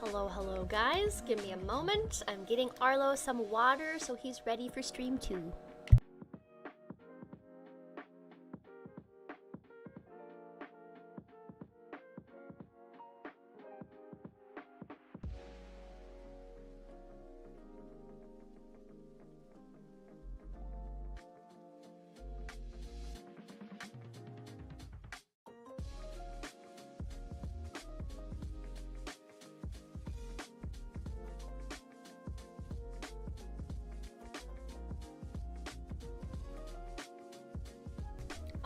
Hello guys, give me a moment. I'm getting Arlo some water so he's ready for stream 2.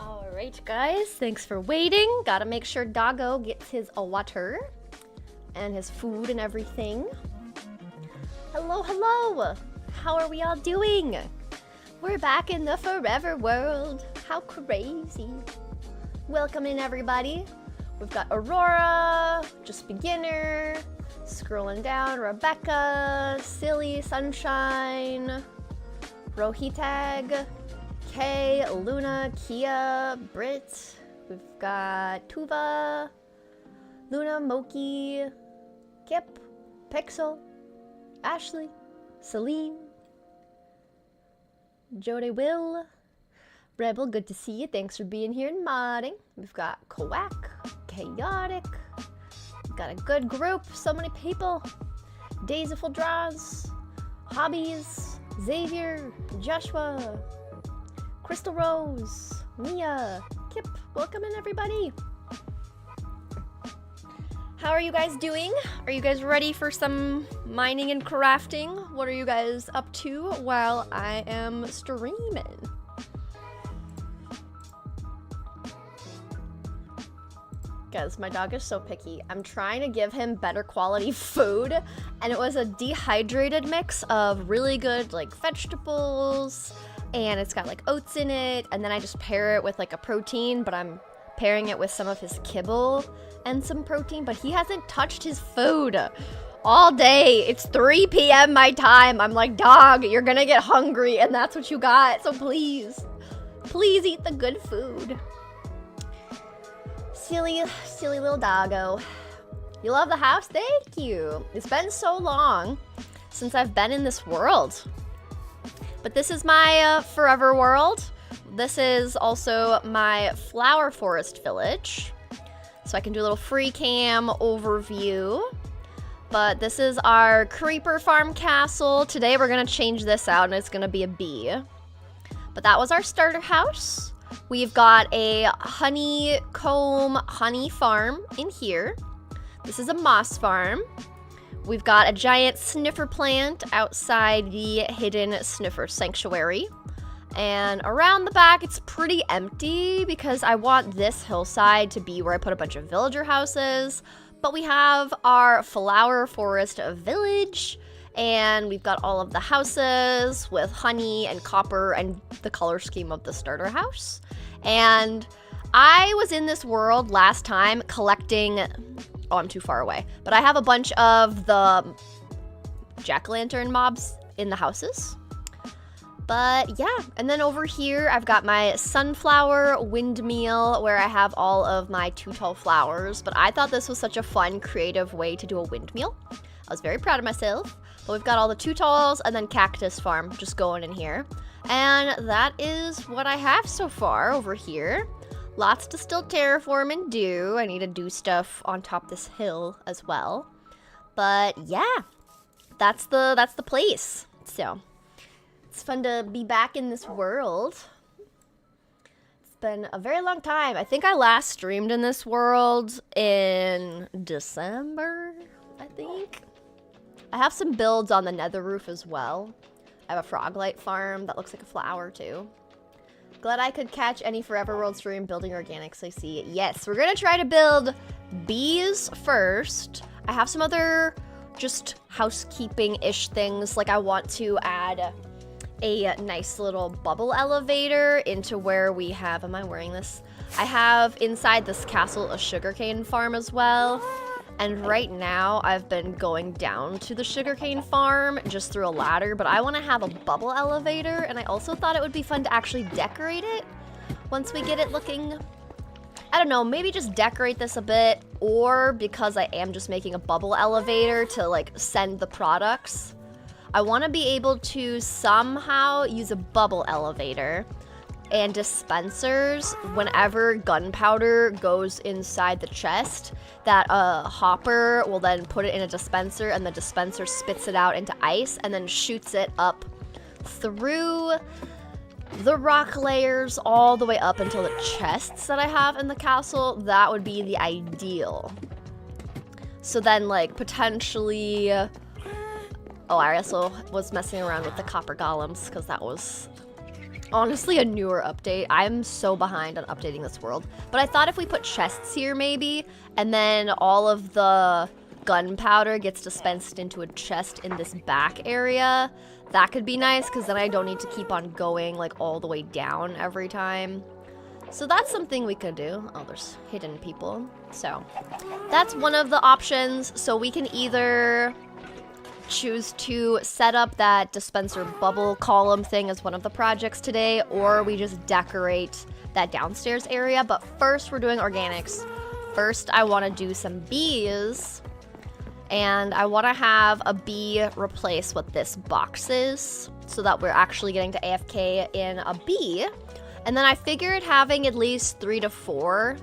Alright guys, thanks for waiting. Gotta make sure Doggo gets his water and his food and everything. Hello! How are we all doing? We're back in the forever world. How crazy. Welcome in everybody. We've got Aurora, just beginner, scrolling down, Rebecca, Silly, Sunshine, Rohitag, Kay, Luna, Kia, Brit. We've got Tuva, Luna, Moki, Kip, Pixel, Ashley, Celine, Jode Will, Rebel, good to see you. Thanks for being here and modding. We've got Quack, Chaotic. We've got a good group, so many people. Days of Full Draws, Hobbies, Xavier, Joshua, Crystal Rose, Mia, Kip, welcome in everybody. How are you guys doing? Are you guys ready for some mining and crafting? What are you guys up to while I am streaming? Guys, my dog is so picky. I'm trying to give him better quality food, and it was a dehydrated mix of really good like vegetables, and it's got like oats in it, and then I just pair it with like a protein, but I'm pairing it with some of his kibble and some protein, but he hasn't touched his food all day. It's 3 p.m. my time. I'm like, dog, you're gonna get hungry, and that's what you got, so please eat the good food. Silly little doggo. You love the house? Thank you. It's been so long since I've been in this world. But this is my forever world. This is also my flower forest village. So I can do a little free cam overview. But this is our creeper farm castle. Today we're gonna change this out and it's gonna be a bee. But that was our starter house. We've got a honeycomb honey farm in here. This is a moss farm. We've got a giant sniffer plant outside the hidden sniffer sanctuary. And around the back, it's pretty empty because I want this hillside to be where I put a bunch of villager houses. But we have our flower forest village, and we've got all of the houses with honey and copper and the color scheme of the starter house. And I was in this world last time collecting, oh, I'm too far away, but I have a bunch of the jack-o'-lantern mobs in the houses. But yeah, and then over here I've got my sunflower windmill where I have all of my too tall flowers, but I thought this was such a fun, creative way to do a windmill. I was very proud of myself. But we've got all the too talls and then cactus farm just going in here. And that is what I have so far over here. Lots to still terraform and do. I need to do stuff on top this hill as well. But yeah, that's the place. So it's fun to be back in this world. It's been a very long time. I think I last streamed in this world in December, I think. I have some builds on the nether roof as well. I have a froglight farm that looks like a flower too. Glad I could catch any Forever World stream building organics, I see. Yes, we're gonna try to build bees first. I have some other just housekeeping-ish things. Like I want to add a nice little bubble elevator into where we have, am I wearing this? I have inside this castle a sugarcane farm as well. And right now, I've been going down to the sugarcane farm just through a ladder, but I want to have a bubble elevator, and I also thought it would be fun to actually decorate it once we get it looking I don't know, maybe just decorate this a bit, or because I am just making a bubble elevator to like send the products, I want to be able to somehow use a bubble elevator and dispensers whenever gunpowder goes inside the chest, that a hopper will then put it in a dispenser and the dispenser spits it out into ice and then shoots it up through the rock layers all the way up until the chests that I have in the castle. That would be the ideal. So then like potentially, oh, I also was messing around with the copper golems because that was honestly a newer update. I'm so behind on updating this world. But I thought if we put chests here maybe, and then all of the gunpowder gets dispensed into a chest in this back area, that could be nice because then I don't need to keep on going like all the way down every time. So that's something we could do. Oh, there's hidden people. So that's one of the options. So we can either choose to set up that dispenser bubble column thing as one of the projects today, or we just decorate that downstairs area. But first we're doing organics. First I want to do some bees, and I want to have a bee replace what this box is so that we're actually getting to AFK in a bee. And then I figured having at least 3 to 4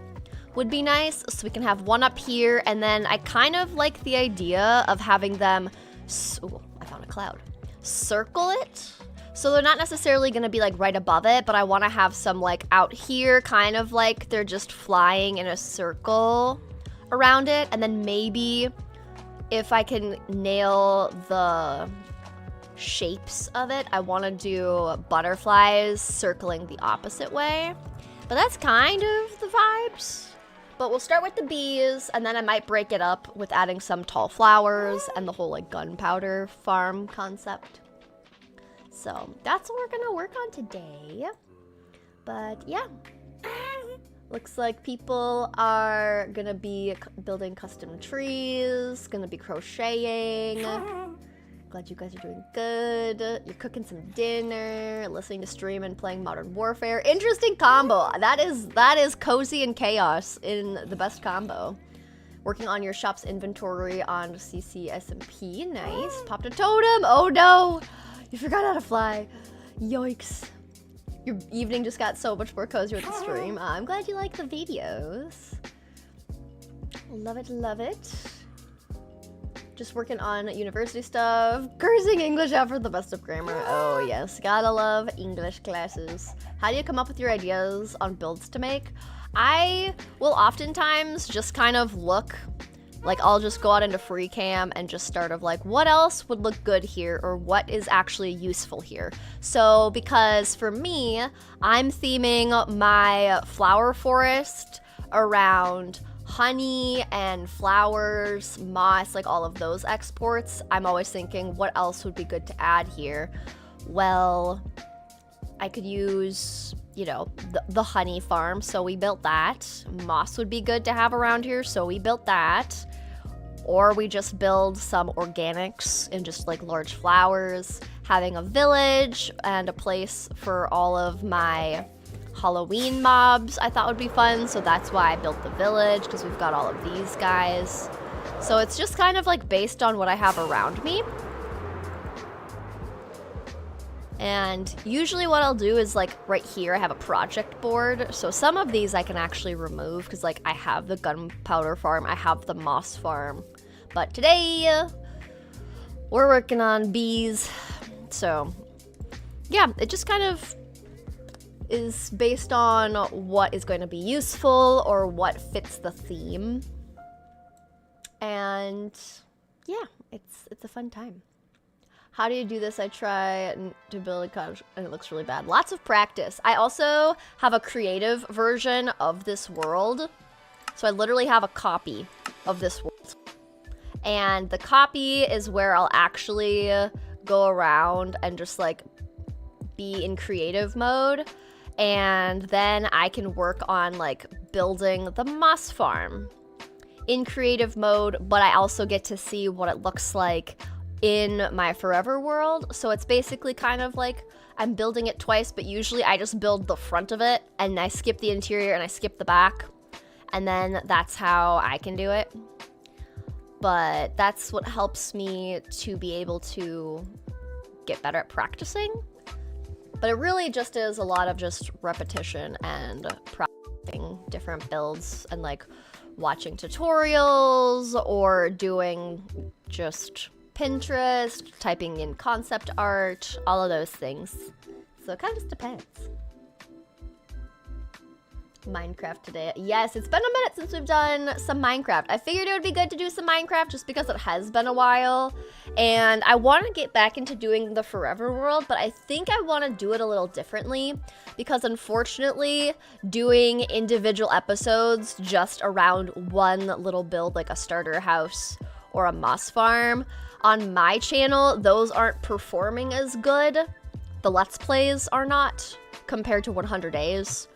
would be nice, so we can have one up here, and then I kind of like the idea of having them ooh, I found a cloud. Circle it. So they're not necessarily going to be like right above it, but I want to have some like out here, kind of like they're just flying in a circle around it. And then maybe if I can nail the shapes of it, I want to do butterflies circling the opposite way. But that's kind of the vibes. But we'll start with the bees, and then I might break it up with adding some tall flowers and the whole like gunpowder farm concept. So that's what we're gonna work on today. But yeah, looks like people are gonna be building custom trees, gonna be crocheting. Glad you guys are doing good. You're cooking some dinner, listening to stream and playing Modern Warfare. Interesting combo. That is cozy and chaos in the best combo. Working on your shop's inventory on CCSMP. Nice. Popped a totem. Oh no. You forgot how to fly. Yikes. Your evening just got so much more cozy with the stream. I'm glad you like the videos. Love it, love it. Just working on university stuff. Cursing English out for the best of grammar. Oh yes, gotta love English classes. How do you come up with your ideas on builds to make? I will oftentimes just kind of look, like I'll just go out into free cam and just start of like, what else would look good here, or what is actually useful here? So because for me, I'm theming my flower forest around honey and flowers, moss, like all of those exports. I'm always thinking, what else would be good to add here? Well, I could use, you know, the honey farm, so we built that. Moss would be good to have around here, so we built that. Or we just build some organics and just like large flowers, having a village and a place for all of my Halloween mobs I thought would be fun, so that's why I built the village, because we've got all of these guys. So it's just kind of like based on what I have around me. And usually what I'll do is like right here I have a project board, so some of these I can actually remove because like I have the gunpowder farm, I have the moss farm. But today we're working on bees, so yeah, it just kind of is based on what is going to be useful or what fits the theme. And yeah, it's a fun time. How do you do this? I try to build a cottage and it looks really bad. Lots of practice. I also have a creative version of this world. So I literally have a copy of this world. And the copy is where I'll actually go around and just like be in creative mode. And then I can work on like building the moss farm in creative mode, but I also get to see what it looks like in my forever world. So it's basically kind of like I'm building it twice, but usually I just build the front of it and I skip the interior and I skip the back. and then that's how I can do it. But that's what helps me to be able to get better at practicing. But it really just is a lot of just repetition and practicing different builds and like watching tutorials or doing just Pinterest, typing in concept art, all of those things. So it kind of just depends. Minecraft today. Yes, it's been a minute since we've done some Minecraft. I figured it would be good to do some Minecraft just because it has been a while. And I want to get back into doing the Forever World, but I think I want to do it a little differently because unfortunately, doing individual episodes just around one little build, like a starter house or a moss farm, on my channel, those aren't performing as good. The Let's Plays are not compared to 100 Days.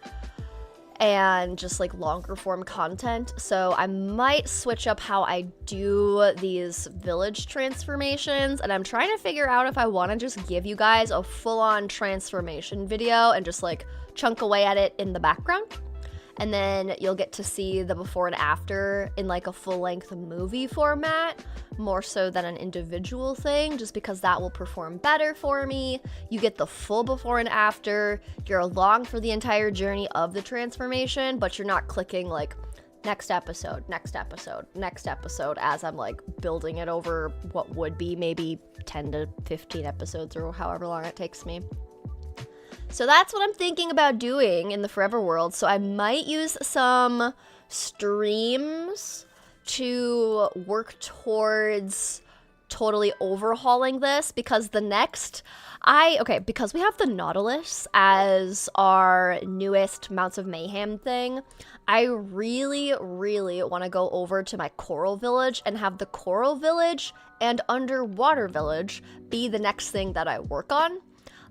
And just like longer form content. So I might switch up how I do these village transformations, and I'm trying to figure out if I want to just give you guys a full-on transformation video and just like chunk away at it in the background. And then you'll get to see the before and after in like a full-length movie format, more so than an individual thing, just because that will perform better for me. You get the full before and after, you're along for the entire journey of the transformation, but you're not clicking like next episode, next episode, next episode as I'm like building it over what would be maybe 10 to 15 episodes or however long it takes me. So that's what I'm thinking about doing in the Forever World. So I might use some streams to work towards totally overhauling this, because the next, because we have the Nautilus as our newest Mounts of Mayhem thing, I really, really want to go over to my Coral Village and have the Coral Village and Underwater Village be the next thing that I work on.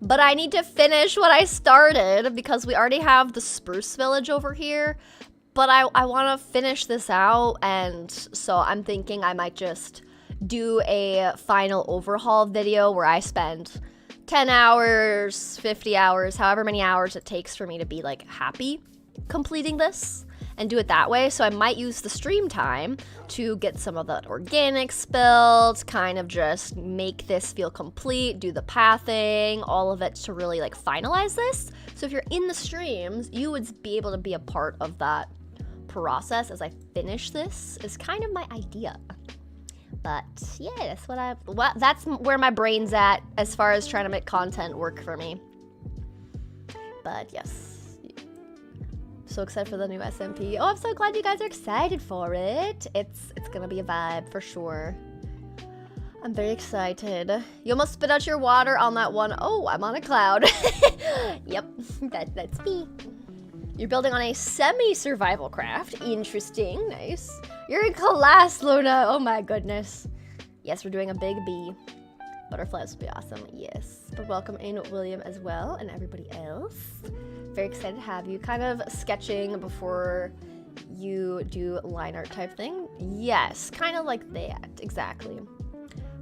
But I need to finish what I started because we already have the Spruce Village over here. But I want to finish this out, and so I'm thinking I might just do a final overhaul video where I spend 10 hours, 50 hours, however many hours it takes for me to be like happy completing this, and do it that way. So I might use the stream time to get some of that organics built, kind of just make this feel complete, do the pathing, all of it to really like finalize this. So if you're in the streams, you would be able to be a part of that process as I finish this, is kind of my idea. But yeah, that's where my brain's at as far as trying to make content work for me. But yes. So excited for the new SMP. Oh, I'm so glad you guys are excited for it. It's gonna be a vibe for sure. I'm very excited. You almost spit out your water on that one. Oh, I'm on a cloud. Yep, that's me. You're building on a semi-survival craft. Interesting, nice. You're in class, Luna. Oh my goodness. Yes, we're doing a big bee. Butterflies would be awesome, yes. But welcome in William as well, and everybody else. Very excited to have you. Kind of sketching before you do line art type thing. Yes, kind of like that, exactly.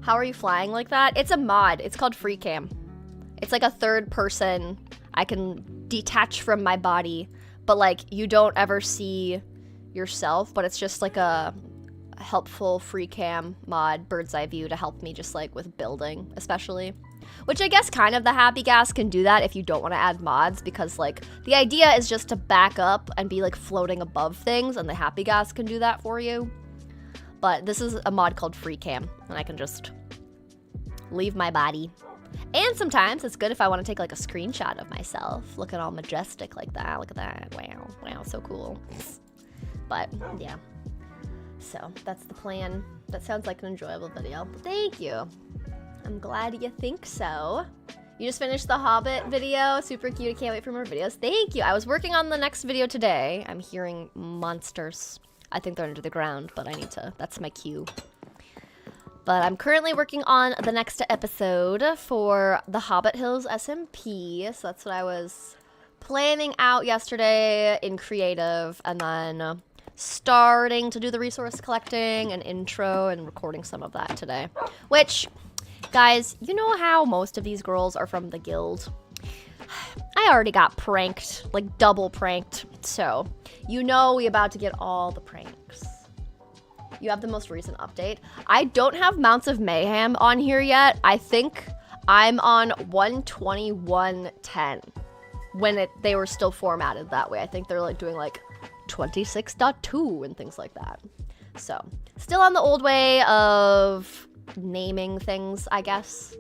How are you flying like that? It's a mod, it's called Free Cam. It's like a third person. I can detach from my body, but like you don't ever see yourself, but it's just like a helpful free cam mod, bird's eye view, to help me just like with building especially, which I guess kind of the Happy Gas can do that if you don't want to add mods, because like the idea is just to back up and be like floating above things, and the Happy Gas can do that for you. But this is a mod called Free Cam, and I can just leave my body. And sometimes it's good if I want to take like a screenshot of myself looking all majestic like that. Look at that. Wow, so cool. But yeah, so that's the plan. That sounds like an enjoyable video. Thank you. I'm glad you think so. You just finished the Hobbit video. Super cute. I can't wait for more videos. Thank you. I was working on the next video today. I'm hearing monsters. I think they're under the ground, but I need to, that's my cue. But I'm currently working on the next episode for the Hobbit Hills SMP. So that's what I was planning out yesterday in creative, and then starting to do the resource collecting and intro and recording some of that today. Which, guys, you know how most of these girls are from the guild? I already got pranked, like double pranked. So, you know we about to get all the pranks. You have the most recent update. I don't have Mounts of Mayhem on here yet. I think I'm on 121.10 when they were still formatted that way. I think they're like doing like 26.2 and things like that. So, still on the old way of naming things, I guess.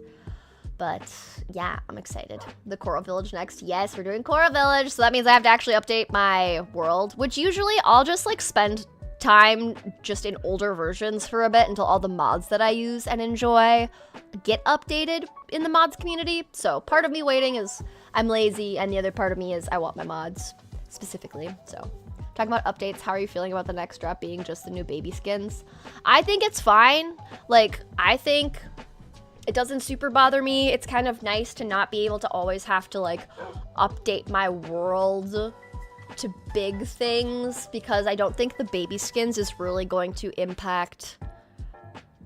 But yeah, I'm excited. The Coral Village next. Yes, we're doing Coral Village. So that means I have to actually update my world, which usually I'll just like spend time just in older versions for a bit until all the mods that I use and enjoy get updated in the mods community. So part of me waiting is I'm lazy, and the other part of me is I want my mods specifically. So talking about updates, how are you feeling about the next drop being just the new baby skins? I think it's fine. Like, I think it doesn't super bother me. It's kind of nice to not be able to always have to like update my world to big things, because I don't think the baby skins is really going to impact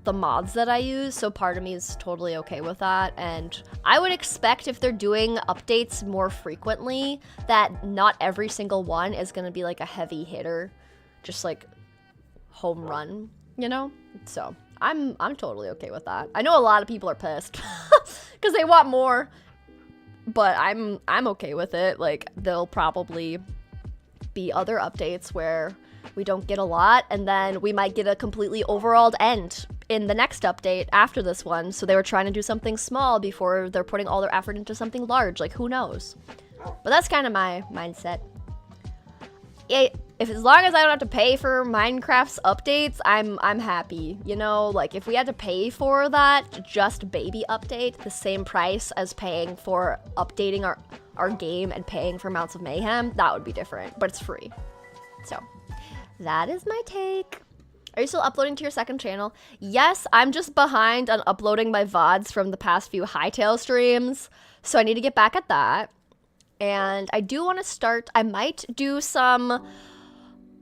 the mods that I use, so part of me is totally okay with that. And I would expect if they're doing updates more frequently that not every single one is going to be like a heavy hitter, just like home run, you know? So I'm totally okay with that. I know a lot of people are pissed because they want more, but I'm okay with it. Like, there'll probably be other updates where we don't get a lot, and then we might get a completely overhauled end in the next update after this one. So they were trying to do something small before they're putting all their effort into something large. Like, who knows? But that's kind of my mindset. If as long as I don't have to pay for Minecraft's updates, I'm happy. You know, like if we had to pay for that just baby update, the same price as paying for updating our game and paying for Mounts of Mayhem, that would be different, but it's free. So that is my take. Are you still uploading to your second channel? Yes, I'm just behind on uploading my VODs from the past few Hightail streams, so I need to get back at that. And I do want to start, I might do some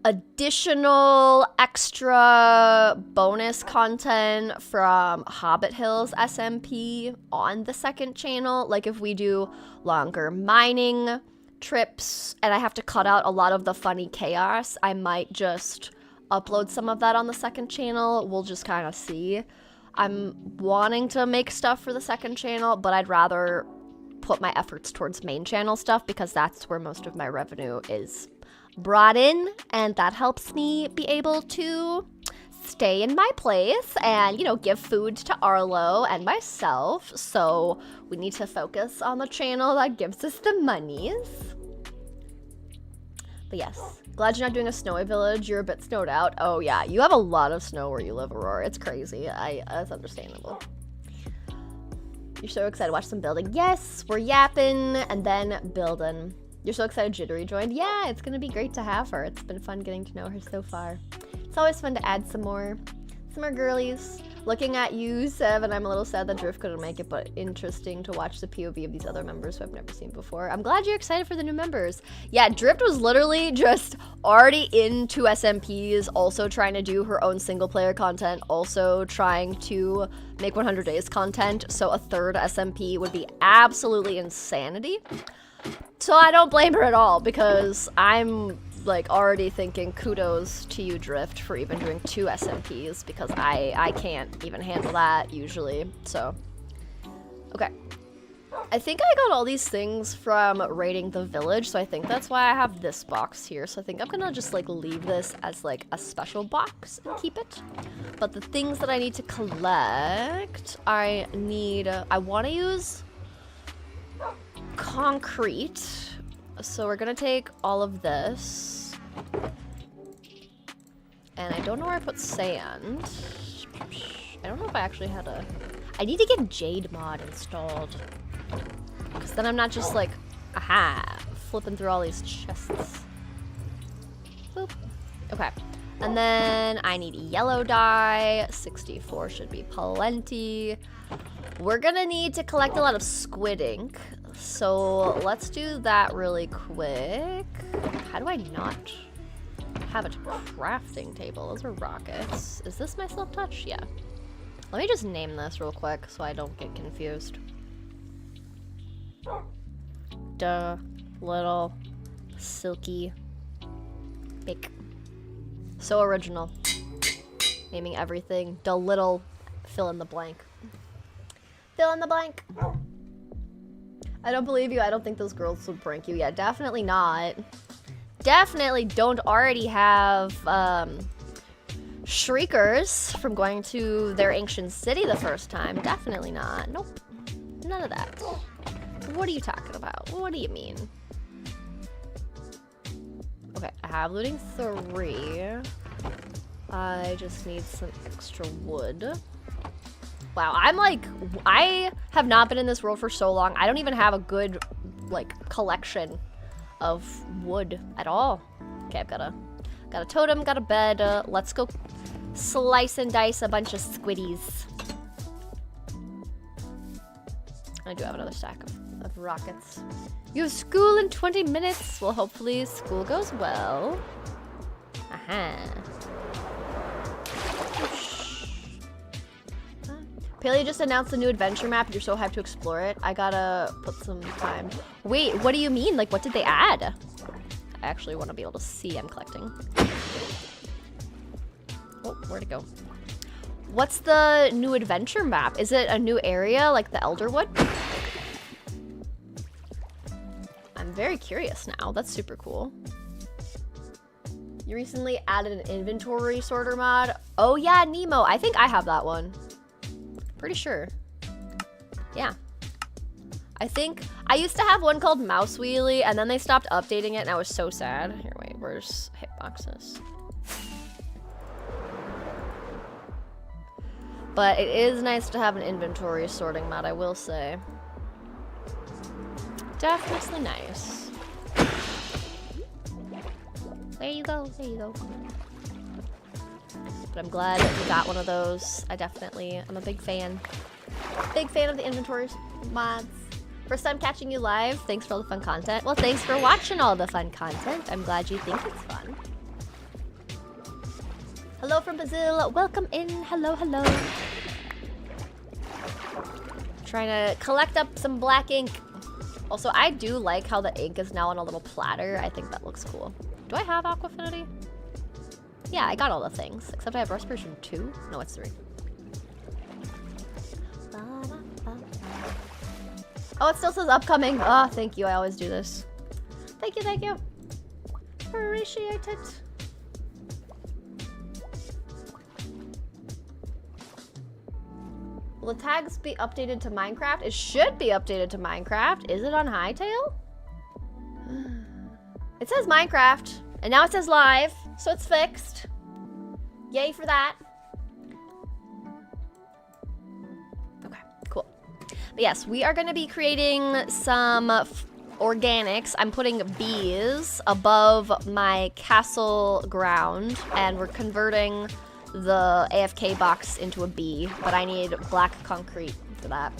additional extra bonus content from Hobbit Hills SMP on the second channel. Like if we do longer mining trips and I have to cut out a lot of the funny chaos, I might just upload some of that on the second channel. We'll just kind of see. I'm wanting to make stuff for the second channel, but I'd rather put my efforts towards main channel stuff because that's where most of my revenue is brought in, and that helps me be able to stay in my place and, you know, give food to Arlo and myself. So we need to focus on the channel that gives us the monies. But yes, glad you're not doing a snowy village. You're a bit snowed out. Oh yeah, you have a lot of snow where you live, Aurora. It's crazy. That's understandable. You're so excited to watch some building. Yes, we're yapping and then building. You're so excited Jittery joined. Yeah, it's gonna be great to have her. It's been fun getting to know her so far. It's always fun to add some more girlies. Looking at you, Sev, and I'm a little sad that Drift couldn't make it, but interesting to watch the POV of these other members who I've never seen before. I'm glad you're excited for the new members. Yeah, Drift was literally just already into SMPs, also trying to do her own single player content, also trying to make 100 days content, so a third SMP would be absolutely insanity. So I don't blame her at all, because I'm like already thinking kudos to you, Drift, for even doing 2 SMPs, because I can't even handle that usually. So okay, I think I got all these things from raiding the village, so I think that's why I have this box here. So I think I'm gonna just like leave this as like a special box and keep it. But the things that I need to collect, I want to use concrete. So we're gonna take all of this, and I don't know where I put sand. I don't know if I actually had I need to get Jade mod installed, because then I'm not just like, flipping through all these chests. Boop. Okay, and then I need yellow dye. 64 should be plenty. We're gonna need to collect a lot of squid ink. So let's do that really quick. How do I not have a crafting table? Those are rockets. Is this my silk touch? Yeah. Let me just name this real quick so I don't get confused. little silky bake. So original. Naming everything the little fill in the blank. Fill in the blank. I don't believe you. I don't think those girls would prank you. Yeah, definitely not. Definitely don't already have shriekers from going to their ancient city the first time. Definitely not. Nope. None of that. What are you talking about? What do you mean? Okay, I have looting 3. I just need some extra wood. Wow, I'm like, I have not been in this world for so long. I don't even have a good, like, collection of wood at all. Okay, I've got a totem, got a bed. Let's go slice and dice a bunch of squiddies. I do have another stack of rockets. You have school in 20 minutes. Well, hopefully school goes well. Aha. Paley just announced a new adventure map. You're so hyped to explore it. I gotta put some time. Wait, what do you mean? Like, what did they add? I actually want to be able to see. I'm collecting. Oh, where'd it go? What's the new adventure map? Is it a new area, like the Elderwood? I'm very curious now. That's super cool. You recently added an inventory sorter mod. Oh yeah, Nemo. I think I have that one. Pretty sure. Yeah. I think I used to have one called Mouse Wheelie, and then they stopped updating it, and I was so sad. Here, wait, where's hitboxes? But it is nice to have an inventory sorting mod, I will say. Definitely nice. There you go, there you go. But I'm glad that we got one of those. I'm a big fan. Big fan of the inventory mods. First time catching you live. Thanks for all the fun content. Well, thanks for watching all the fun content. I'm glad you think it's fun. Hello from Brazil. Welcome in. Hello, hello. Trying to collect up some black ink. Also, I do like how the ink is now on a little platter. I think that looks cool. Do I have Aquafinity? Yeah, I got all the things. Except I have Respiration 2? No, it's 3. Oh, it still says upcoming. Oh, thank you. I always do this. Thank you, thank you. Appreciate it. Will the tags be updated to Minecraft? It should be updated to Minecraft. Is it on Hightail? It says Minecraft, and now it says live, so it's fixed. Yay for that. Okay, cool. But yes, we are going to be creating some organics. I'm putting bees above my castle ground, and we're converting the AFK box into a bee, but I need black concrete for that.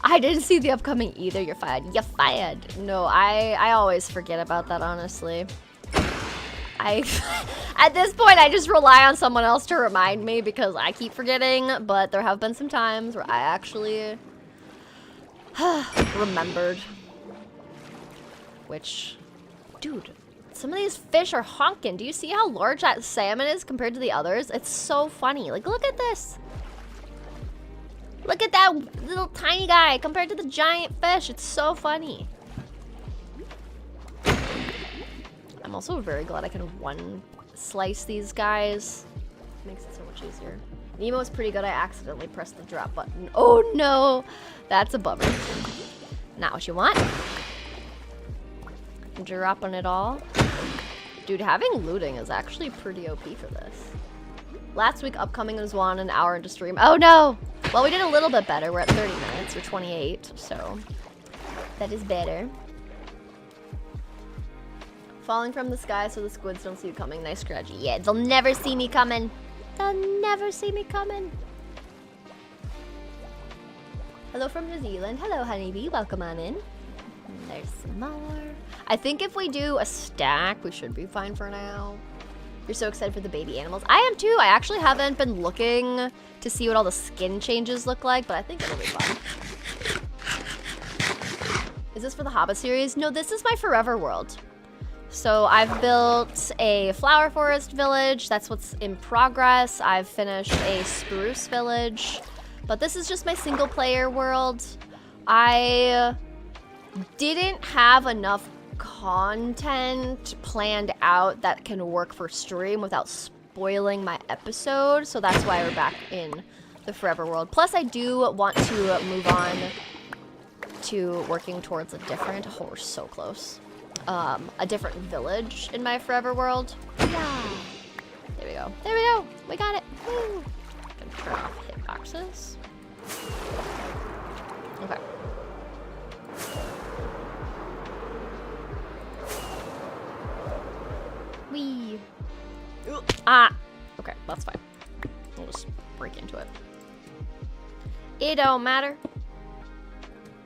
I didn't see the upcoming either. You're fired. You're fired. No, I always forget about that, honestly. At this point, I just rely on someone else to remind me because I keep forgetting, but there have been some times where I actually remembered. Which, dude, some of these fish are honking. Do you see how large that salmon is compared to the others? It's so funny. Like, look at this. Look at that little tiny guy compared to the giant fish. It's so funny. I'm also very glad I can one slice these guys. Makes it so much easier. Nemo is pretty good. I accidentally pressed the drop button. Oh no, that's a bummer. Not what you want. Dropping it all. Dude, having looting is actually pretty OP for this. Last week, upcoming was an hour into stream. Oh no! Well, we did a little bit better. We're at 30 minutes, or 28, so that is better. Falling from the sky so the squids don't see you coming. Nice scratchy. Yeah, they'll never see me coming. They'll never see me coming. Hello from New Zealand. Hello, honeybee. Welcome on in. There's some more. I think if we do a stack, we should be fine for now. You're so excited for the baby animals. I am too. I actually haven't been looking to see what all the skin changes look like, but I think it'll be fun. Is this for the Hobbit series? No, this is my forever world. So I've built a flower forest village. That's what's in progress. I've finished a spruce village. But this is just my single player world. I didn't have enough content planned out that can work for stream without spoiling my episode. So that's why we're back in the forever world. Plus I do want to move on to working towards a different, oh, we're so close. A different village in my forever world. Yeah. There we go. There we go. We got it. Woo. Can turn off hitboxes. Okay. Wee. Ah. Okay, that's fine. We'll just break into it. It don't matter.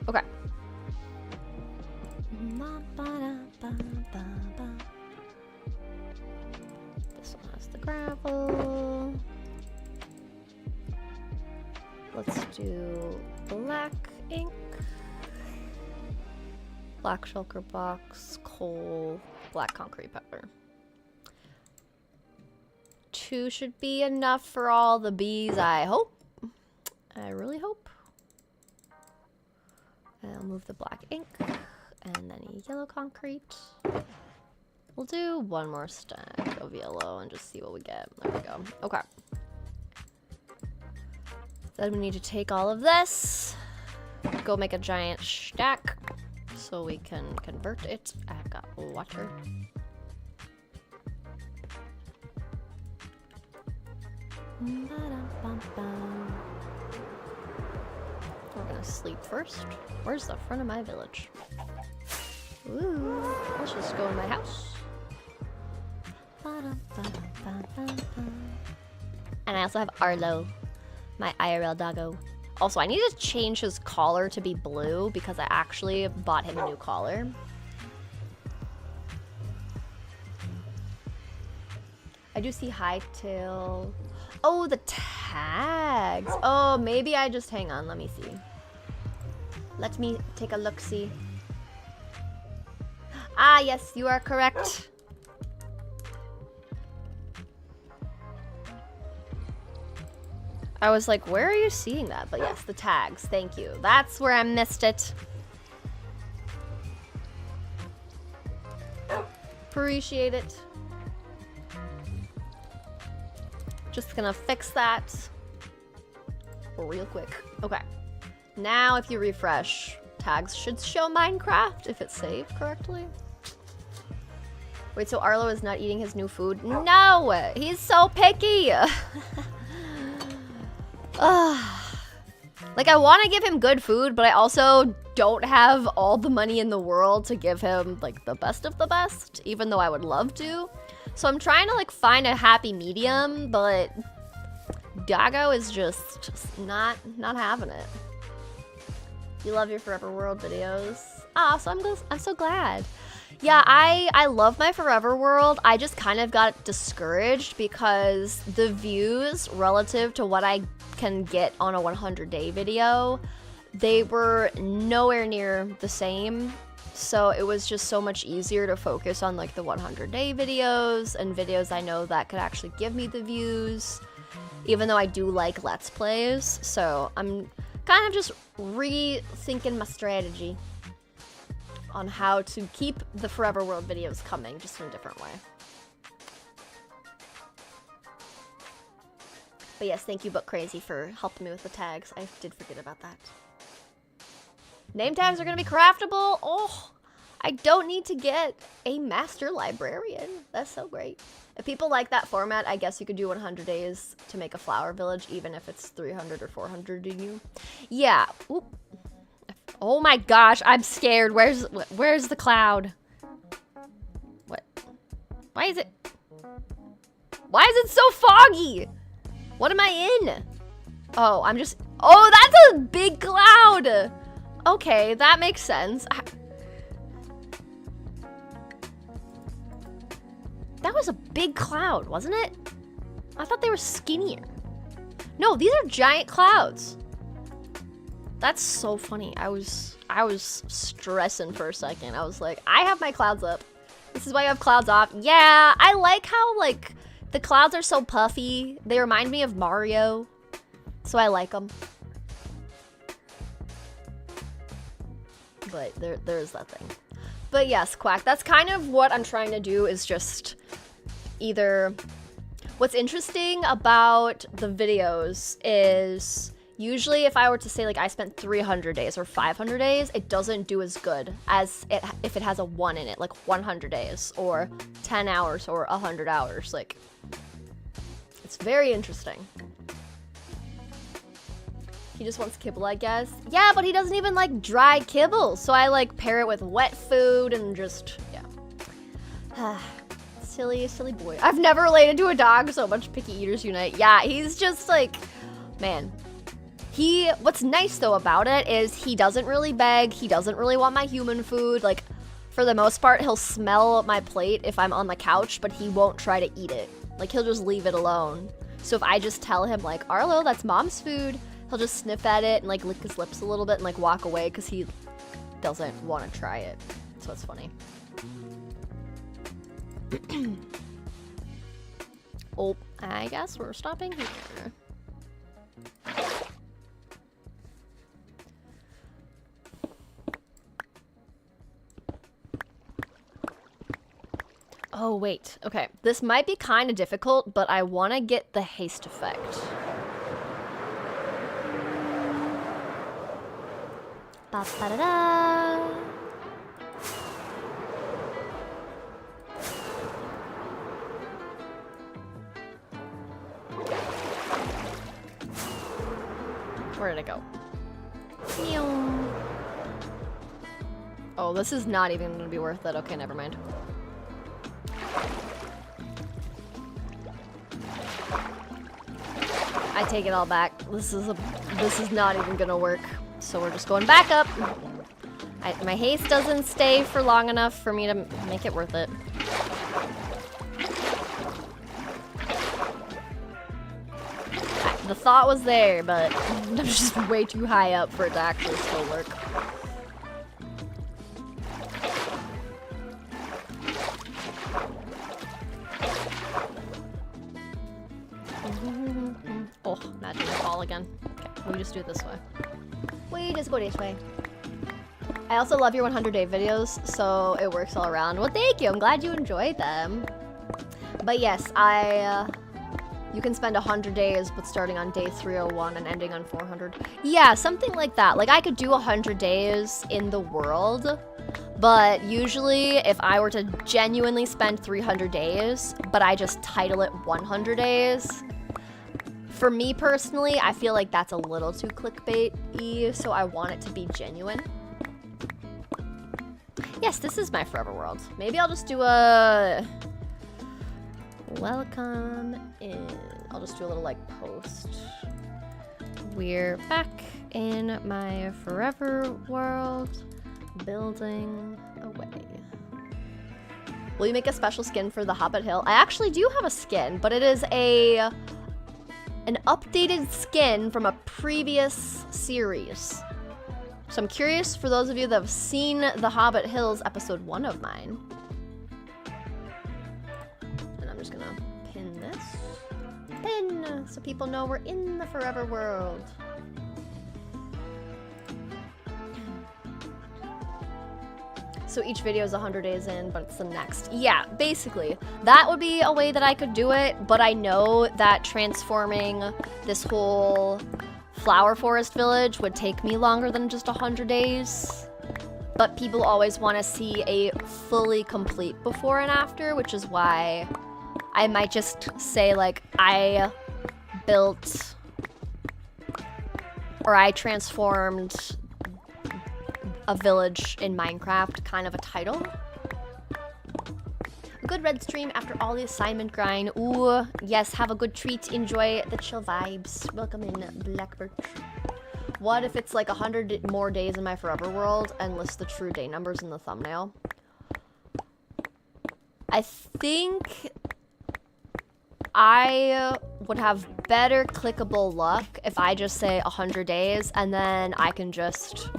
Okay. This one has the gravel. Let's do black ink, black shulker box, coal, black concrete powder. 2 should be enough for all the bees, I hope. I really hope. I'll move the black ink and then yellow concrete. We'll do 1 more stack of yellow and just see what we get. There we go. Okay. Then we need to take all of this, go make a giant stack so we can convert it. I've got water. We're gonna sleep first. Where's the front of my village? Ooh, let's just go in my house. And I also have Arlo, my IRL doggo. Also, I need to change his collar to be blue because I actually bought him a new collar. I do see hightail. Oh, the tags. Oh, maybe I just, hang on, let me see. Let me take a look-see. Ah, yes, you are correct. I was like, where are you seeing that? But yes, the tags, thank you. That's where I missed it. Appreciate it. Just gonna fix that real quick. Okay. Now if you refresh, tags should show Minecraft if it's saved correctly. Wait, so Arlo is not eating his new food? No! He's so picky! Like, I want to give him good food, but I also don't have all the money in the world to give him, like, the best of the best, even though I would love to. So I'm trying to, like, find a happy medium, but Doggo is just not having it. You love your Forever World videos. Ah, so I'm so glad. Yeah, I love my Forever World. I just kind of got discouraged because the views relative to what I can get on a 100-day video, they were nowhere near the same. So it was just so much easier to focus on like the 100-day videos and videos I know that could actually give me the views, even though I do like Let's Plays. So I'm kind of just rethinking my strategy on how to keep the Forever World videos coming, just in a different way. But yes, thank you, Book Crazy, for helping me with the tags. I did forget about that. Name tags are gonna be craftable. Oh, I don't need to get a master librarian. That's so great. If people like that format, I guess you could do 100 days to make a flower village, even if it's 300 or 400 in you. Yeah. Oop. Oh my gosh, I'm scared. Where's the cloud? What? Why is it so foggy? What am I in? Oh, oh, that's a big cloud. Okay, that makes sense. That was a big cloud, wasn't it? I thought they were skinnier. No, these are giant clouds. That's so funny. I was stressing for a second. I was like, I have my clouds up. This is why you have clouds off. Yeah, I like how, like, the clouds are so puffy. They remind me of Mario. So I like them. But there's that thing. But yes, Quack, that's kind of what I'm trying to do, is just either... What's interesting about the videos is usually if I were to say, like, I spent 300 days or 500 days, it doesn't do as good as if it has a 1 in it, like 100 days or 10 hours or 100 hours. Like, it's very interesting. He just wants kibble, I guess. Yeah, but he doesn't even like dry kibble. So I like pair it with wet food and just, yeah. Silly boy. I've never related to a dog so much. Picky eaters unite. Yeah, he's just like, man. What's nice though about it is he doesn't really beg. He doesn't really want my human food. Like, for the most part, he'll smell my plate if I'm on the couch, but he won't try to eat it. Like, he'll just leave it alone. So if I just tell him like, Arlo, that's mom's food, he'll just sniff at it and like lick his lips a little bit and like walk away because he doesn't want to try it. So it's funny. Oh, I guess we're stopping here. Oh, wait. Okay, this might be kind of difficult, but I want to get the haste effect. Ba-ba-da-da. Where did it go? Oh, this is not even gonna be worth it. Okay, never mind. I take it all back. This is not even gonna work. So we're just going back up. My haste doesn't stay for long enough for me to make it worth it. The thought was there, but I'm just way too high up for it to actually still work. Oh, imagine I fall again. Okay, we just do it this way. We just go this way. I also love your 100-day videos, so it works all around. Well, thank you. I'm glad you enjoyed them. But yes, you can spend 100 days, but starting on day 301 and ending on 400. Yeah, something like that. Like, I could do 100 days in the world, but usually if I were to genuinely spend 300 days, but I just title it 100 days, for me personally, I feel like that's a little too clickbait-y, so I want it to be genuine. Yes, this is my forever world. Maybe I'll just do a... Welcome in. I'll just do a little like post. We're back in my forever world, building away. Will you make a special skin for the Hobbit Hill? I actually do have a skin, but it is an updated skin from a previous series. So I'm curious for those of you that have seen the Hobbit Hills episode 1 of mine. I'm just gonna pin this. Pin! So people know we're in the forever world. So each video is 100 days in, but it's the next. Yeah, basically. That would be a way that I could do it, but I know that transforming this whole flower forest village would take me longer than just 100 days. But people always want to see a fully complete before and after, which is why I might just say, like, I built or I transformed a village in Minecraft, kind of a title. A good red stream after all the assignment grind. Ooh, yes, have a good treat. Enjoy the chill vibes. Welcome in, Blackbird. What if it's like 100 more days in my forever world and list the true day numbers in the thumbnail? I think I would have better clickable luck if I just say 100 days and then I can just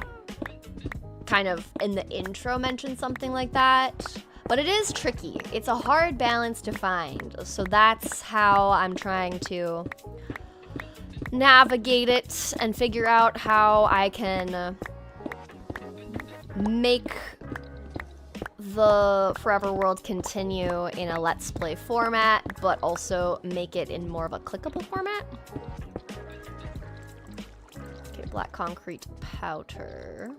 kind of in the intro mention something like that. But it is tricky. It's a hard balance to find. So that's how I'm trying to navigate it and figure out how I can make the Forever World continue in a Let's Play format, but also make it in more of a clickable format. Okay, black concrete powder.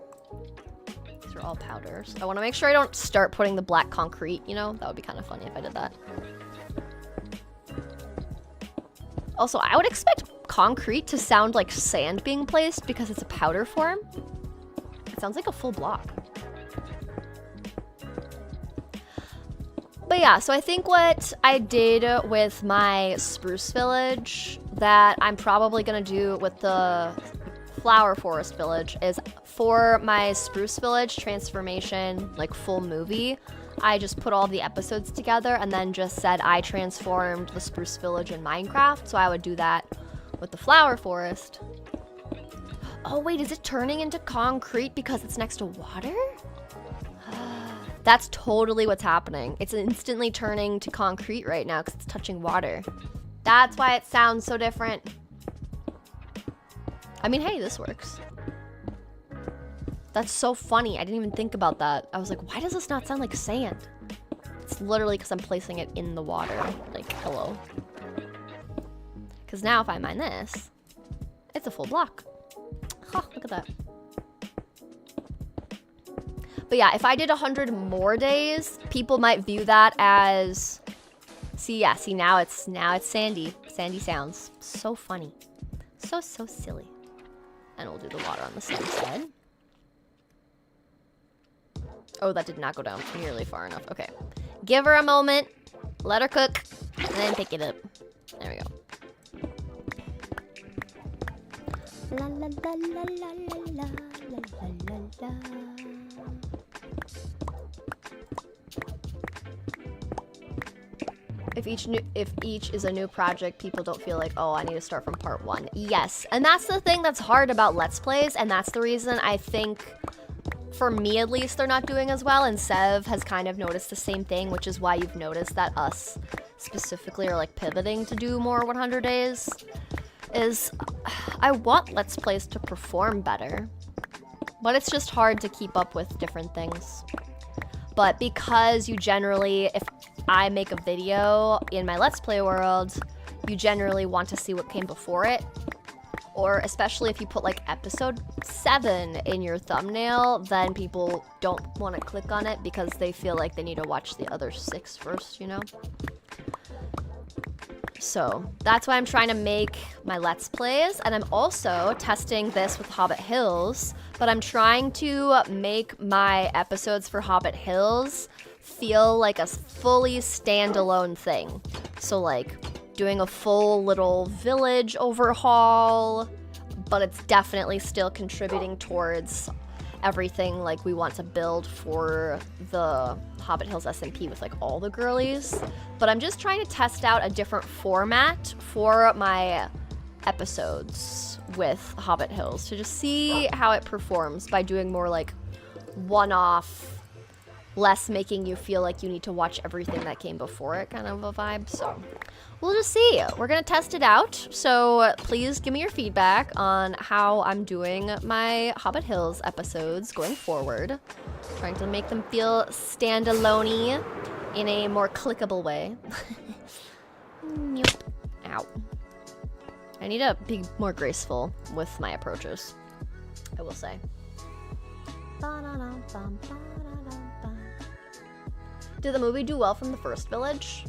These are all powders. I want to make sure I don't start putting the black concrete, you know? That would be kind of funny if I did that. Also, I would expect concrete to sound like sand being placed because it's a powder form. It sounds like a full block. But yeah, so I think what I did with my spruce village that I'm probably gonna do with the flower forest village is for my spruce village transformation, like full movie, I just put all the episodes together and then just said I transformed the spruce village in Minecraft. So I would do that with the flower forest. Oh wait, is it turning into concrete because it's next to water? That's totally what's happening. It's instantly turning to concrete right now because it's touching water. That's why it sounds so different. I mean, hey, this works. That's so funny. I didn't even think about that. I was like, why does this not sound like sand? It's literally because I'm placing it in the water. Like, hello. Because now if I mine this, it's a full block. Huh, look at that. But yeah, if I did 100 more days, people might view that as, see, now it's sandy. Sandy sounds. So funny. So silly. And we'll do the water on the same side. Oh, that did not go down nearly far enough. Okay. Give her a moment. Let her cook. And then pick it up. There we go. La la la la la la la la la. If each is a new project, people don't feel like, oh, I need to start from part 1. Yes, and that's the thing that's hard about Let's Plays, and that's the reason I think, for me at least, they're not doing as well, and Sev has kind of noticed the same thing, which is why you've noticed that us specifically are like pivoting to do more 100 days, is I want Let's Plays to perform better, but it's just hard to keep up with different things. But because you generally, if I make a video in my Let's Play world, you generally want to see what came before it. Or especially if you put like episode 7 in your thumbnail, then people don't want to click on it because they feel like they need to watch the other 6 first, you know? So that's why I'm trying to make my Let's Plays, and I'm also testing this with Hobbit Hills, but I'm trying to make my episodes for Hobbit Hills feel like a fully standalone thing. So like doing a full little village overhaul, but it's definitely still contributing towards everything like we want to build for the Hobbit Hills SMP with like all the girlies. But I'm just trying to test out a different format for my episodes with Hobbit Hills to just see how it performs by doing more like one-off, less making you feel like you need to watch everything that came before it kind of a vibe. So we'll just see. We're gonna test it out. So please give me your feedback on how I'm doing my Hobbit Hills episodes going forward. Trying to make them feel standalone-y in a more clickable way. Ow. I need to be more graceful with my approaches, I will say. Did the movie do well from the first village?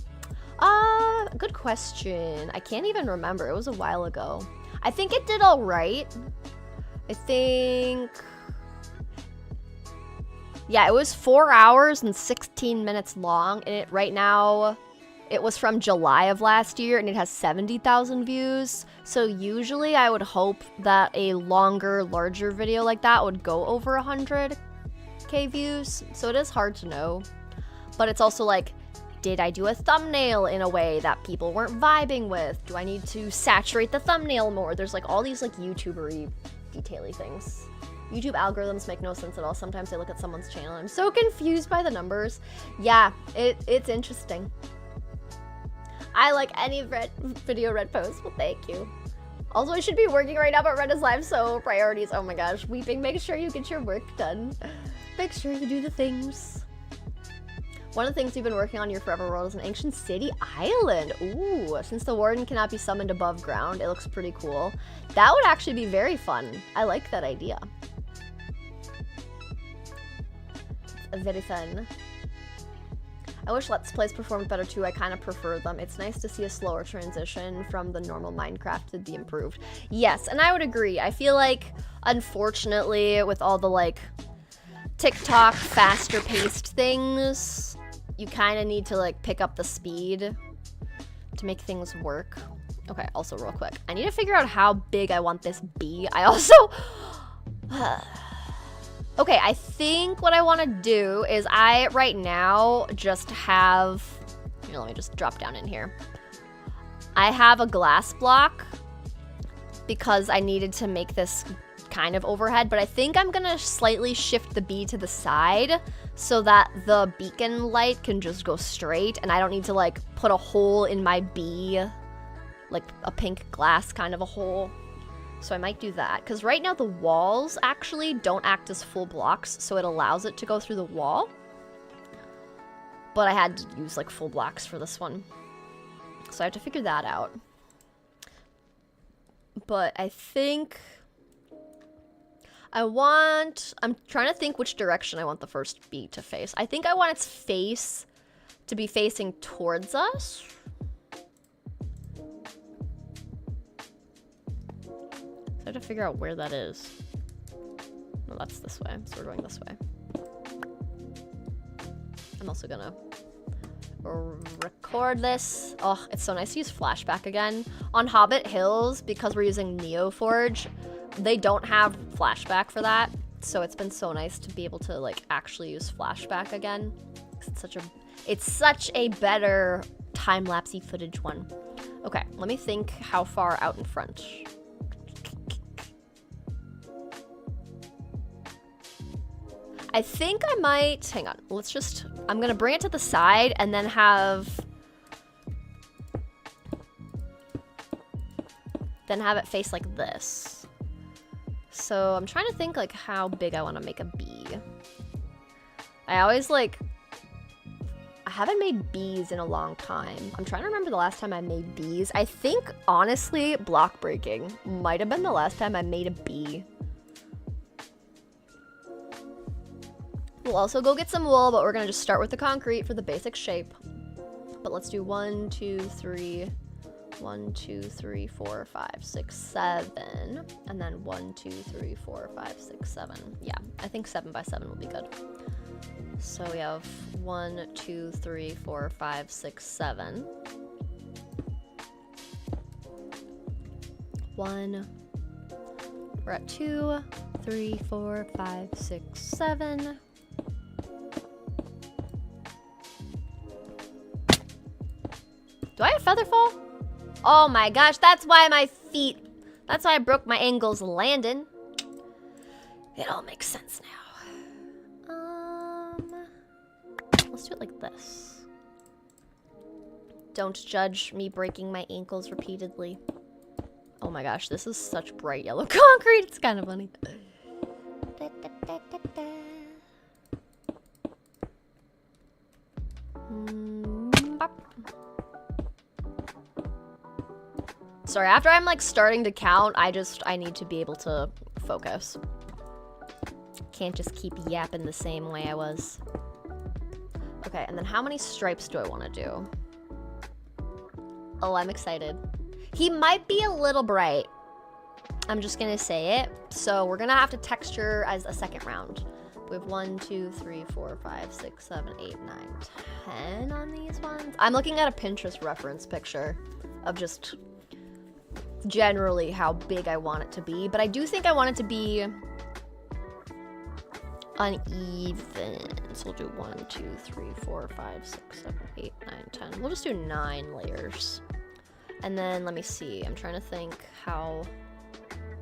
Good question. I can't even remember. It was a while ago. I think it did all right. I think... Yeah, it was 4 hours and 16 minutes long, and right now, it was from July of last year, and it has 70,000 views. So usually I would hope that a longer, larger video like that would go over 100K views. So it is hard to know. But it's also like, Did I do a thumbnail in a way that people weren't vibing with? Do I need to saturate the thumbnail more? There's like all these like YouTuber-y detaily things. YouTube algorithms make no sense at all. Sometimes I look at someone's channel and I'm so confused by the numbers. Yeah, it's interesting. I like any video Red post, well thank you. Also, I should be working right now, but Red is live, so priorities. Oh my gosh, weeping. Make sure you get your work done. Make sure you do the things. One of the things you've been working on your forever world is an ancient city island. Ooh, since the warden cannot be summoned above ground, it looks pretty cool. That would actually be very fun. I like that idea. It's very fun. I wish Let's Plays performed better too. I kind of prefer them. It's nice to see a slower transition from the normal Minecraft to the improved. Yes, and I would agree. I feel like, unfortunately, with all the like TikTok faster paced things, you kind of need to like pick up the speed to make things work. Okay, also real quick, I need to figure out how big I want this bee. I also okay, I think what I want to do is I right now just have, here, let me just drop down in here. I have a glass block because I needed to make this kind of overhead, but I think I'm gonna slightly shift the bee to the side so that the beacon light can just go straight and I don't need to like put a hole in my bee, like a pink glass kind of a hole. So I might do that because right now the walls actually don't act as full blocks, so it allows it to go through the wall, but I had to use like full blocks for this one, so I have to figure that out. But I think I'm trying to think which direction I want the first bee to face. I think I want its face to be facing towards us. So I have to figure out where that is. No, that's this way, so we're going this way. I'm also gonna record this. Oh, it's so nice to use flashback again. On Hobbit Hills, because we're using NeoForge, they don't have flashback for that, so it's been so nice to be able to like actually use flashback again. It's such a better time-lapsey footage one. Okay, let me think how far out in front. I think I might, hang on, I'm gonna bring it to the side and then have it face like this. So I'm trying to think like how big I want to make a bee. I always like, I haven't made bees in a long time. I'm trying to remember the last time I made bees. I think honestly, block breaking might have been the last time I made a bee. We'll also go get some wool, but we're gonna just start with the concrete for the basic shape. But let's do 1, 2, 3, 1, 2, 3, 4, 5, 6, 7, and then 1, 2, 3, 4, 5, 6, 7. Yeah, I think 7 by 7 will be good. So we have 1, 2, 3, 4, 5, 6, 7. 1. We're at 2, 3, 4, 5, 6, 7. Do I have feather fall? Oh my gosh, that's why I broke my ankles landing. It all makes sense now. Let's do it like this. Don't judge me breaking my ankles repeatedly. Oh my gosh, this is such bright yellow concrete. It's kind of funny. Sorry, after I'm like starting to count, I need to be able to focus. Can't just keep yapping the same way I was. Okay, and then how many stripes do I want to do? Oh, I'm excited. He might be a little bright. I'm just gonna say it. So we're gonna have to texture as a second round. We have 1, 2, 3, 4, 5, 6, 7, 8, 9, 10 on these ones. I'm looking at a Pinterest reference picture of just generally how big I want it to be, but I do think I want it to be uneven. So we'll do 1, 2, 3, 4, 5, 6, 7, 8, 9, 10. We'll just do 9 layers. And then let me see. I'm trying to think how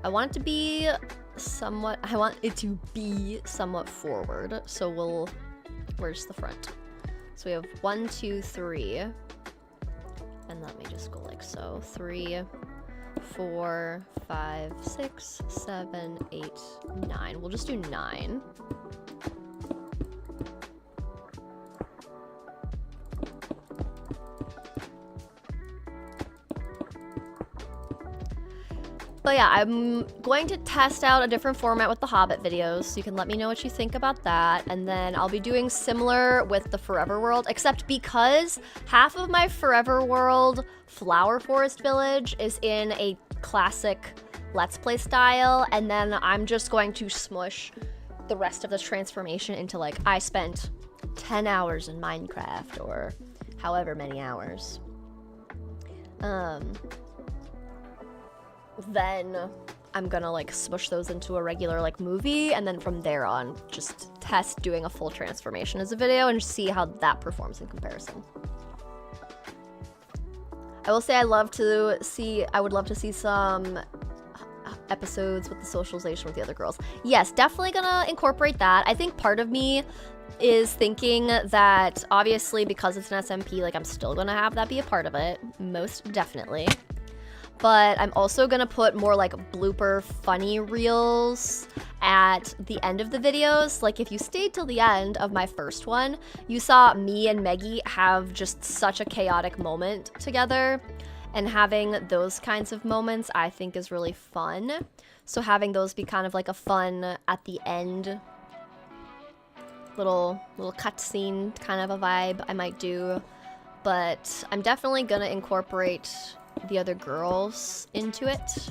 I want it to be somewhat. I want it to be somewhat forward. So where's the front? So we have 1, 2, 3. And let me just go like so. 3, 4, 5, 6, 7, 8, 9. We'll just do 9. But yeah, I'm going to test out a different format with the Hobbit videos, so you can let me know what you think about that. And then I'll be doing similar with the Forever World, except because half of my Forever World Flower Forest Village is in a classic Let's Play style, and then I'm just going to smush the rest of this transformation into like, I spent 10 hours in Minecraft, or however many hours. Then I'm gonna like smush those into a regular like movie, and then from there on just test doing a full transformation as a video and see how that performs in comparison. I will say I would love to see some episodes with the socialization with the other girls. Yes, definitely gonna incorporate that. I think part of me is thinking that obviously because it's an SMP, like I'm still gonna have that be a part of it, most definitely. But I'm also gonna put more like blooper funny reels at the end of the videos. Like if you stayed till the end of my first one, you saw me and Meggie have just such a chaotic moment together. And having those kinds of moments I think is really fun. So having those be kind of like a fun at the end little cutscene kind of a vibe I might do. But I'm definitely gonna incorporate the other girls into it.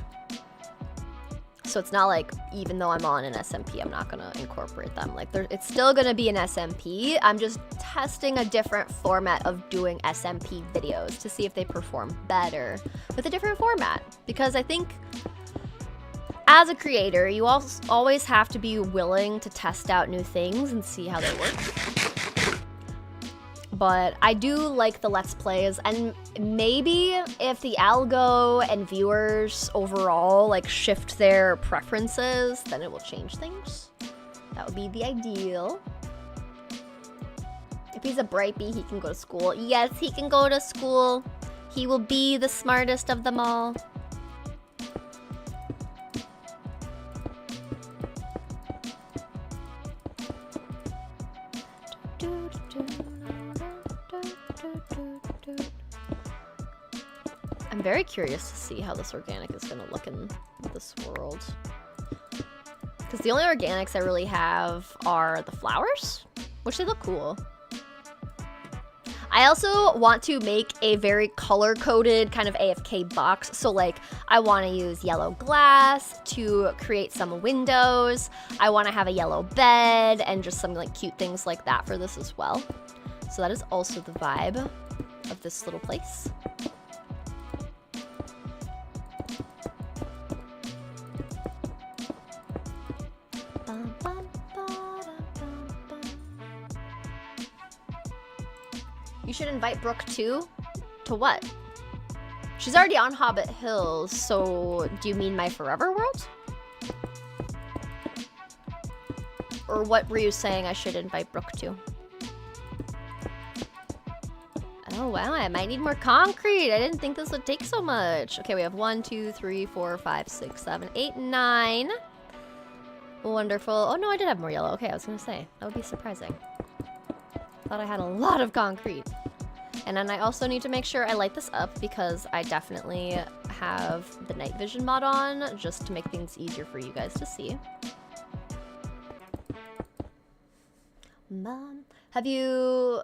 So it's not like, even though I'm on an SMP, I'm not gonna incorporate them. Like it's still gonna be an SMP. I'm just testing a different format of doing SMP videos to see if they perform better with a different format. Because I think as a creator, you always have to be willing to test out new things and see how they work. But I do like the Let's Plays, and maybe if the algo and viewers overall like shift their preferences, then it will change things. That would be the ideal. If he's a bright bee, he can go to school. Yes, he can go to school. He will be the smartest of them all. I'm very curious to see how this organic is going to look in this world. Because the only organics I really have are the flowers, which they look cool. I also want to make a very color-coded kind of AFK box. So like, I want to use yellow glass to create some windows. I want to have a yellow bed and just some like cute things like that for this as well. So that is also the vibe of this little place. You should invite Brooke too? To what? She's already on Hobbit Hills, so do you mean my Forever World? Or what were you saying I should invite Brooke to? Oh wow, I might need more concrete. I didn't think this would take so much. Okay, we have 1, 2, 3, 4, 5, 6, 7, 8, 9. Wonderful. Oh no, I did have more yellow. Okay, I was gonna say, that would be surprising. Thought I had a lot of concrete. And then I also need to make sure I light this up because I definitely have the night vision mod on just to make things easier for you guys to see. Mom, have you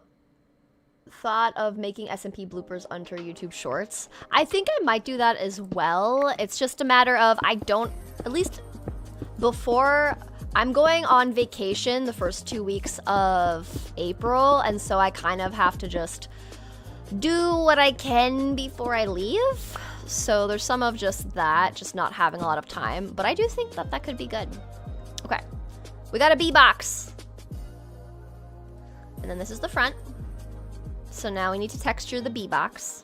thought of making SMP bloopers under YouTube Shorts? I think I might do that as well. It's just a matter of at least before, I'm going on vacation the first 2 weeks of April, and so I kind of have to just do what I can before I leave. So there's some of just that, just not having a lot of time, but I do think that that could be good. Okay, we got a bee box. And then this is the front. So now we need to texture the bee box.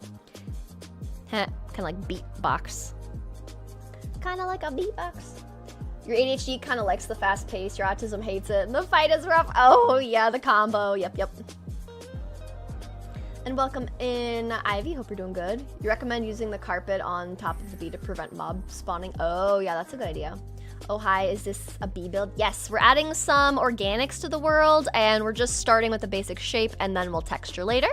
Kind of like beat box. Kind of like a beat box. Your ADHD kind of likes the fast pace. Your autism hates it. And the fight is rough. Oh, yeah, the combo. Yep, yep. And welcome in, Ivy. Hope you're doing good. You recommend using the carpet on top of the bee to prevent mob spawning? Oh, yeah, that's a good idea. Oh, hi. Is this a bee build? Yes, we're adding some organics to the world, and we're just starting with the basic shape, and then we'll texture later.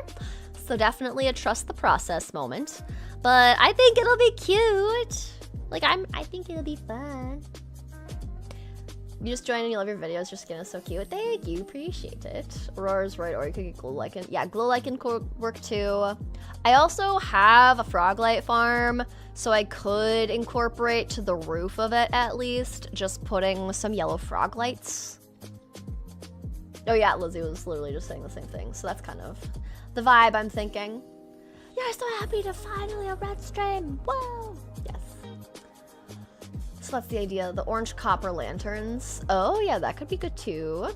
So definitely a trust the process moment. But I think it'll be cute. Like, I think it'll be fun. You just joined and you love your videos. Your skin is so cute. Thank you. Appreciate it. Aurora's right, or you could get glow lichen. Yeah, glow lichen could work too. I also have a frog light farm, so I could incorporate to the roof of it at least, just putting some yellow frog lights. Oh yeah, Lizzie was literally just saying the same thing, so that's kind of the vibe I'm thinking. You're so happy to finally a red stream. Whoa! Yes. So that's the idea, the orange copper lanterns. Oh yeah, that could be good too.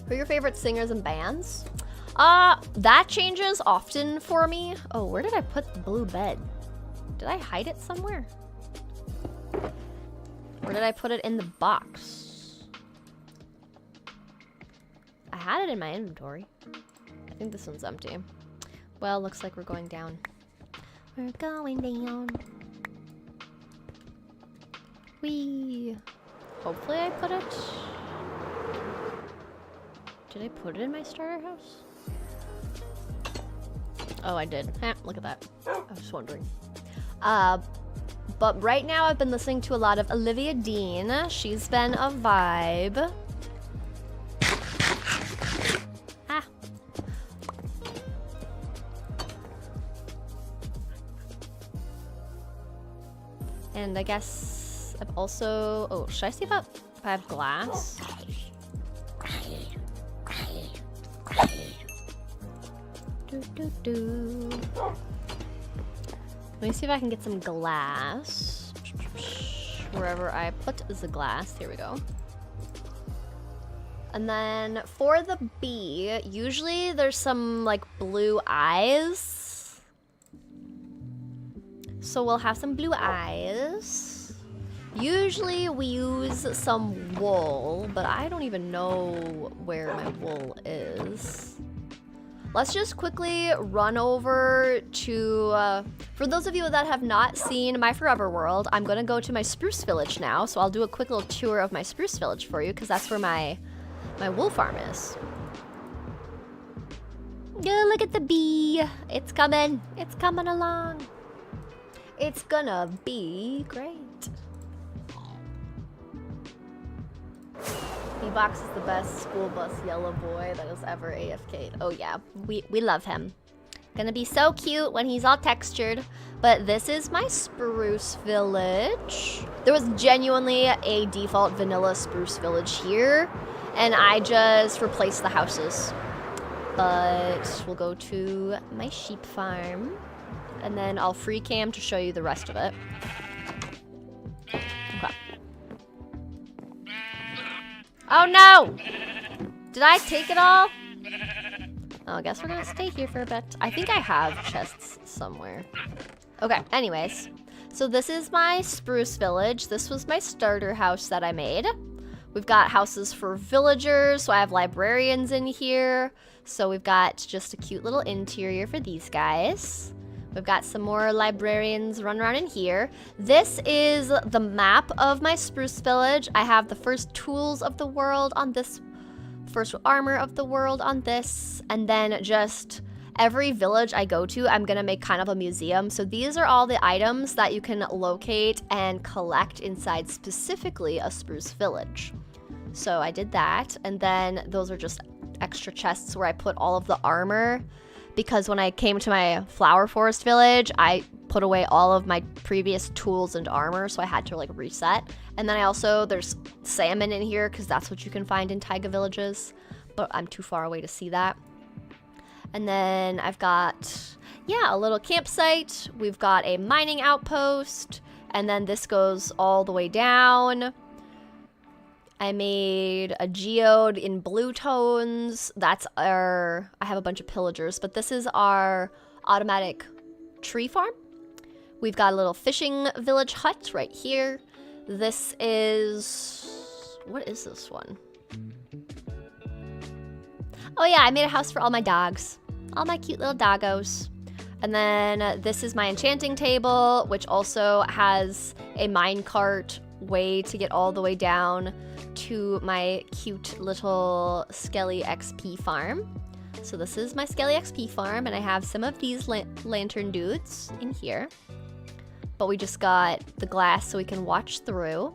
Who are your favorite singers and bands? That changes often for me. Oh, where did I put the blue bed? Did I hide it somewhere? Or did I put it in the box? I had it in my inventory. I think this one's empty. Well, looks like we're going down. We're going down. Whee! Hopefully I put it... Did I put it in my starter house? Oh, I did. Look at that. I was just wondering. But right now I've been listening to a lot of Olivia Dean. She's been a vibe. Ah. And I guess I've also... Oh, should I see if I have glass? Let me see if I can get some glass. Wherever I put the glass. Here we go. And then for the bee, usually there's some like blue eyes. So we'll have some blue eyes. Usually we use some wool, but I don't even know where my wool is. Let's just quickly run over to, for those of you that have not seen my Forever World, I'm gonna go to my spruce village now, so I'll do a quick little tour of my spruce village for you, because that's where my wool farm is. Yeah, look at the bee. It's coming. It's coming along. It's gonna be great. B-Box is the best school bus yellow boy that has ever AFK'd. Oh yeah, we love him. Gonna be so cute when he's all textured. But this is my spruce village. There was genuinely a default vanilla spruce village here, and I just replaced the houses. But we'll go to my sheep farm, and then I'll free cam to show you the rest of it. Okay. Oh no! Did I take it all? Oh, I guess we're gonna stay here for a bit. I think I have chests somewhere. Okay, anyways. So this is my spruce village. This was my starter house that I made. We've got houses for villagers, so I have librarians in here. So we've got just a cute little interior for these guys. We've got some more librarians running around in here. This is the map of my spruce village. I have the first tools of the world on this, first armor of the world on this, and then just every village I go to, I'm gonna make kind of a museum. So these are all the items that you can locate and collect inside specifically a spruce village. So I did that, and then those are just extra chests where I put all of the armor, because when I came to my flower forest village, I put away all of my previous tools and armor, so I had to like reset. And then I also, there's salmon in here because that's what you can find in taiga villages, but I'm too far away to see that. And then I've got, yeah, a little campsite. We've got a mining outpost, and then this goes all the way down. I made a geode in blue tones. That's our, I have a bunch of pillagers, but this is our automatic tree farm. We've got a little fishing village hut right here. This is, what is this one? Oh yeah, I made a house for all my dogs. All my cute little doggos. And then this is my enchanting table, which also has a minecart way to get all the way down to my cute little Skelly XP farm. So this is my Skelly XP farm, and I have some of these lantern dudes in here. But we just got the glass so we can watch through.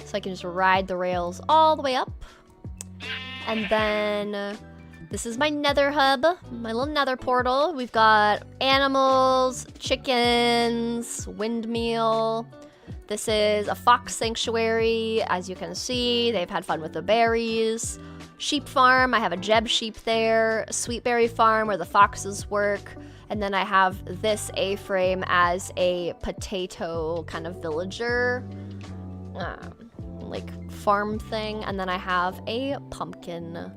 So I can just ride the rails all the way up. And then this is my nether hub, my little nether portal. We've got animals, chickens, windmill. This is a fox sanctuary. As you can see, they've had fun with the berries. Sheep farm, I have a Jeb sheep there. Sweetberry farm where the foxes work. And then I have this A-frame as a potato kind of villager, like farm thing. And then I have a pumpkin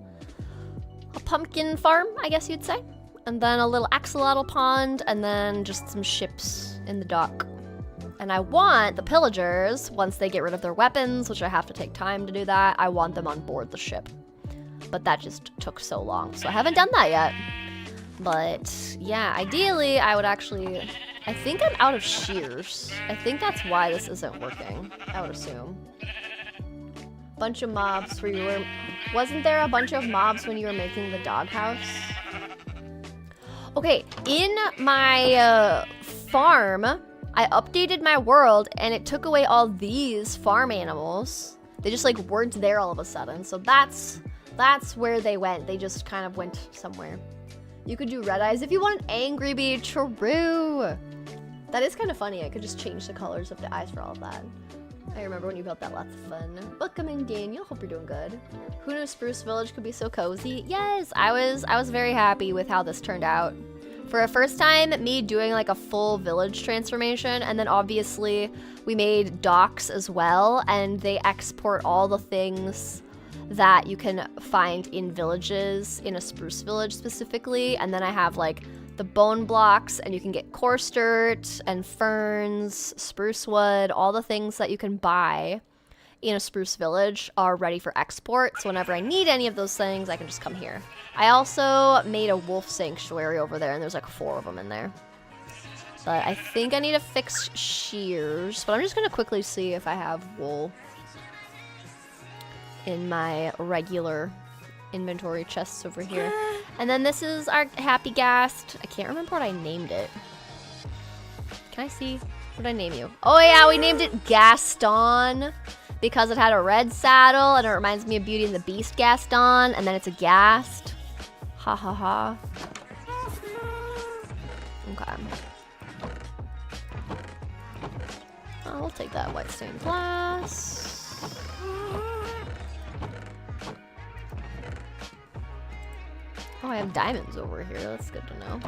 farm, I guess you'd say. And then a little axolotl pond, and then just some ships in the dock. And I want the pillagers, once they get rid of their weapons, which I have to take time to do that, I want them on board the ship. But that just took so long, so I haven't done that yet. But yeah, ideally I would actually, I think I'm out of shears. I think that's why this isn't working, I would assume. Bunch of mobs where you were, wasn't there a bunch of mobs when you were making the doghouse? Okay, in my farm, I updated my world and it took away all these farm animals. They just like weren't there all of a sudden. So that's where they went. They just kind of went somewhere. You could do red eyes if you want an angry bee. True. That is kind of funny. I could just change the colors of the eyes for all of that. I remember when you built that, lots of fun. Welcome in, Daniel. Hope you're doing good. Who knew Spruce Village could be so cozy? Yes, I was very happy with how this turned out. For a first time, me doing like a full village transformation, and then obviously we made docks as well, and they export all the things that you can find in villages, in a spruce village specifically, and then I have like the bone blocks, and you can get coarse dirt and ferns, spruce wood, all the things that you can buy in a spruce village are ready for export. So whenever I need any of those things, I can just come here. I also made a wolf sanctuary over there, and there's like 4 of them in there. But I think I need to fix shears, but I'm just gonna quickly see if I have wool in my regular inventory chests over here. And then this is our happy ghast. I can't remember what I named it. Can I see? What did I name you? Oh yeah, we named it Gaston because it had a red saddle and it reminds me of Beauty and the Beast Gaston, and then it's a ghast. Ha ha ha. Okay. Oh, we'll take that white stained glass. Oh, I have diamonds over here. That's good to know.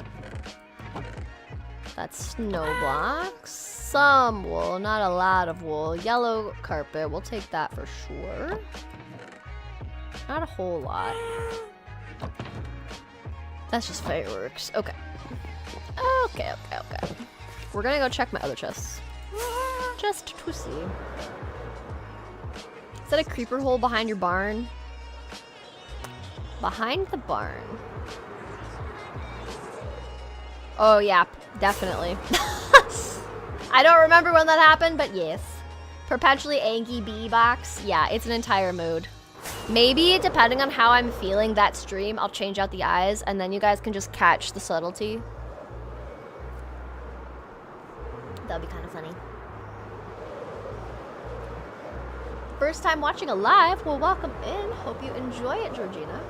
That's snow blocks. Some wool, not a lot of wool. Yellow carpet, we'll take that for sure. Not a whole lot. That's just fireworks. Okay. Okay. We're gonna go check my other chests. Just to see. Is that a creeper hole behind your barn? Behind the barn. Oh yeah, definitely. I don't remember when that happened, but yes. Perpetually Angie Bee box. Yeah, it's an entire mood. Maybe, depending on how I'm feeling that stream, I'll change out the eyes, and then you guys can just catch the subtlety. That'd be kind of funny. First time watching a live? Well, welcome in. Hope you enjoy it, Georgina.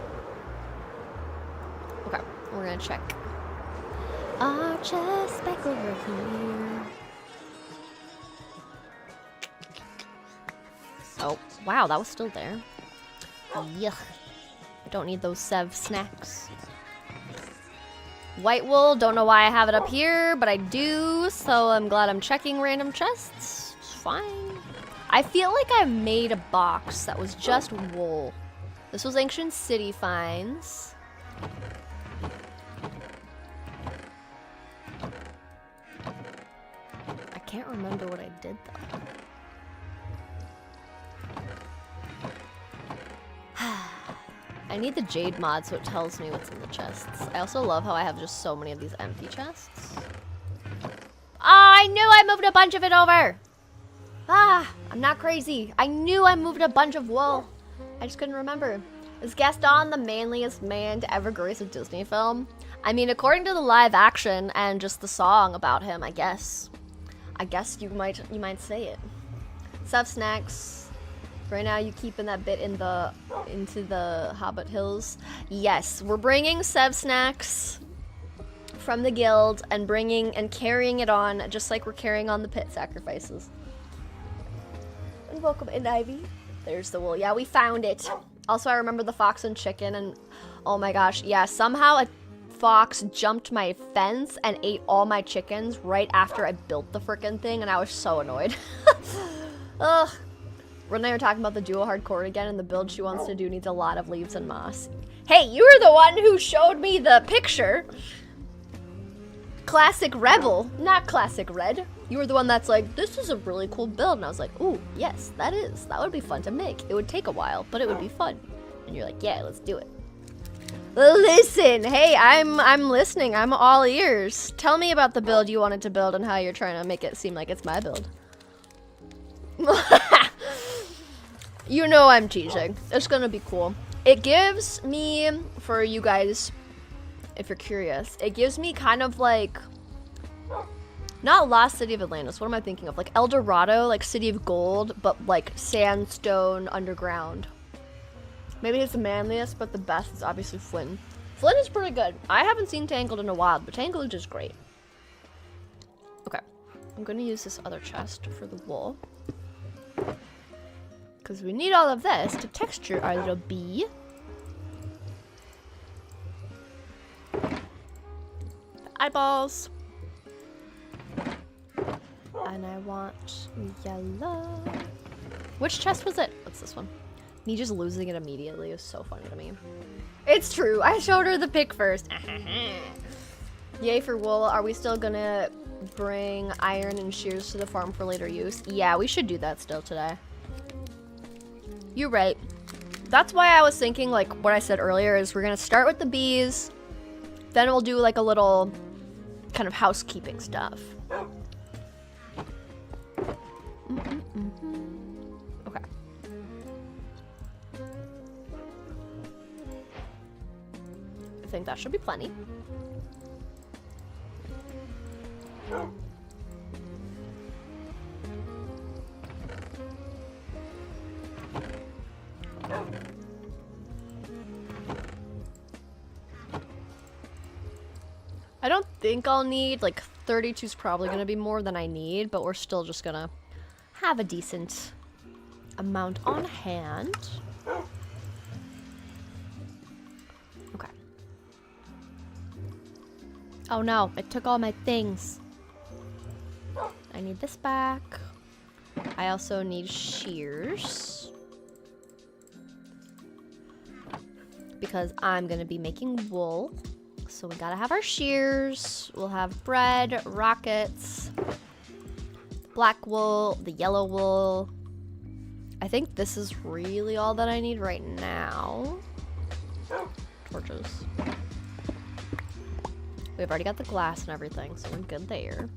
Okay, we're gonna check our chest back over here. Oh, wow, that was still there. Yuck. I don't need those Sev snacks. White wool, don't know why I have it up here, but I do, so I'm glad I'm checking random chests. It's fine. I feel like I made a box that was just wool. This was ancient city finds. I can't remember what I did though. I need the jade mod so it tells me what's in the chests. I also love how I have just so many of these empty chests. Oh, I knew I moved a bunch of it over. Ah, I'm not crazy. I knew I moved a bunch of wool. I just couldn't remember. Is Gaston the manliest man to ever grace a Disney film? I mean, according to the live action and just the song about him, I guess. I guess you might say it. Sup, Snacks? Right now, you keeping that bit into the Hobbit Hills? Yes, we're bringing Sev Snacks from the guild and carrying it on, just like we're carrying on the pit sacrifices. And welcome in, Ivy. There's the wool. Yeah, we found it. Also, I remember the fox and chicken, and oh my gosh, yeah, somehow a fox jumped my fence and ate all my chickens right after I built the frickin' thing, and I was so annoyed. Ugh. Ren and I were talking about the dual hardcore again, and the build she wants to do needs a lot of leaves and moss. Hey, you were the one who showed me the picture. Classic Rebel, not Classic Red. You were the one that's like, this is a really cool build. And I was like, ooh, yes, that is. That would be fun to make. It would take a while, but it would be fun. And you're like, yeah, let's do it. Listen, hey, I'm listening. I'm all ears. Tell me about the build you wanted to build and how you're trying to make it seem like it's my build. You know I'm teasing. It's gonna be cool. It gives me, for you guys, if you're curious, it gives me kind of like, not Lost City of Atlantis, what am I thinking of? Like El Dorado, like City of Gold, but like sandstone underground. Maybe it's the manliest, but the best is obviously Flynn. Flynn is pretty good. I haven't seen Tangled in a while, but Tangled is great. Okay, I'm gonna use this other chest for the wool. Because we need all of this to texture our little bee. The eyeballs. And I want yellow. Which chest was it? What's this one? Me just losing it immediately is so funny to me. It's true. I showed her the pic first. Yay for wool. Are we still gonna bring iron and shears to the farm for later use? Yeah, we should do that still today. You're right. That's why I was thinking, like what I said earlier, is we're gonna start with the bees, then we'll do like a little kind of housekeeping stuff. Okay. I think that should be plenty. I don't think I'll need, like 32 is probably gonna be more than I need, but we're still just gonna have a decent amount on hand. Okay. Oh no, it took all my things. I need this back. I also need shears. Because I'm gonna be making wool. So we gotta have our shears. We'll have bread, rockets, black wool, the yellow wool. I think this is really all that I need right now. Torches. We've already got the glass and everything, so we're good there.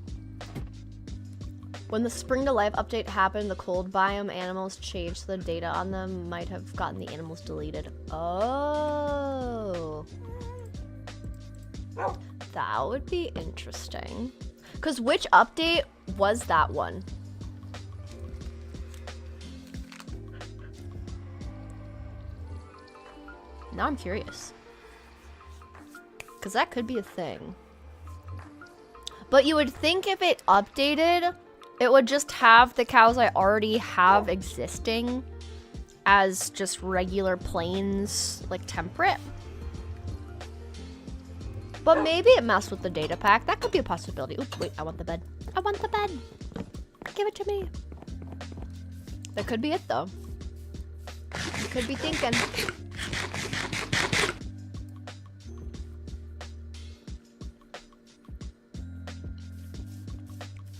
When the Spring to Life update happened, the cold biome animals changed, so the data on them might have gotten the animals deleted. Oh. That would be interesting. Because which update was that one? Now I'm curious. Because that could be a thing. But you would think if it updated, it would just have the cows I already have existing as just regular plains, like temperate. But maybe it messed with the data pack. That could be a possibility. Oops, wait, I want the bed. I want the bed. Give it to me. That could be it, though. You could be thinking.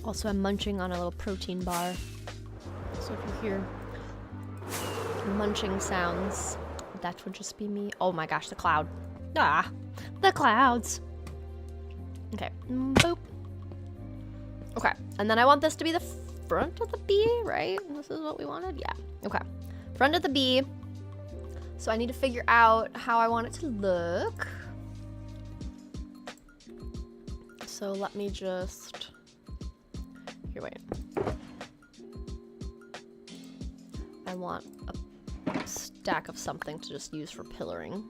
Also, I'm munching on a little protein bar. So if you hear munching sounds, that would just be me. Oh my gosh, the cloud. Ah, the clouds. Okay, boop. Okay, and then I want this to be the front of the bee, right? This is what we wanted? Yeah, okay. Front of the bee. So I need to figure out how I want it to look. So let me just... Here, wait. I want a stack of something to just use for pillaring.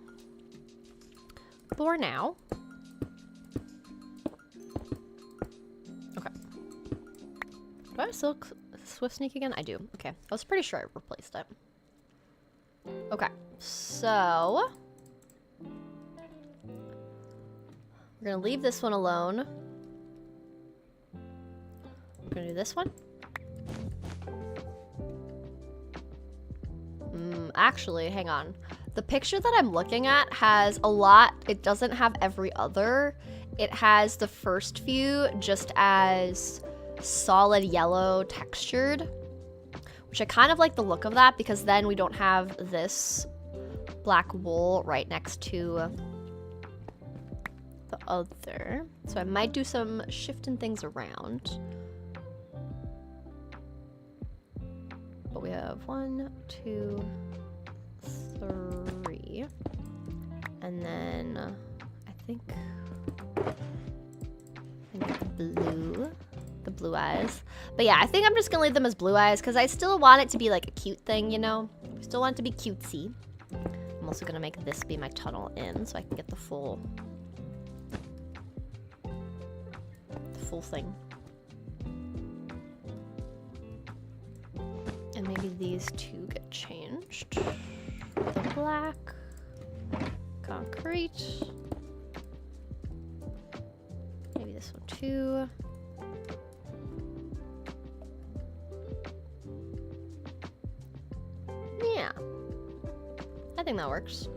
For now. Okay. Do I still Swift Sneak again? I do. Okay. I was pretty sure I replaced it. Okay. So... we're gonna leave this one alone. We're gonna do this one. Actually, hang on. The picture that I'm looking at has a lot. It doesn't have every other. It has the first few just as solid yellow textured, which I kind of like the look of that because then we don't have this black wool right next to the other. So I might do some shifting things around. But we have 1, 2, 3. And then I think the blue eyes. But yeah, I think I'm just gonna leave them as blue eyes because I still want it to be like a cute thing, you know? I still want it to be cutesy. I'm also gonna make this be my tunnel in so I can get the full thing. And maybe these two get changed. The black, concrete. Maybe this one too. Yeah. I think that works.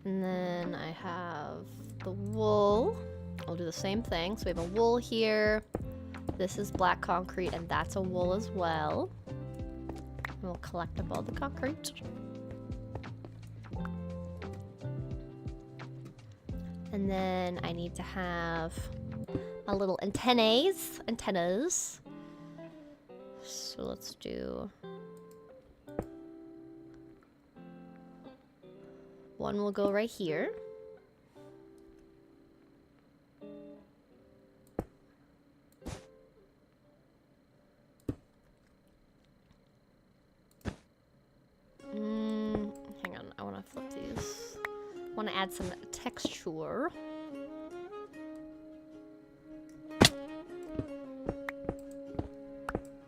And then I have the wool. I'll do the same thing. So we have a wool here. This is black concrete, and that's a wool as well. And we'll collect up all the concrete. And then I need to have my little antennas. So let's do... one will go right here. Hang on, I want to flip these. I want to add some texture.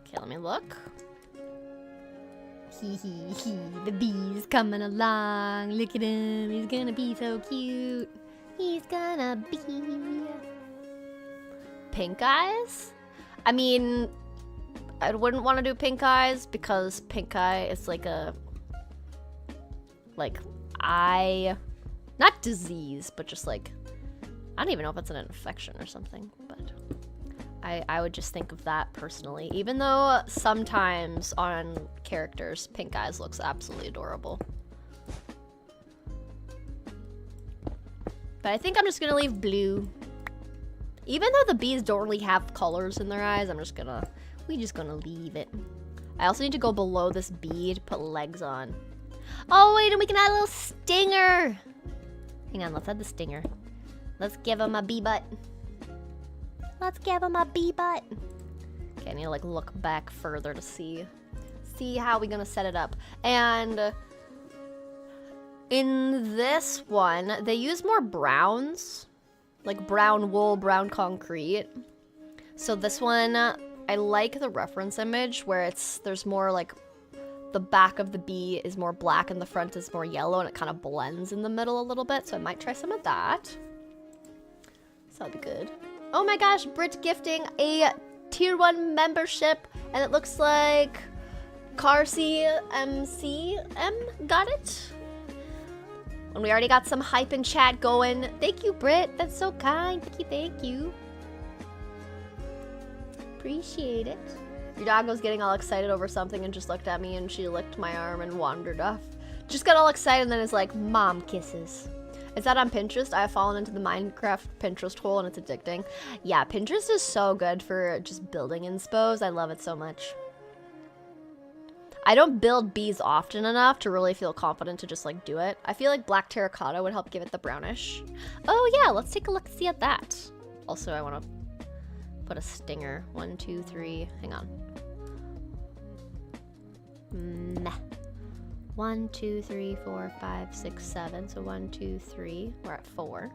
Okay, let me look. The bee's coming along. Look at him. He's gonna be so cute. He's gonna be pink eyes. I mean, I wouldn't want to do pink eyes because pink eye is like a eye, not disease, but just like, I don't even know if it's an infection or something, but I would just think of that personally, even though sometimes on characters, pink eyes looks absolutely adorable. But I think I'm just gonna leave blue. Even though the bees don't really have colors in their eyes, we're just gonna leave it. I also need to go below this bee to put legs on. Oh wait, and we can add a little stinger. Hang on, let's add the stinger. Let's give him a bee butt. Let's give him a bee butt. Okay, I need to like look back further to see how we're gonna set it up. And in this one, they use more browns, like brown wool, brown concrete. So this one, I like the reference image where there's more like the back of the bee is more black and the front is more yellow, and it kind of blends in the middle a little bit. So I might try some of that. So that'll be good. Oh my gosh, Brit gifting a tier 1 membership, and it looks like CarCMCM got it. And we already got some hype in chat going. Thank you, Brit. That's so kind. Thank you. Appreciate it. Your dog was getting all excited over something and just looked at me, and she licked my arm and wandered off. Just got all excited and then is like, mom kisses. Is that on Pinterest? I have fallen into the Minecraft Pinterest hole and it's addicting. Yeah, Pinterest is so good for just building inspos. I love it so much. I don't build bees often enough to really feel confident to just like do it. I feel like black terracotta would help give it the brownish. Oh yeah, let's take a look see at that. Also, I want to put a stinger. 1, 2, 3. Hang on. Meh. 1, 2, 3, 4, 5, 6, 7. So 1, 2, 3. We're at 4.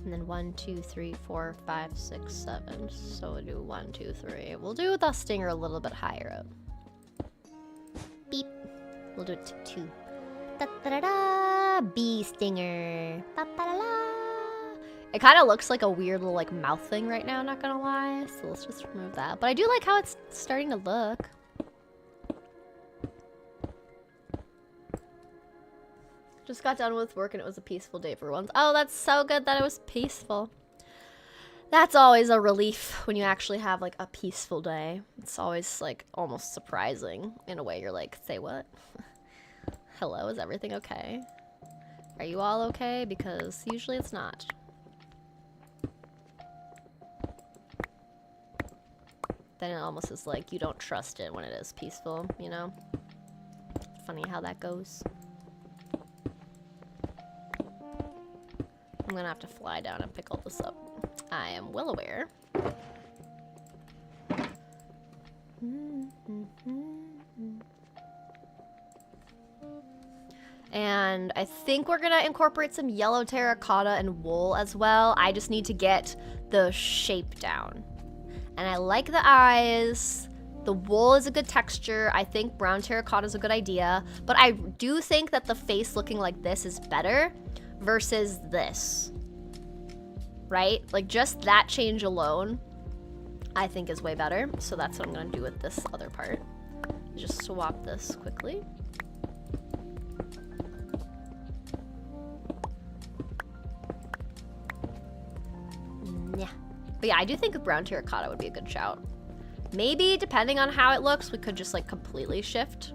And then 1, 2, 3, 4, 5, 6, 7. So we'll do 1, 2, 3. We'll do the stinger a little bit higher up. Beep. We'll do it to 2. Da da da da. Bee stinger. Ba ba da la. It kind of looks like a weird little like mouth thing right now, not gonna lie. So let's just remove that. But I do like how it's starting to look. Just got done with work and it was a peaceful day for once. Oh, that's so good that it was peaceful. That's always a relief when you actually have like a peaceful day. It's always like almost surprising in a way. You're like, say what? Hello, is everything okay? Are you all okay? Because usually it's not. Then it almost is like you don't trust it when it is peaceful, you know? Funny how that goes. I'm gonna have to fly down and pick all this up. I am well aware. And I think we're gonna incorporate some yellow terracotta and wool as well. I just need to get the shape down. And I like the eyes. The wool is a good texture. I think brown terracotta is a good idea. But I do think that the face looking like this is better versus this. Right? Like just that change alone, I think is way better. So that's what I'm gonna do with this other part. Just swap this quickly. Yeah. But yeah, I do think brown terracotta would be a good shout. Maybe, depending on how it looks, we could just like completely shift.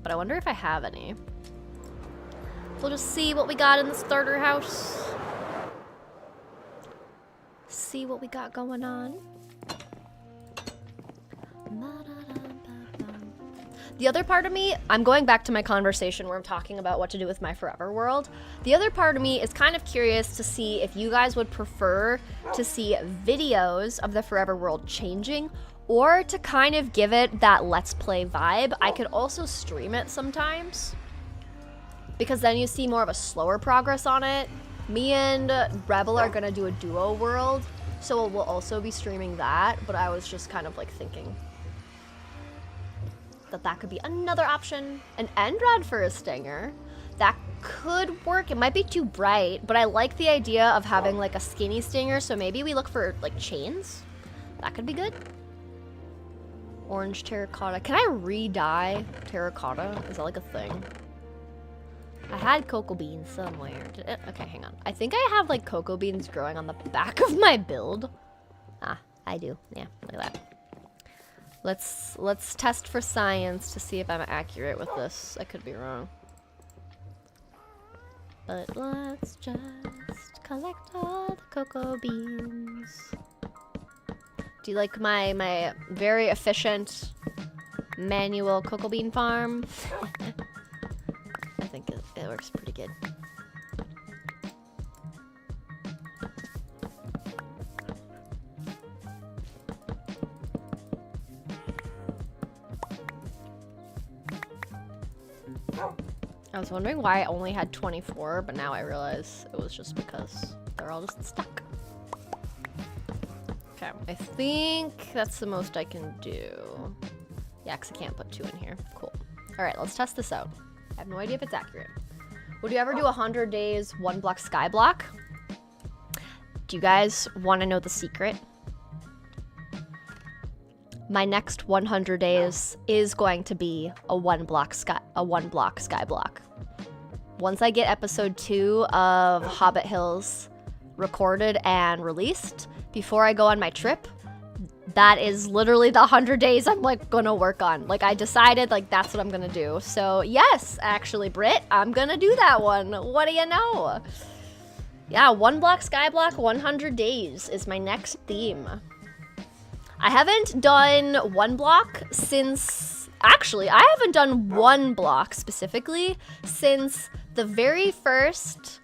But I wonder if I have any. We'll just see what we got in the starter house. See what we got going on. The other part of me, I'm going back to my conversation where I'm talking about what to do with my forever world. The other part of me is kind of curious to see if you guys would prefer to see videos of the forever world changing or to kind of give it that let's play vibe. I could also stream it sometimes because then you see more of a slower progress on it. Me and Rebel are gonna do a duo world, so we'll also be streaming that, but I was just kind of like thinking that could be another option. An end rod for a stinger. That could work. It might be too bright, but I like the idea of having like a skinny stinger, so maybe we look for like chains. That could be good. Orange terracotta. Can I re-dye terracotta? Is that like a thing? I had cocoa beans somewhere. Okay, hang on. I think I have like cocoa beans growing on the back of my build. Ah, I do. Yeah, look at that. Let's test for science to see if I'm accurate with this. I could be wrong. But let's just collect all the cocoa beans. Do you like my very efficient manual cocoa bean farm? I think it works pretty good. I was wondering why I only had 24, but now I realize it was just because they're all just stuck. Okay, I think that's the most I can do. Yeah, because I can't put 2 in here. Cool. All right, let's test this out. I have no idea if it's accurate. Would you ever do 100 days, 1 block sky block? Do you guys want to know the secret? My next 100 days is going to be a 1 block sky block. Once I get episode 2 of Hobbit Hills recorded and released, before I go on my trip, that is literally the 100 days I'm like gonna work on. Like I decided like that's what I'm gonna do. So yes, actually Britt, I'm gonna do that one. What do you know? Yeah, 1 block sky block, 100 days is my next theme. I haven't done 1 block since, actually, I haven't done 1 block specifically since the very first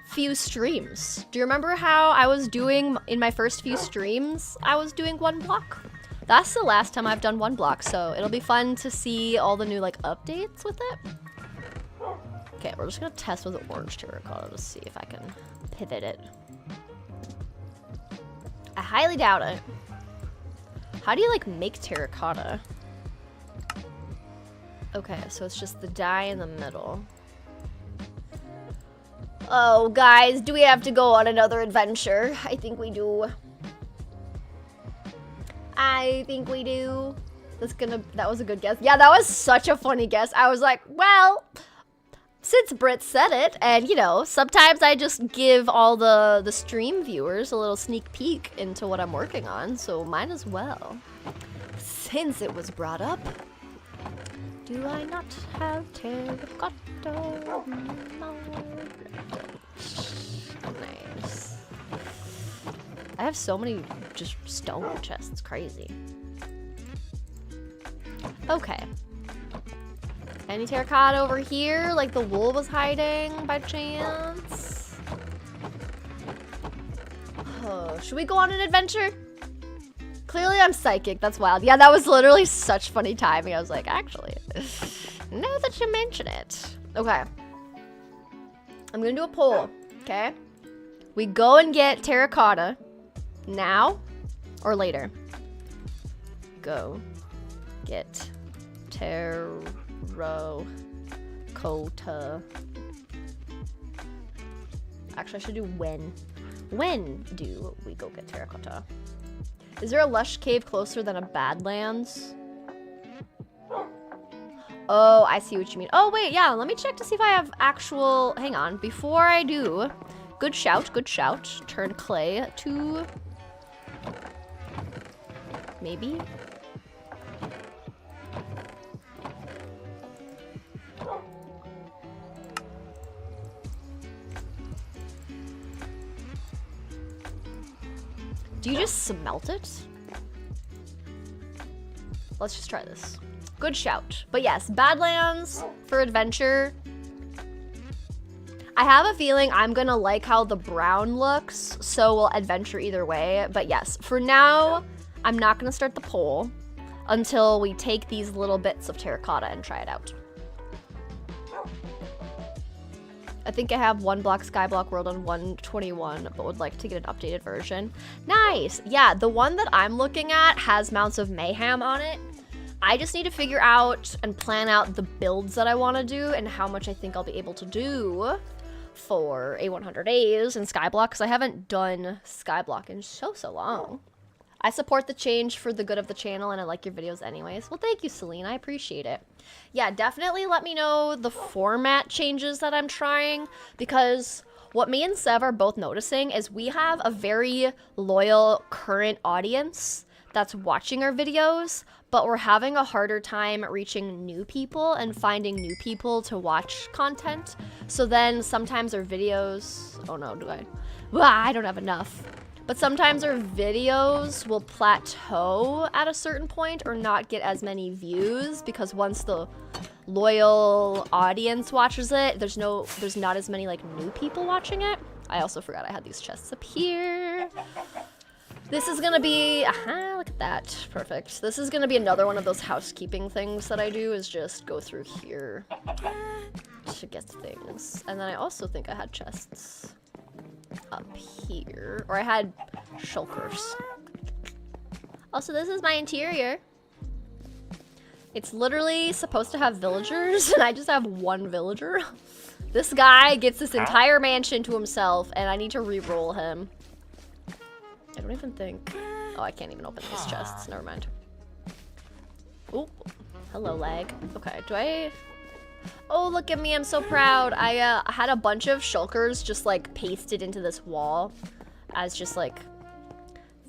few streams. Do you remember how I was doing in my first few streams? I was doing 1 block. That's the last time I've done 1 block, so it'll be fun to see all the new like updates with it. Okay, we're just gonna test with orange terracotta to see if I can pivot it. I highly doubt it. How do you like make terracotta? Okay, so it's just the dye in the middle. Oh, guys, do we have to go on another adventure? I think we do. I think we do. That was a good guess. Yeah, that was such a funny guess. I was like, well, since Britt said it, and you know, sometimes I just give all the stream viewers a little sneak peek into what I'm working on, so might as well. Since it was brought up, do I not have terracotta? Nice. I have so many just stone chests, it's crazy. Okay. Any terracotta over here, like the wool was hiding by chance? Oh, should we go on an adventure? Clearly I'm psychic, that's wild. Yeah, that was literally such funny timing. I was like, actually, now that you mention it. Okay. I'm gonna do a poll, okay? We go and get terracotta now or later? Go get terracotta. Actually, I should do when. When do we go get terracotta? Is there a lush cave closer than a Badlands? Oh, I see what you mean. Oh, wait, yeah, let me check to see if I have actual... Hang on, before I do... Good shout, good shout. Turn clay to... Maybe? Do you just smelt it? Let's just try this. Good shout. But yes, Badlands for adventure. I have a feeling I'm gonna like how the brown looks, so we'll adventure either way. But yes, for now, I'm not gonna start the poll until we take these little bits of terracotta and try it out. I think I have 1 block Skyblock World on 121, but would like to get an updated version. Nice! Yeah, the one that I'm looking at has Mounts of Mayhem on it. I just need to figure out and plan out the builds that I want to do and how much I think I'll be able to do for a 100 days in Skyblock, because I haven't done Skyblock in so long. I support the change for the good of the channel, and I like your videos anyways. Well, thank you, Celine. I appreciate it. Yeah, definitely let me know the format changes that I'm trying, because what me and Sev are both noticing is we have a very loyal current audience that's watching our videos, but we're having a harder time reaching new people and finding new people to watch content. So then sometimes our videos... Oh no, do I? I don't have enough. But sometimes our videos will plateau at a certain point or not get as many views because once the loyal audience watches it, there's not as many like new people watching it. I also forgot I had these chests up here. This is gonna be, look at that, perfect. This is gonna be another one of those housekeeping things that I do, is just go through here to get things. And then I also think I had chests up here, or I had shulkers. Also, this is my interior. It's literally supposed to have villagers, and I just have one villager. This guy gets this entire mansion to himself, and I need to re-roll him. I don't even think... Oh, I can't even open these chests. Never mind. Oh, hello, lag. Okay, do I... Oh, look at me. I'm so proud. I had a bunch of shulkers just, like, pasted into this wall as just, like,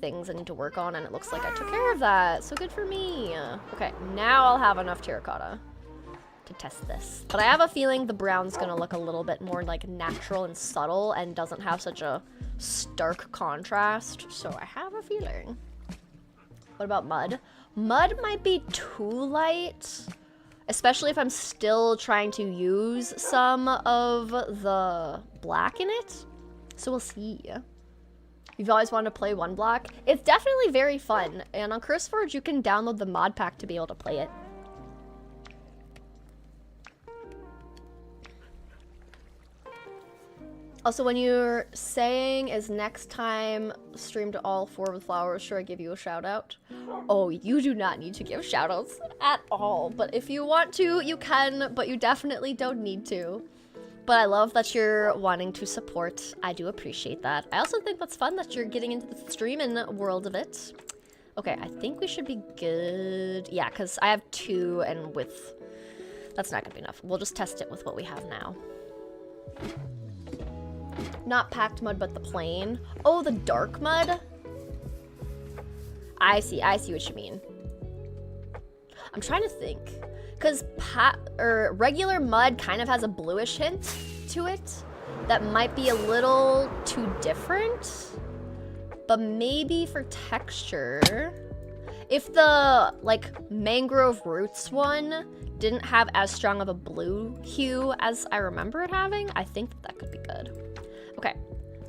things I need to work on, and it looks like I took care of that. So good for me. Okay, now I'll have enough terracotta to test this. But I have a feeling the brown's gonna look a little bit more, like, natural and subtle and doesn't have such a stark contrast. So I have a feeling. What about mud? Mud might be too light, especially if I'm still trying to use some of the black in it. So we'll see. You've always wanted to play one block? It's definitely very fun. And on CurseForge, you can download the mod pack to be able to play it. Also, when you're saying is next time stream to all 4 with flowers, should I give you a shout out? Oh, you do not need to give shout outs at all. But if you want to, you can, but you definitely don't need to. But I love that you're wanting to support. I do appreciate that. I also think that's fun that you're getting into the streaming world of it. Okay, I think we should be good. Yeah, because I have 2 and with... That's not gonna be enough. We'll just test it with what we have now. Not packed mud, but the plain. Oh, the dark mud? I see what you mean. I'm trying to think. Because regular mud kind of has a bluish hint to it that might be a little too different. But maybe for texture, if the, like, mangrove roots one didn't have as strong of a blue hue as I remember it having, I think that could be good. Okay,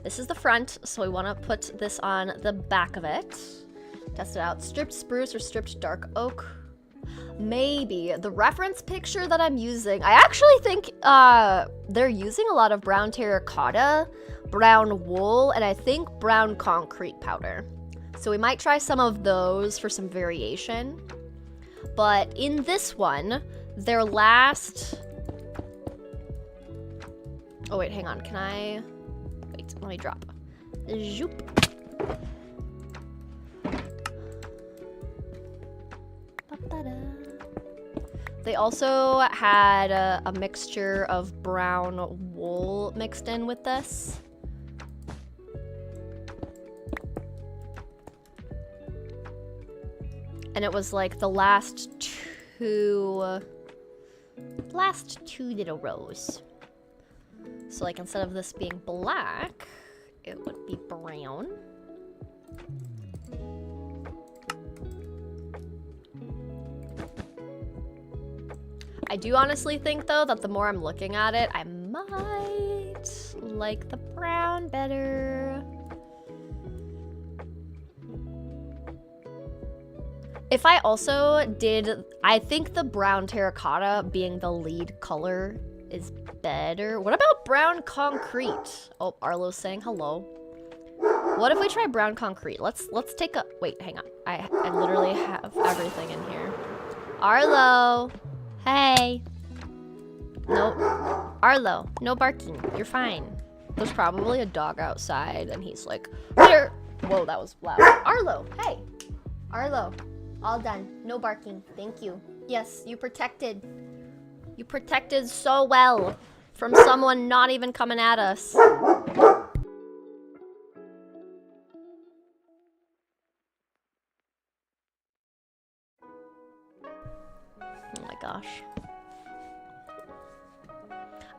this is the front, so we want to put this on the back of it. Test it out. Stripped spruce or stripped dark oak? Maybe. The reference picture that I'm using, I actually think they're using a lot of brown terracotta, brown wool, and I think brown concrete powder. So we might try some of those for some variation. But in this one, their last... Oh wait, hang on. Can I... Wait, let me drop. Zoop. They also had a mixture of brown wool mixed in with this. And it was like the last two little rows. So like instead of this being black, it would be brown. I do honestly think, though, that the more I'm looking at it, I might like the brown better. If I also did, I think the brown terracotta being the lead color is better. What about brown concrete? Oh, Arlo's saying hello. What if we try brown concrete? Let's take a, wait, hang on. I literally have everything in here. Arlo. Hey. Nope. Arlo, no barking. You're fine. There's probably a dog outside and he's like, here. Whoa, that was loud. Arlo, hey. Arlo, all done. No barking. Thank you. Yes, you protected. You protected so well from someone not even coming at us. Oh my gosh.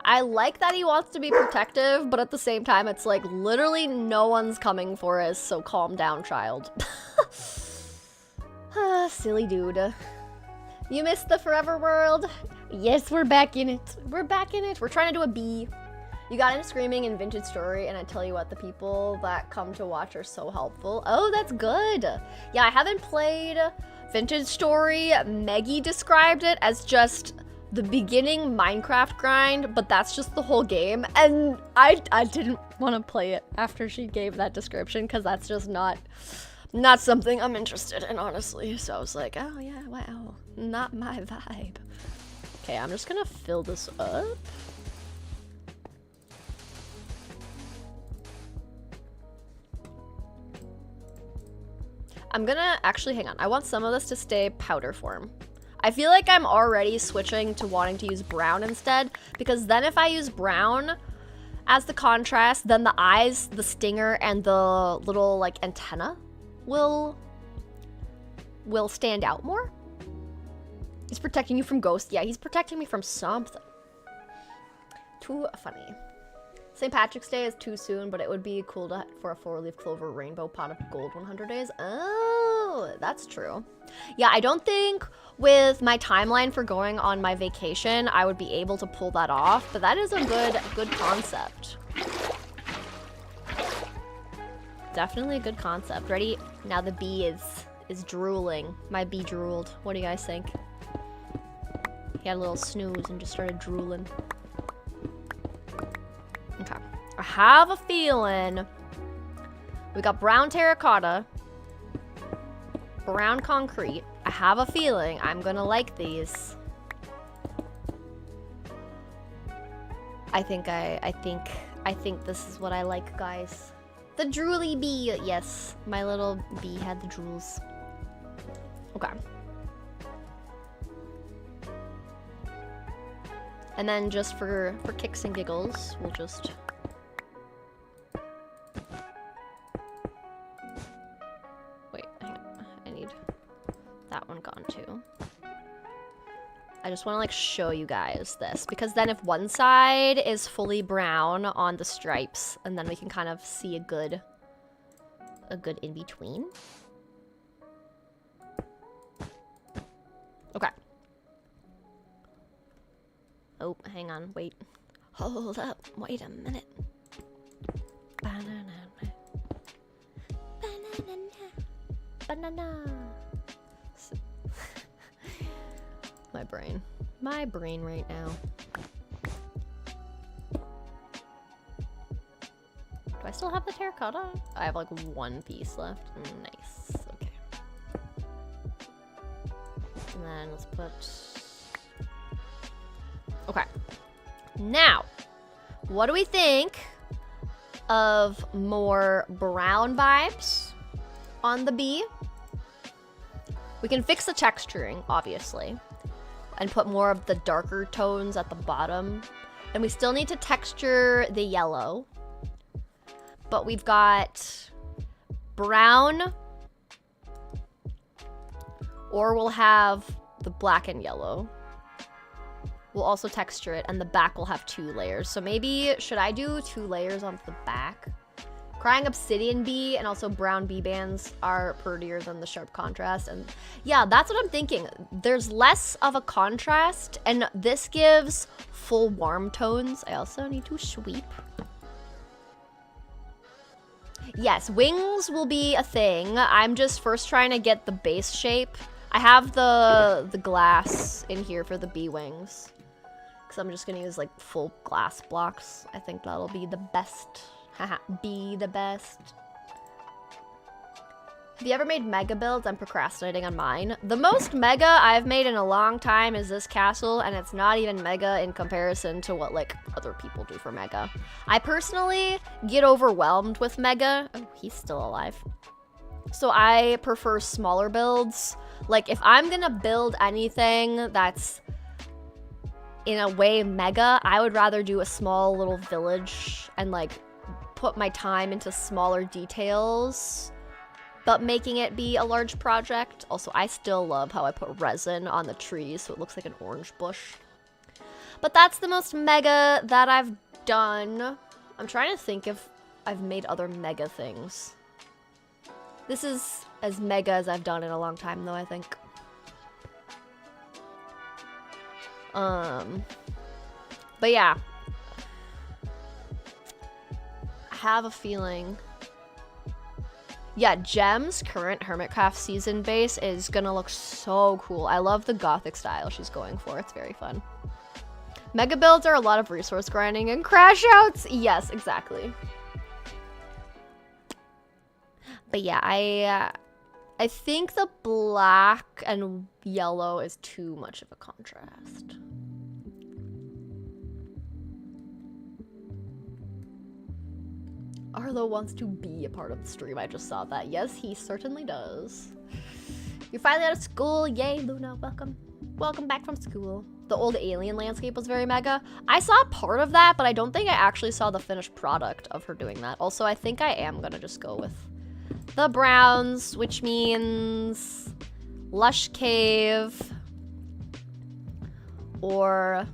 I like that he wants to be protective, but at the same time, it's like literally no one's coming for us, so calm down, child. Ah, silly dude. You missed the forever world? Yes, we're back in it. We're back in it. We're trying to do a bee. You got into Screaming and Vintage Story, and I tell you what, the people that come to watch are so helpful. Oh, that's good. Yeah, I haven't played Vintage Story. Meggie described it as just the beginning Minecraft grind, but that's just the whole game. And I didn't want to play it after she gave that description, because that's just not Not something I'm interested in, honestly. So I was like, oh yeah, wow, not my vibe. Okay, I'm just gonna fill this up. I'm gonna actually, hang on. I want some of this to stay powder form. I feel like I'm already switching to wanting to use brown instead, because then if I use brown as the contrast, then the eyes, the stinger, and the little like antenna will stand out more. He's protecting you from ghosts. Yeah, he's protecting me from something. Too funny. St. Patrick's Day is too soon, but it would be cool for a 4-leaf clover rainbow pot of gold 100 days. Oh, that's true. Yeah, I don't think with my timeline for going on my vacation, I would be able to pull that off, but that is a good concept. Definitely a good concept. Ready? Now the bee is drooling. My bee drooled. What do you guys think? He had a little snooze and just started drooling. Okay. I have a feeling we got brown terracotta, brown concrete. I have a feeling I'm gonna like these. I think this is what I like, guys. The drooly bee. Yes, my little bee had the drools. Okay. And then just for kicks and giggles, we'll just... Wait, hang on. I need that one gone too. I just want to like show you guys this, because then if one side is fully brown on the stripes, and then we can kind of see a good in between. Okay. Oh, hang on, wait. Hold up, wait a minute. Banana. Banana. My brain right now. Do I still have the terracotta? I have like one piece left. Nice, okay. And then let's put... Okay. Now, what do we think of more brown vibes on the bee? We can fix the texturing, obviously, and put more of the darker tones at the bottom. And we still need to texture the yellow. But we've got brown, or we'll have the black and yellow. We'll also texture it, and the back will have 2 layers. So maybe, should I do 2 layers on the back? Crying Obsidian Bee and also brown bee bands are prettier than the sharp contrast. And yeah, that's what I'm thinking. There's less of a contrast, and this gives full warm tones. I also need to sweep. Yes, wings will be a thing. I'm just first trying to get the base shape. I have the glass in here for the bee wings, because I'm just gonna use like full glass blocks. I think that'll be the best. Haha, be the best. Have you ever made mega builds? I'm procrastinating on mine. The most mega I've made in a long time is this castle, and it's not even mega in comparison to what like other people do for mega. I personally get overwhelmed with mega. Oh, he's still alive. So I prefer smaller builds. Like if I'm gonna build anything that's in a way mega, I would rather do a small little village and like put my time into smaller details, but making it be a large project. Also, I still love how I put resin on the trees so it looks like an orange bush. But that's the most mega that I've done. I'm trying to think if I've made other mega things. This is as mega as I've done in a long time though, I think. But yeah. Have a feeling. Yeah, Gem's current Hermitcraft season base is gonna look so cool. I love the gothic style she's going for. It's very fun. Mega builds are a lot of resource grinding and crash outs. Yes, exactly. But yeah, I think the black and yellow is too much of a contrast. Arlo wants to be a part of the stream. I just saw that. Yes, he certainly does. You're finally out of school. Yay, Luna. Welcome. Welcome back from school. The old alien landscape was very mega. I saw part of that, but I don't think I actually saw the finished product of her doing that. Also, I think I am gonna just go with the browns, which means Lush Cave or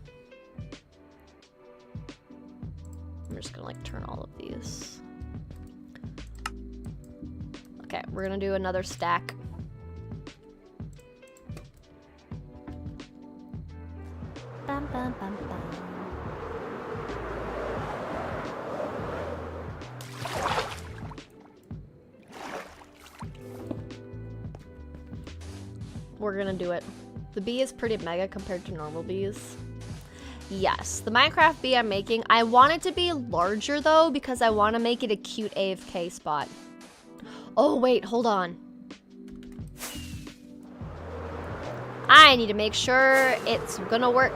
I'm just gonna like turn all of these. Okay, we're gonna do another stack. Bum, bum, bum, bum. We're gonna do it. The bee is pretty mega compared to normal bees. Yes, the Minecraft bee I'm making, I want it to be larger though because I want to make it a cute AFK spot. Oh wait, hold on. I need to make sure it's gonna work.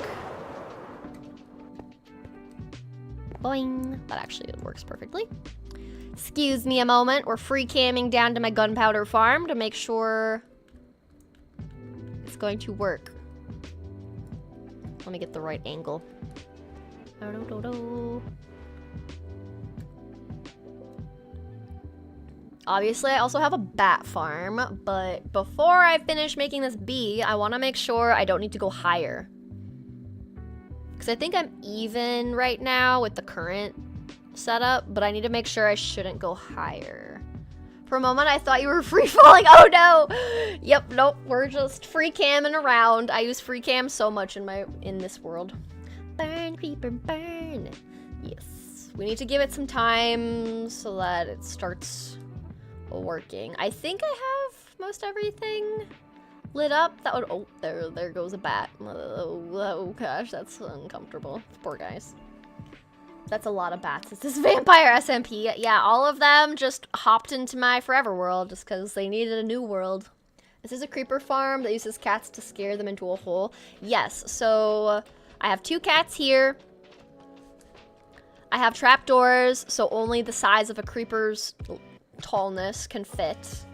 Boing. That actually works perfectly. Excuse me a moment. We're free camming down to my gunpowder farm to make sure it's going to work. Let me get the right angle. Obviously, I also have a bat farm, but before I finish making this bee, I want to make sure I don't need to go higher. Because I think I'm even right now with the current setup, but I need to make sure I shouldn't go higher. For a moment, I thought you were free falling. Oh no! Yep, nope, we're just free camming around. I use free cam so much in this world. Burn, creeper, burn. Yes, we need to give it some time so that it starts working. I think I have most everything lit up. That would, oh, there goes a bat. Oh gosh, that's uncomfortable. Poor guys. That's a lot of bats. It's this vampire SMP. Yeah, all of them just hopped into my forever world just because they needed a new world. This is a creeper farm that uses cats to scare them into a hole. Yes, so I have 2 cats here. I have trapdoors, so only the size of a creeper's tallness can fit.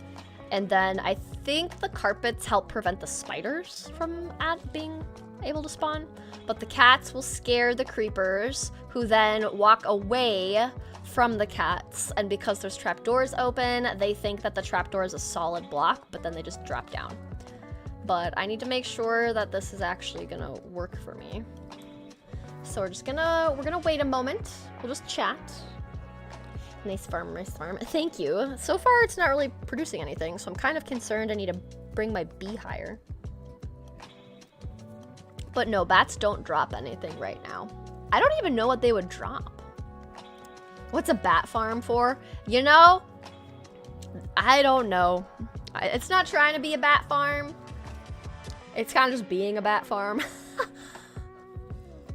And then I think the carpets help prevent the spiders from being able to spawn. But the cats will scare the creepers, who then walk away from the cats. And because there's trapdoors open, they think that the trapdoor is a solid block, but then they just drop down. But I need to make sure that this is actually gonna work for me. So we're gonna wait a moment. We'll just chat. Nice farm, nice farm. Thank you. So far, it's not really producing anything, so I'm kind of concerned I need to bring my bee higher. But no, bats don't drop anything right now. I don't even know what they would drop. What's a bat farm for? You know, I don't know. It's not trying to be a bat farm. It's kind of just being a bat farm.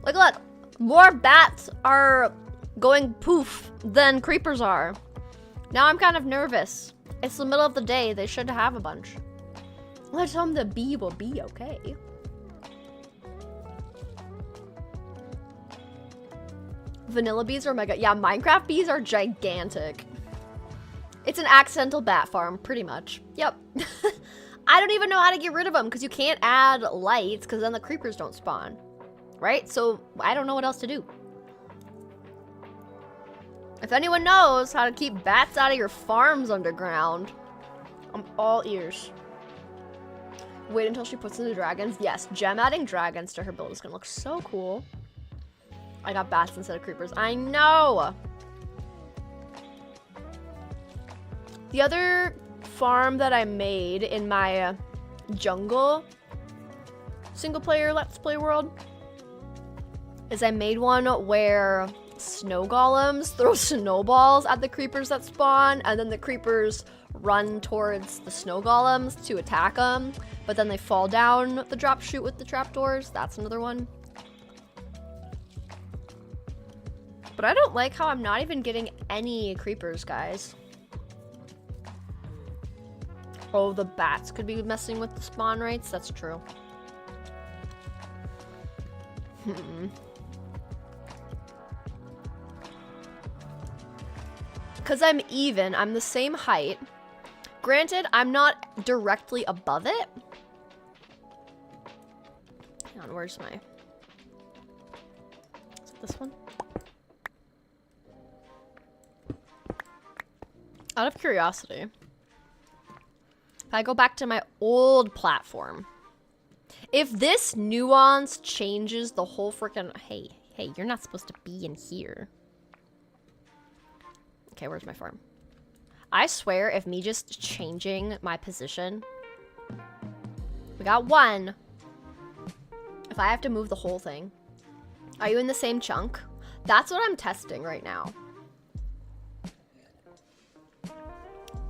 Look, more bats are going poof than creepers are. Now I'm kind of nervous. It's the middle of the day. They should have a bunch. Let's hope the bee will be okay. Vanilla bees are mega. Yeah, Minecraft bees are gigantic. It's an accidental bat farm, pretty much. Yep. I don't even know how to get rid of them because you can't add lights because then the creepers don't spawn. Right? So I don't know what else to do. If anyone knows how to keep bats out of your farms underground, I'm all ears. Wait until she puts in the dragons. Yes, gem adding dragons to her build is gonna look so cool. I got bats instead of creepers. I know! The other farm that I made in my jungle single player let's play world is I made one where snow golems throw snowballs at the creepers that spawn, and then the creepers run towards the snow golems to attack them, but then they fall down the drop chute with the trapdoors. That's another one. But I don't like how I'm not even getting any creepers, guys. Oh, the bats could be messing with the spawn rates. That's true. Because I'm even. I'm the same height. Granted, I'm not directly above it. Hang on, where's my... Is it this one? Out of curiosity, if I go back to my old platform, if this nuance changes the whole freaking... Hey, you're not supposed to be in here. Okay, where's my farm? I swear, if me just changing my position... We got one. If I have to move the whole thing. Are you in the same chunk? That's what I'm testing right now.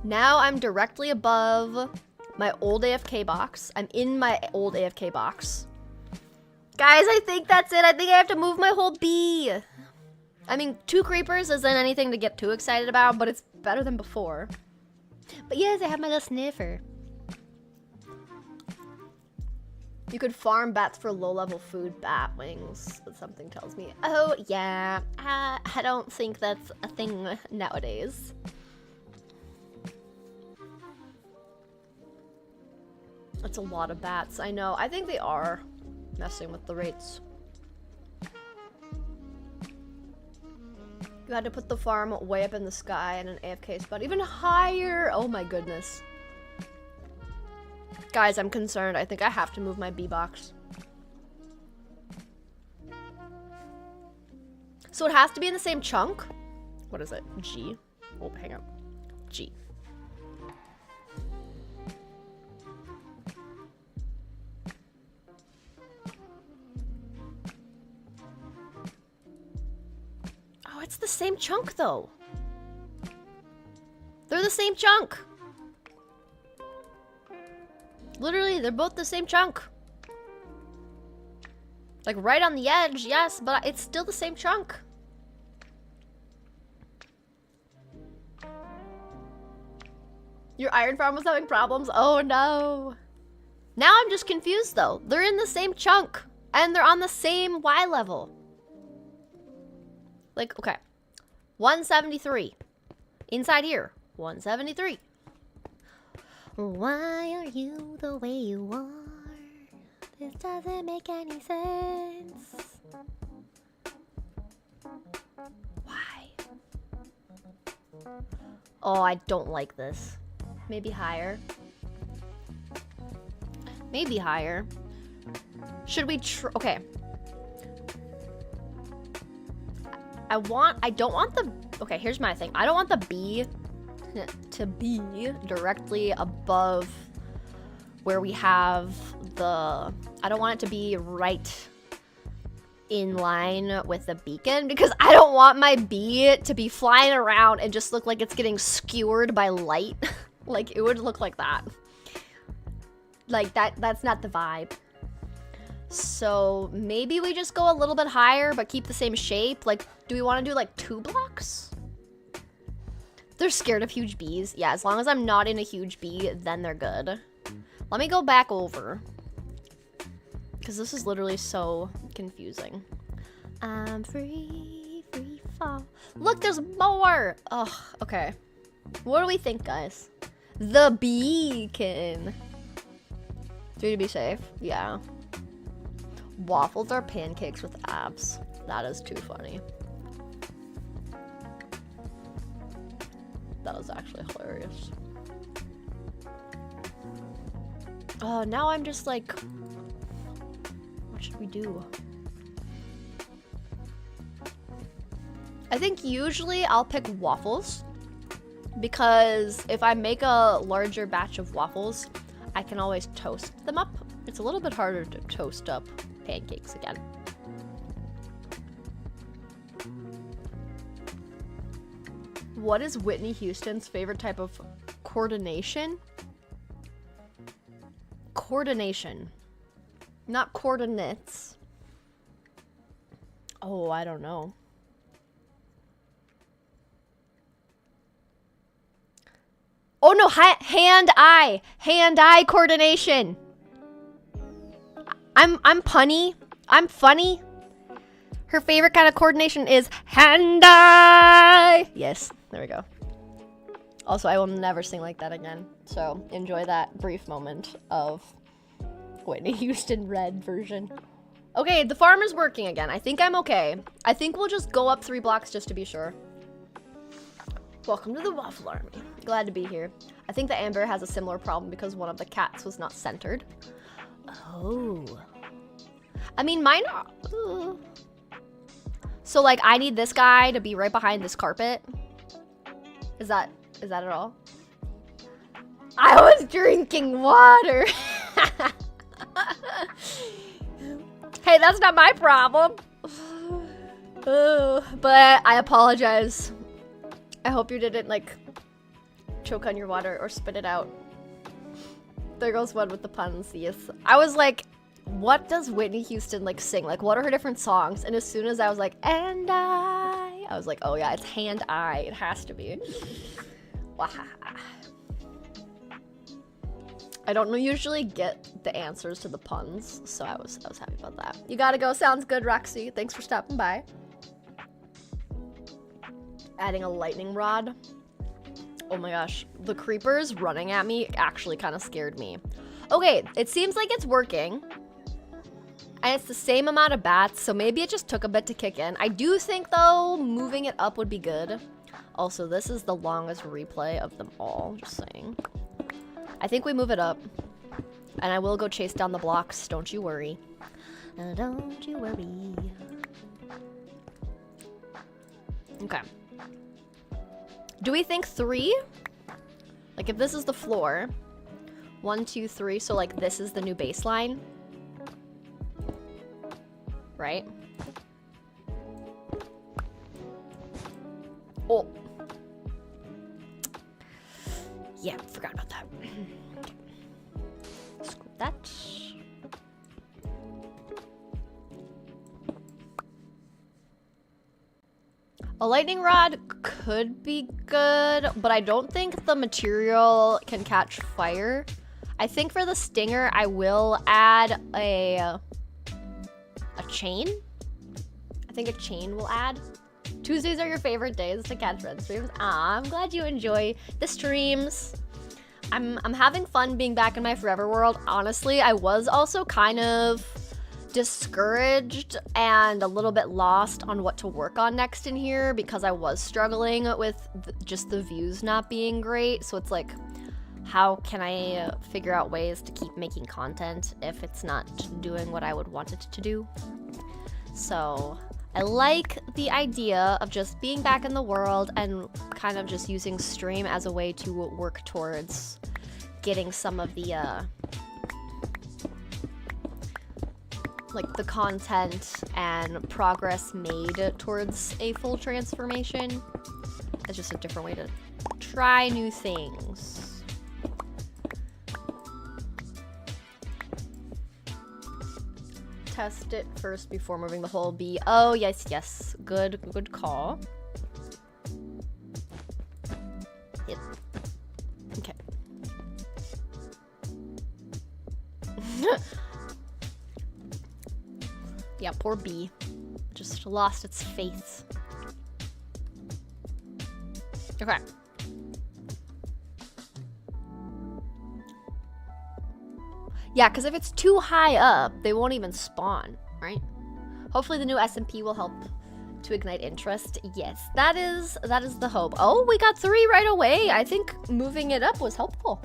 Now I'm directly above my old AFK box. I'm in my old AFK box. Guys, I think that's it. I think I have to move my whole bee. I mean, 2 creepers isn't anything to get too excited about, but it's better than before. But yes, I have my little sniffer. You could farm bats for low-level food, bat wings, something tells me. Oh, yeah. I don't think that's a thing nowadays. That's a lot of bats. I know. I think they are messing with the rates. You had to put the farm way up in the sky and an AFK spot even higher. Oh my goodness. Guys, I'm concerned. I think I have to move my bee box. So it has to be in the same chunk? What is it? G? Oh, hang on. G. Oh, it's the same chunk though. They're the same chunk. Literally, they're both the same chunk. Like right on the edge, yes, but it's still the same chunk. Your iron farm was having problems? Oh no. Now I'm just confused though. They're in the same chunk and they're on the same Y level. Like, okay. 173. Inside here, 173. Why are you the way you are? This doesn't make any sense. Why? Oh, I don't like this. Maybe higher. Maybe higher. Should we okay. I don't want the, okay, here's my thing. I don't want the bee to be directly above where we have the, I don't want it to be right in line with the beacon because I don't want my bee to be flying around and just look like it's getting skewered by light. Like it would look like that. Like that's not the vibe. So maybe we just go a little bit higher but keep the same shape. Like, do we want to do like 2 blocks? They're scared of huge bees. Yeah, as long as I'm not in a huge bee, then they're good. Let me go back over. Because this is literally so confusing. I'm free, free fall. Look, there's more! Oh, okay. What do we think, guys? The beacon. 3 to be safe. Yeah. Waffles are pancakes with abs. That is too funny. That was actually hilarious. Oh, now I'm just like, what should we do? I think usually I'll pick waffles because if I make a larger batch of waffles, I can always toast them up. It's a little bit harder to toast up pancakes again. What is Whitney Houston's favorite type of coordination? Coordination. Not coordinates. Oh, I don't know. Oh no, hand-eye coordination. I'm punny. I'm funny. Her favorite kind of coordination is hand-eye. Yes, there we go. Also, I will never sing like that again. So enjoy that brief moment of Whitney Houston Red version. Okay, the farm is working again. I think I'm okay. I think we'll just go up 3 blocks just to be sure. Welcome to the Waffle Army. Glad to be here. I think the Amber has a similar problem because one of the cats was not centered. Oh. I mean, mine... So, like, I need this guy to be right behind this carpet. Is that it all? I was drinking water. Hey, that's not my problem. But I apologize. I hope you didn't, like, choke on your water or spit it out. There goes one with the puns, yes. I was like, what does Whitney Houston, like, sing? Like, what are her different songs? And as soon as I was like, and I was like, oh yeah, it's hand-eye. It has to be. I don't usually get the answers to the puns, so I was happy about that. You gotta go. Sounds good, Roxy. Thanks for stopping by. Adding a lightning rod. Oh my gosh, the creepers running at me actually kind of scared me. Okay, it seems like it's working. And it's the same amount of bats, so maybe it just took a bit to kick in. I do think, though, moving it up would be good. Also, this is the longest replay of them all, just saying. I think we move it up. And I will go chase down the blocks, don't you worry. Don't you worry. Okay. Do we think 3? Like, if this is the floor. 1, 2, 3, so, like, this is the new baseline. Right? Oh. Yeah, forgot about that. Screw that. A lightning rod could be good, but I don't think the material can catch fire. I think for the stinger, I will add a chain. I think a chain will add. Tuesdays are your favorite days to catch red streams. Ah, I'm glad you enjoy the streams. I'm having fun being back in my forever world. Honestly, I was also kind of discouraged and a little bit lost on what to work on next in here because I was struggling with just the views not being great. So it's like, how can I figure out ways to keep making content if it's not doing what I would want it to do? So I like the idea of just being back in the world and kind of just using stream as a way to work towards getting some of the like the content and progress made towards a full transformation. It's just a different way to try new things. Test it first before moving the whole bee. Oh, yes, yes. Good call. Yep. Okay. Yeah, poor bee. Just lost its faith. Okay. Yeah, because if it's too high up, they won't even spawn, right? Hopefully the new SMP will help to ignite interest. Yes, that is the hope. Oh, we got 3 right away. I think moving it up was helpful.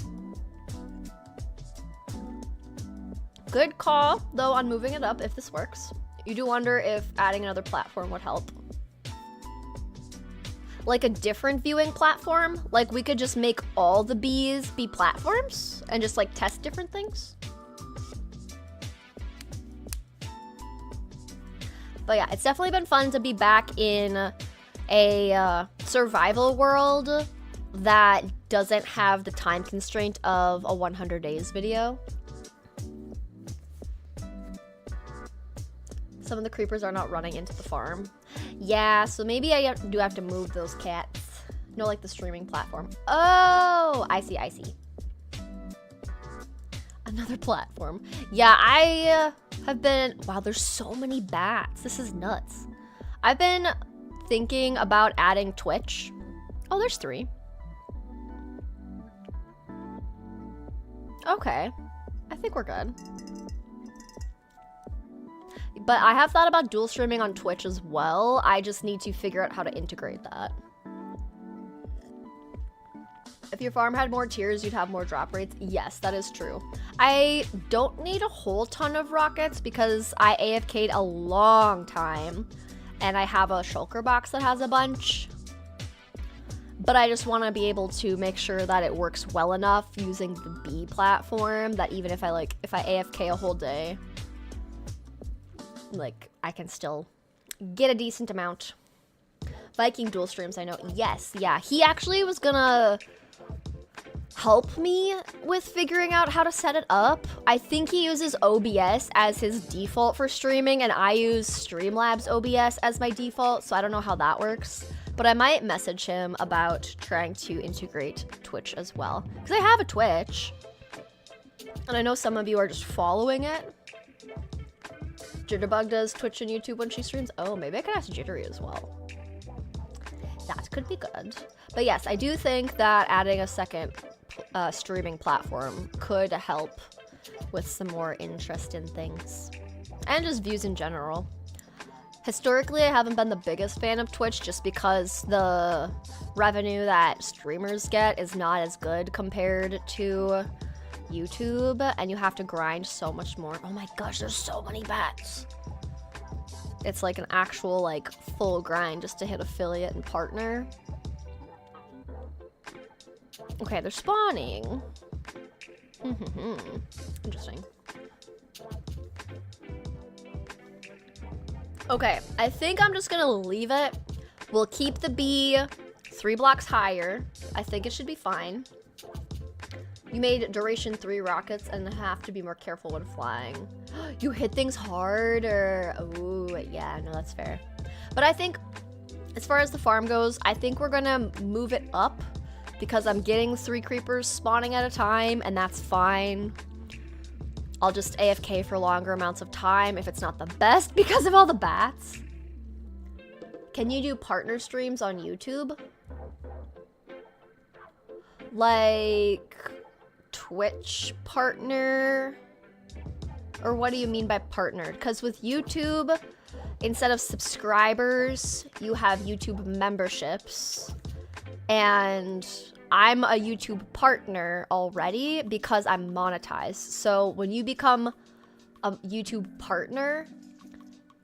Good call, though, on moving it up if this works. You do wonder if adding another platform would help. Like a different viewing platform? Like we could just make all the bees be platforms and just like test different things? But yeah, it's definitely been fun to be back in a survival world that doesn't have the time constraint of a 100 days video. Some of the creepers are not running into the farm. Yeah, so maybe I do have to move those cats. No, like the streaming platform. Oh, I see, I see. Another platform. Yeah, I have been... Wow, there's so many bats. This is nuts. I've been thinking about adding Twitch. Oh, there's 3. Okay. I think we're good. But I have thought about dual streaming on Twitch as well. I just need to figure out how to integrate that. If your farm had more tiers, you'd have more drop rates. Yes, that is true. I don't need a whole ton of rockets because I AFK'd a long time and I have a shulker box that has a bunch. But I just want to be able to make sure that it works well enough using the B platform that even if I AFK a whole day, like I can still get a decent amount. Viking dual streams, I know. Yes, yeah. He actually was gonna help me with figuring out how to set it up. I think he uses OBS as his default for streaming, and I use Streamlabs OBS as my default, so I don't know how that works. But I might message him about trying to integrate Twitch as well. Because I have a Twitch. And I know some of you are just following it. Jitterbug does Twitch and YouTube when she streams. Oh, maybe I could ask Jittery as well. That could be good. But yes, I do think that adding a second streaming platform could help with some more interest in things. And just views in general. Historically, I haven't been the biggest fan of Twitch just because the revenue that streamers get is not as good compared to YouTube, and you have to grind so much more. Oh my gosh, there's so many bats. It's like an actual, like, full grind just to hit affiliate and partner. Okay, they're spawning. Interesting. Okay, I think I'm just gonna leave it. We'll keep the bee 3 blocks higher. I think it should be fine. You made duration 3 rockets and have to be more careful when flying. You hit things harder. Ooh, yeah, no, that's fair. But I think, as far as the farm goes, I think we're gonna move it up because I'm getting 3 creepers spawning at a time, and that's fine. I'll just AFK for longer amounts of time if it's not the best because of all the bats. Can you do partner streams on YouTube? Like Twitch partner? Or what do you mean by partnered? Because with YouTube, instead of subscribers, you have YouTube memberships. And I'm a YouTube partner already because I'm monetized. So when you become a YouTube partner,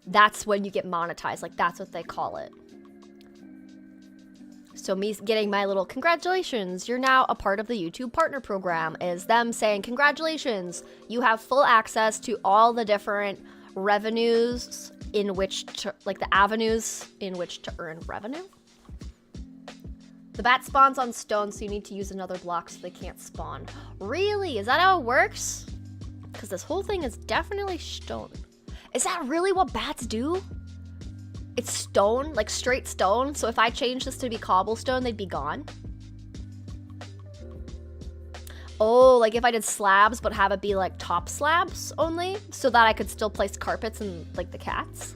that's when you get monetized. Like, that's what they call it. So me getting my little congratulations, you're now a part of the YouTube partner program, is them saying congratulations, you have full access to all the different revenues in which to, like the avenues in which to earn revenue. The bat spawns on stone, so you need to use another block so they can't spawn. Really? Is that how it works? Because this whole thing is definitely stone. Is that really what bats do? It's stone, like straight stone. So if I change this to be cobblestone, they'd be gone. Oh, like if I did slabs, but have it be like top slabs only, so that I could still place carpets and like the cats.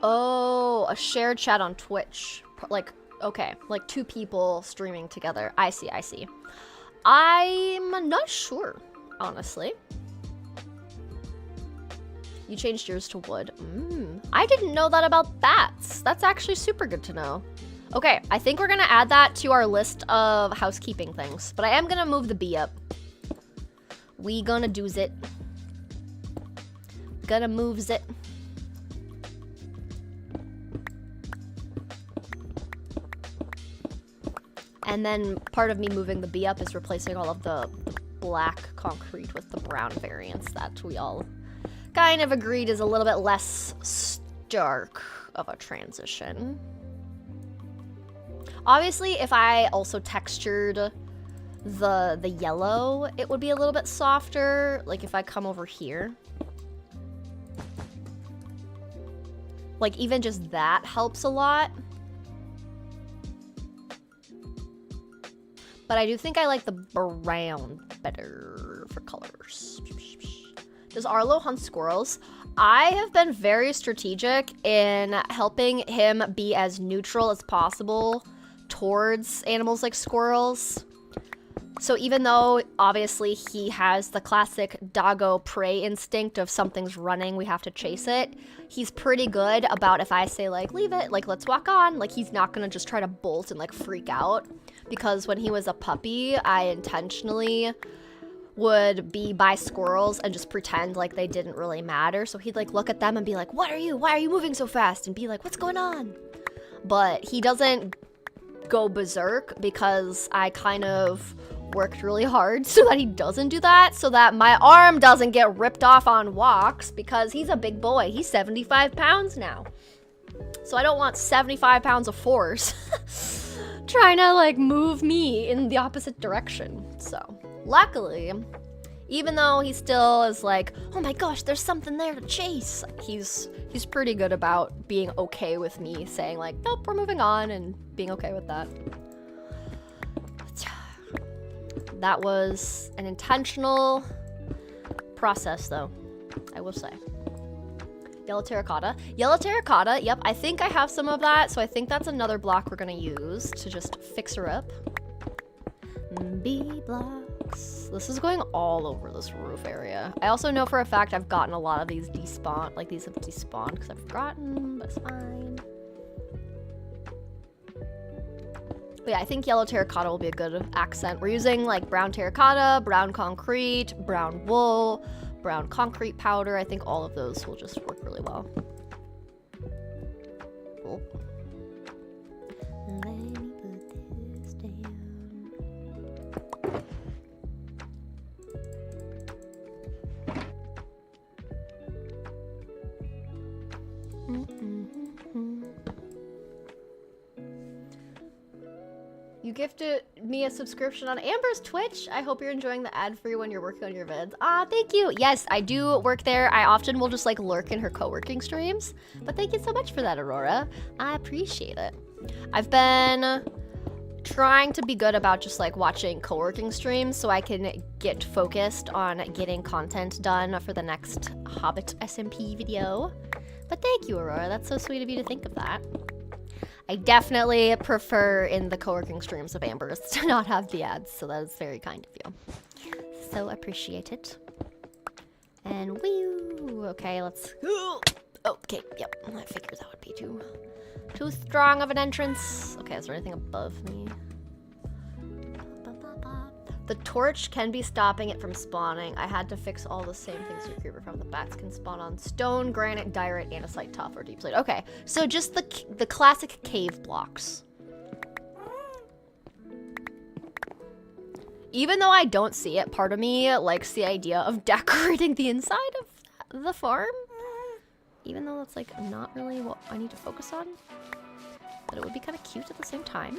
Oh, a shared chat on Twitch. Like, okay, like 2 people streaming together. I see, I see. I'm not sure, honestly. You changed yours to wood. I didn't know that about bats. That's actually super good to know. Okay, I think we're gonna add that to our list of housekeeping things. But I am gonna move the bee up. We gonna do's it. Gonna moves it. And then part of me moving the bee up is replacing all of the black concrete with the brown variants that we all kind of agreed is a little bit less stark of a transition. Obviously, if I also textured the yellow, it would be a little bit softer. Like if I come over here. Like even just that helps a lot. But I do think I like the brown better for colors. Does Arlo hunt squirrels? I have been very strategic in helping him be as neutral as possible towards animals like squirrels. So even though obviously he has the classic doggo prey instinct of something's running, we have to chase it, he's pretty good about if I say like, leave it, like let's walk on, like he's not gonna just try to bolt and like freak out. Because when he was a puppy, I intentionally would be by squirrels and just pretend like they didn't really matter. So he'd like look at them and be like, what are you? Why are you moving so fast? And be like, what's going on? But he doesn't go berserk because I kind of worked really hard so that he doesn't do that, so that my arm doesn't get ripped off on walks because he's a big boy. He's 75 pounds now. So I don't want 75 pounds of force trying to like move me in the opposite direction. So luckily, even though he still is like, oh my gosh, there's something there to chase, he's pretty good about being okay with me saying like, nope, we're moving on, and being okay with that. That was an intentional process though, I will say. Yellow terracotta. Yellow terracotta, yep, I think I have some of that, so I think that's another block we're gonna use to just fix her up. B blocks. This is going all over this roof area. I also know for a fact I've gotten a lot of these despawned, like these have despawned because I've forgotten, but it's fine. But yeah, I think yellow terracotta will be a good accent. We're using like brown terracotta, brown concrete, brown wool, brown concrete powder. I think all of those will just work really well. Cool. Let me put this down. You gifted me a subscription on Amber's Twitch. I hope you're enjoying the ad-free when you're working on your vids. Ah, thank you. Yes, I do work there. I often will just like lurk in her co-working streams. But thank you so much for that, Aurora. I appreciate it. I've been trying to be good about just like watching co-working streams so I can get focused on getting content done for the next Hobbit SMP video. But thank you, Aurora. That's so sweet of you to think of that. I definitely prefer in the co-working streams of Amber's to not have the ads, so that is very kind of you. So appreciate it. And woo! Okay, let's... Okay, yep. I figured that would be too strong of an entrance. Okay, is there anything above me? The torch can be stopping it from spawning. I had to fix all the same things your creeper from. The bats can spawn on stone, granite, diorite, andesite, tuff, or deep slate. Okay, so just the classic cave blocks. Even though I don't see it, part of me likes the idea of decorating the inside of the farm. Even though that's like not really what I need to focus on. But it would be kind of cute at the same time.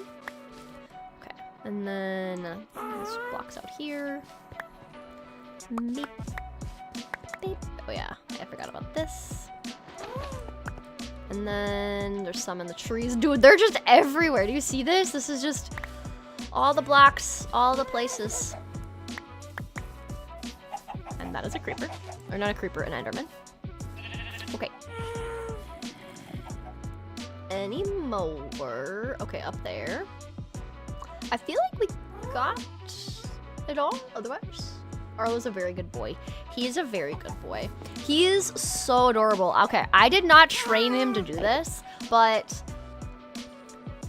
And then this blocks out here. Beep. Beep. Oh yeah, I forgot about this. And then there's some in the trees. Dude, they're just everywhere. Do you see this? This is just all the blocks, all the places. And that is a creeper. Or not a creeper, an enderman. Okay. Any more? Okay, up there. I feel like we got it all, otherwise. Arlo's a very good boy. He is a very good boy. He is so adorable. Okay, I did not train him to do this, but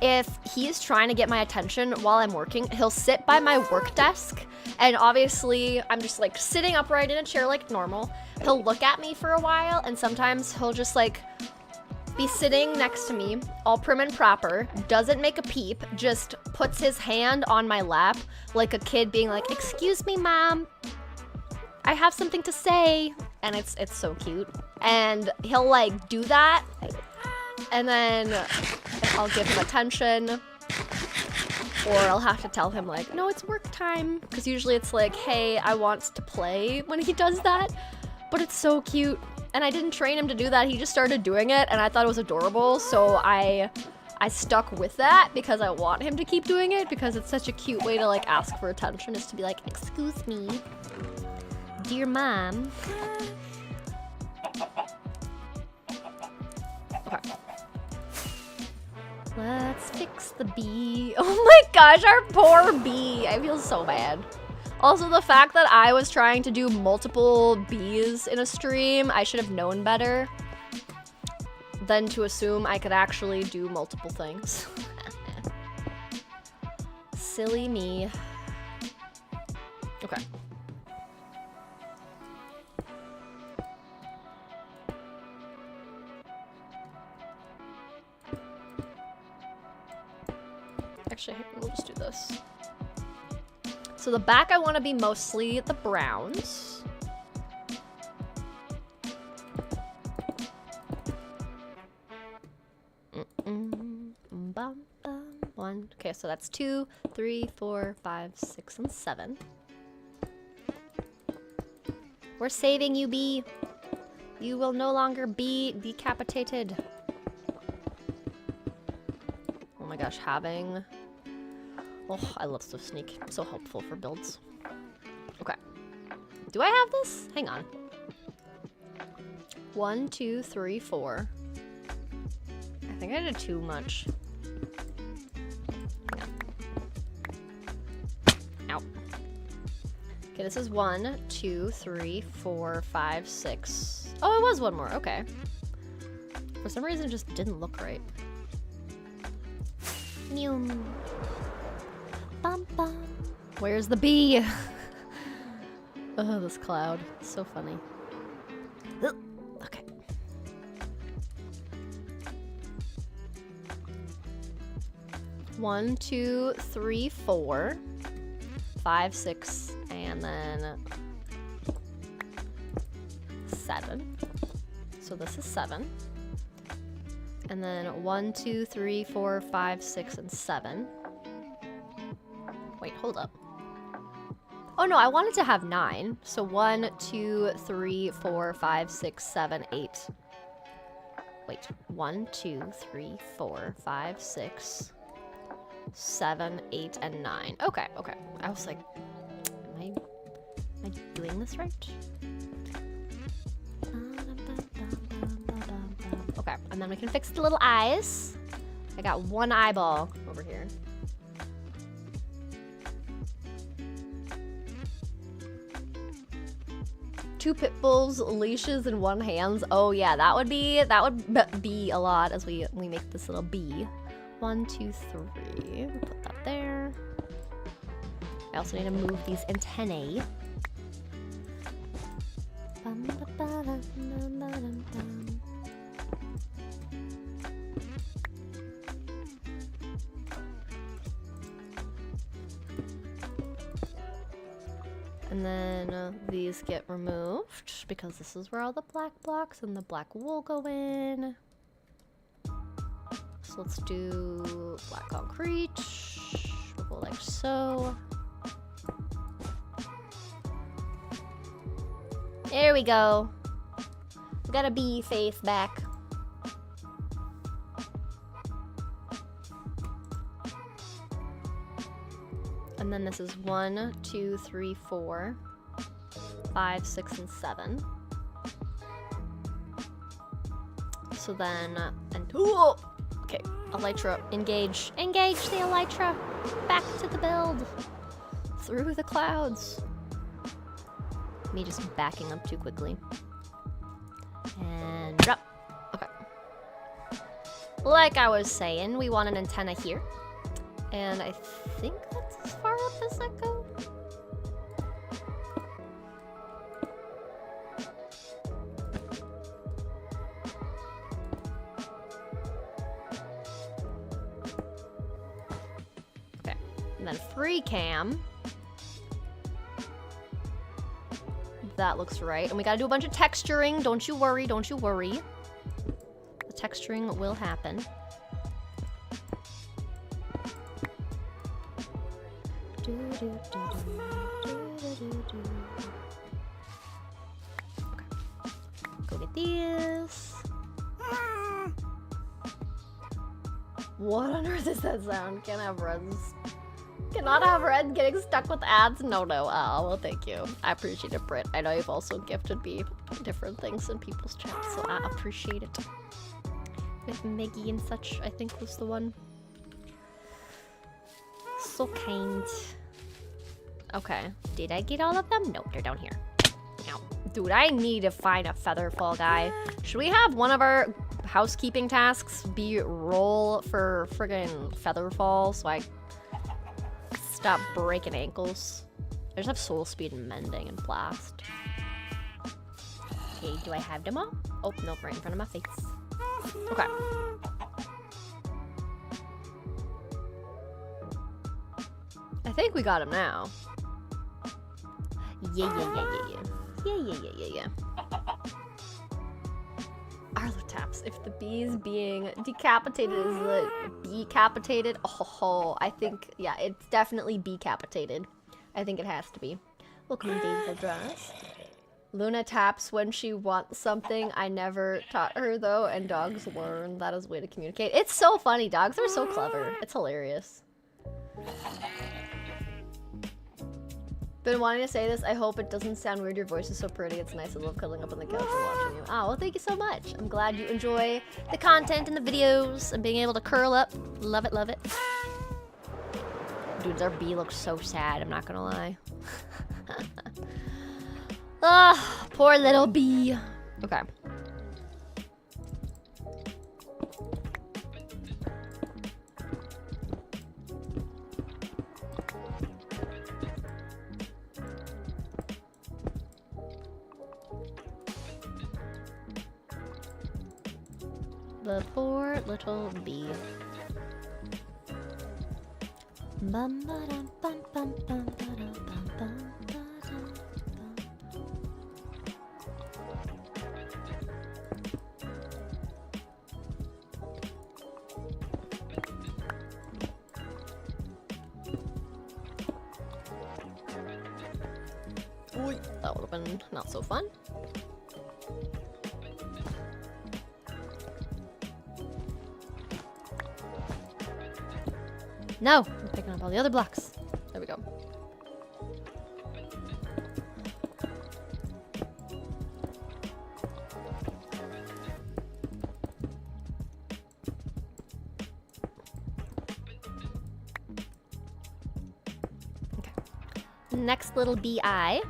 if he is trying to get my attention while I'm working, he'll sit by my work desk, and obviously I'm just like sitting upright in a chair like normal. He'll look at me for a while, and sometimes he'll just like be sitting next to me, all prim and proper, doesn't make a peep, just puts his hand on my lap like a kid being like, excuse me, mom, I have something to say. And it's so cute. And he'll like do that, and then I'll give him attention. Or I'll have to tell him like, no, it's work time. Because usually it's like, hey, I want to play when he does that. But it's so cute. And I didn't train him to do that. He just started doing it and I thought it was adorable. So I stuck with that because I want him to keep doing it because it's such a cute way to like ask for attention, is to be like, excuse me, dear mom. Okay. Let's fix the bee. Oh my gosh, our poor bee. I feel so bad. Also, the fact that I was trying to do multiple bees in a stream, I should have known better than to assume I could actually do multiple things. Silly me. Okay. Actually, we'll just do this. So the back I want to be mostly the browns. One. Okay, so that's 2, 3, 4, 5, 6, and 7. We're saving you, bee. You will no longer be decapitated. Oh my gosh, having... Oh, I love Swift Sneak. So helpful for builds. Okay. Do I have this? Hang on. 1, 2, 3, 4. I think I did too much. Hang on. Ow. Okay, this is 1, 2, 3, 4, 5, 6. Oh, it was one more. Okay. For some reason, it just didn't look right. Neum. Bum, bum. Where's the bee? Oh, this cloud. So funny. Ugh. Okay. One, 2, 3, 4, 5, 6, and then 7. So this is 7. And then 1, 2, 3, 4, 5, 6, and 7. Wait, hold up. Oh no, I wanted to have 9. So 1, 2, 3, 4, 5, 6, 7, 8. Wait, 1, 2, 3, 4, 5, 6, 7, 8, and 9. Okay, okay. I was like, am I doing this right? Okay, and then we can fix the little eyes. I got one eyeball over here. Two pit bulls, leashes, and one hands. Oh yeah, that would be a lot as we make this little bee. 1, 2, 3. Put that there. I also need to move these antennae. And then these get removed because this is where all the black blocks and the black wool go in. So let's do black concrete. We'll go like so. There we go. We got a bee face back. And then this is 1, 2, 3, 4, 5, 6, and 7. So then, and ooh, okay, elytra, engage the elytra, back to the build, through the clouds. Me just backing up too quickly. And drop. Okay. Like I was saying, we want an antenna here. And I think that's as far up as I go. Okay, and then free cam. That looks right. And we gotta do a bunch of texturing. Don't you worry, don't you worry. The texturing will happen. Go get these. What on earth is that sound? Can't have reds. Cannot have red getting stuck with ads. No. Oh, well, thank you. I appreciate it, Britt. I know you've also gifted me different things in people's chats, so I appreciate it. With Maggie and such, I think was the one. So kind. Okay. Did I get all of them? Nope, they're down here. Ow. Dude, I need to find a featherfall guy. Should we have one of our housekeeping tasks be roll for friggin' featherfall so I stop breaking ankles? I just have soul speed and mending and blast. Okay, do I have them all? Oh, nope, right in front of my face. Okay. I think we got him now. Yeah. Arlo taps. If the bee is being decapitated, is the bee capitated? Oh, I think, yeah, it's definitely bee capitated. I think it has to be. Welcome to Daisy Dress. Luna taps when she wants something. I never taught her though, and dogs learn. That is a way to communicate. It's so funny. Dogs are so clever. It's hilarious. Been wanting to say this. I hope it doesn't sound weird. Your voice is so pretty. It's nice. I love cuddling up on the couch and watching you. Oh, well, thank you so much. I'm glad you enjoy the content and the videos and being able to curl up. Love it, love it. Dudes, our bee looks so sad. I'm not gonna lie. Ah, poor little bee. Okay. The poor little bee. Bum ba dum bum bum bum ba dum bum bum ba dum. Ooh, that would have been not so fun. No, I'm picking up all the other blocks. There we go. Okay. Next little BI.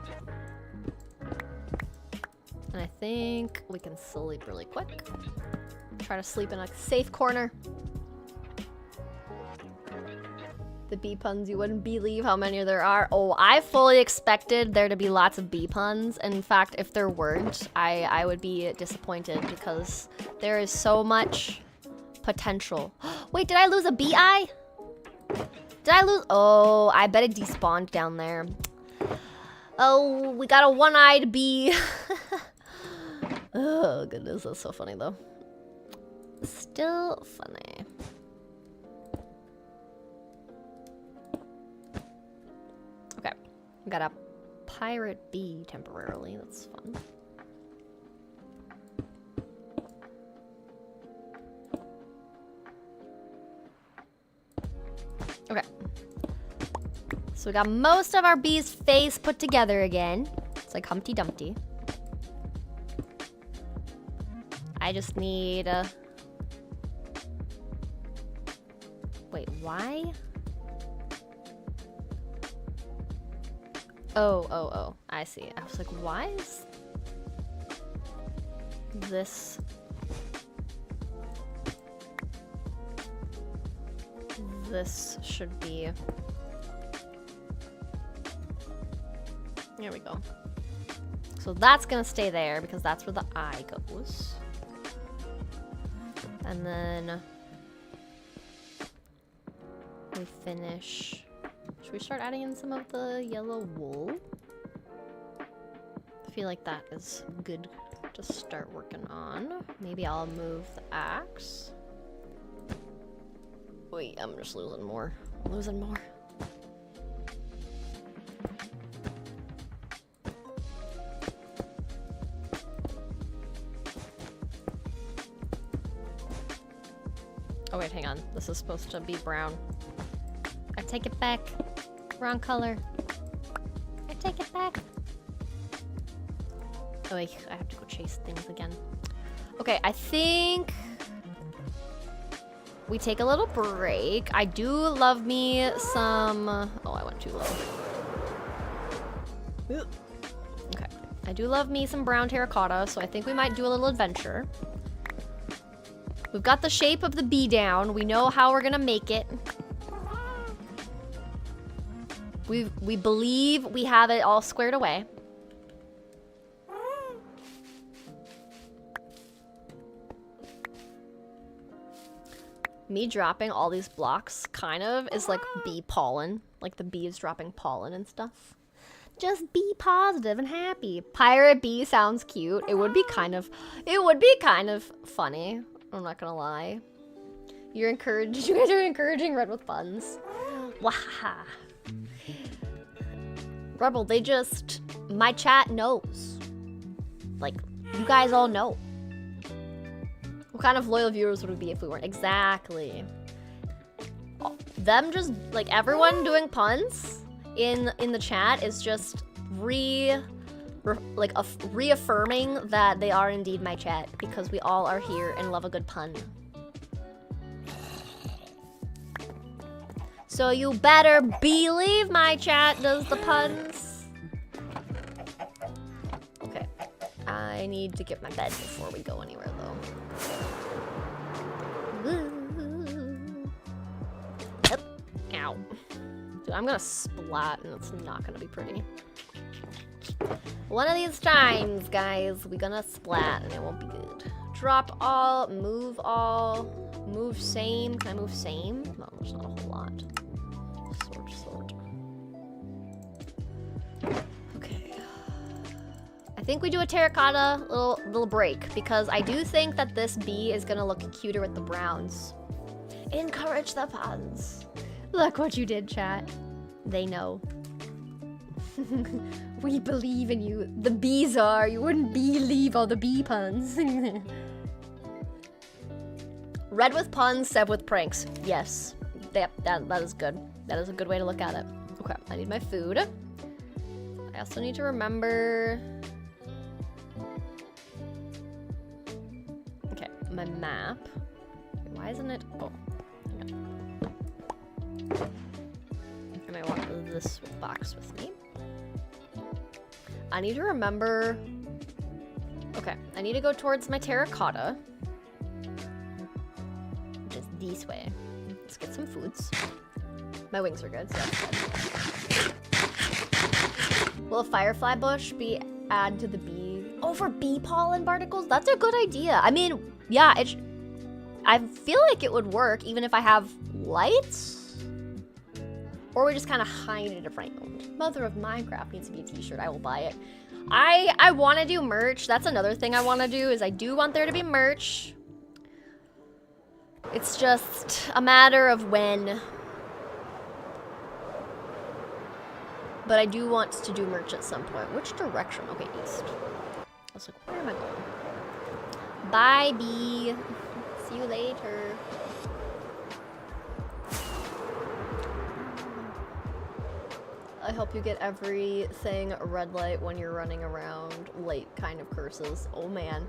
And I think we can sleep really quick. Try to sleep in a safe corner. The bee puns, you wouldn't believe how many there are. Oh, I fully expected there to be lots of bee puns. In fact, if there weren't, I would be disappointed because there is so much potential. Wait, did I lose a bee eye? Did I lose? Oh, I bet it despawned down there. Oh, we got a one-eyed bee. Oh, goodness, that's so funny, though. Still funny. Okay, got a pirate bee temporarily. That's fun. Okay. So we got most of our bee's face put together again. It's like Humpty Dumpty. I just need wait, why? Oh, I see. I was like, why is this? This should be. There we go. So that's gonna stay there because that's where the eye goes. And then we finish. Should we start adding in some of the yellow wool? I feel like that is good to start working on. Maybe I'll move the axe. Wait, I'm just losing more. I'm losing more. Oh wait, hang on. This is supposed to be brown. I take it back. Wrong color. I take it back. Oh wait, I have to go chase things again. Okay, I think we take a little break. I do love me some... Oh, I went too low. Okay. I do love me some brown terracotta, so I think we might do a little adventure. We've got the shape of the bee down. We know how we're gonna make it. We believe we have it all squared away. Me dropping all these blocks kind of is like bee pollen. Like the bees dropping pollen and stuff. Just be positive and happy. Pirate bee sounds cute. It would be kind of funny. I'm not gonna lie. You guys are encouraging Red with puns. Wahaha. Rebel, my chat knows. Like, you guys all know. What kind of loyal viewers would we be if we weren't? Exactly. Them just, like, everyone doing puns in the chat is just reaffirming that they are indeed my chat, because we all are here and love a good pun. So you better believe my chat does the puns. Okay. I need to get my bed before we go anywhere, though. Yep. Ow. Dude, I'm gonna splat, and it's not gonna be pretty. One of these times, guys, we're gonna splat, and it won't be good. Drop all, move same. Can I move same? No, there's not a whole lot. Sword. Okay. I think we do a terracotta little break, because I do think that this bee is gonna look cuter with the browns. Encourage the puns. Look what you did, chat. They know. We believe in you. The bees are. You wouldn't believe all the bee puns. Red with puns, Seb with pranks. Yes. That is good. That is a good way to look at it. Okay, I need my food. I also need to remember... Okay, my map. Why isn't it... Oh. Okay. And I want this box with me. I need to remember... Okay, I need to go towards my terracotta. Just this way. Let's get some foods. My wings are good, so that's good. Will a firefly bush be added to the bee? Oh, for bee pollen particles? That's a good idea. I mean, yeah, I feel like it would work even if I have lights. Or we just kind of hide it around. Mother of Minecraft needs to be a t-shirt. I will buy it. I want to do merch. That's another thing I want to do, is I do want there to be merch. It's just a matter of when. But I do want to do merch at some point. Which direction? Okay, east. I was like, where am I going? Bye, bee. See you later. I hope you get everything red light when you're running around. Light kind of curses. Oh, man.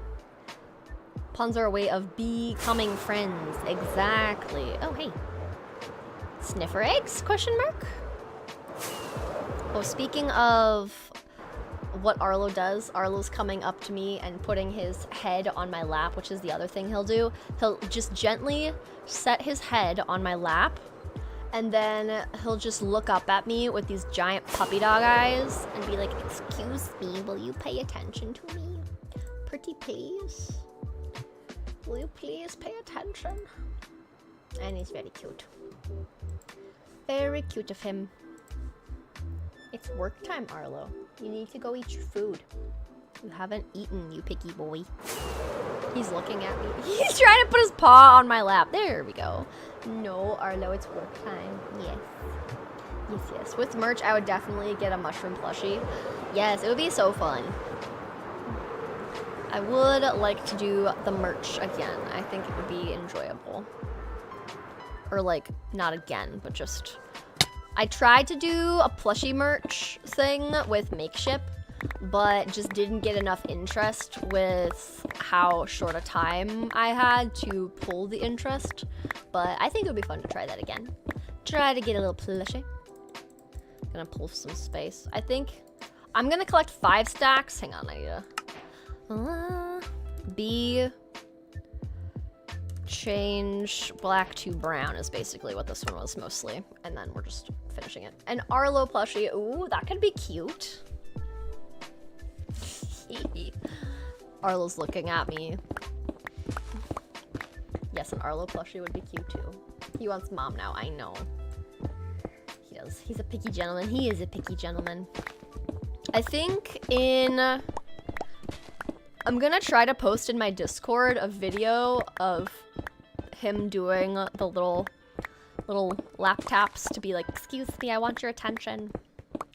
Puns are a way of becoming friends. Exactly. Oh, hey. Sniffer eggs? Question mark? Oh, speaking of what Arlo does, Arlo's coming up to me and putting his head on my lap, which is the other thing he'll do. He'll just gently set his head on my lap, and then he'll just look up at me with these giant puppy dog eyes and be like, "Excuse me, will you pay attention to me? Pretty please? Will you please pay attention?" And he's very cute. Very cute of him. It's work time, Arlo. You need to go eat your food. You haven't eaten, you picky boy. He's looking at me. He's trying to put his paw on my lap. There we go. No, Arlo, it's work time. Yes. Yes, yes. With merch, I would definitely get a mushroom plushie. Yes, it would be so fun. I would like to do the merch again. I think it would be enjoyable. Or like, not again, but just... I tried to do a plushie merch thing with Makeship, but just didn't get enough interest with how short a time I had to pull the interest. But I think it would be fun to try that again. Try to get a little plushie. Gonna pull some space. I think I'm gonna collect 5 stacks. Hang on, I need to... B... Change black to brown is basically what this one was mostly. And then we're just finishing it. An Arlo plushie. Ooh, that could be cute. Arlo's looking at me. Yes, an Arlo plushie would be cute too. He wants mom now, I know. He does. He's a picky gentleman. He is a picky gentleman. I think I'm gonna try to post in my Discord a video of him doing the little lap taps to be like, excuse me, I want your attention.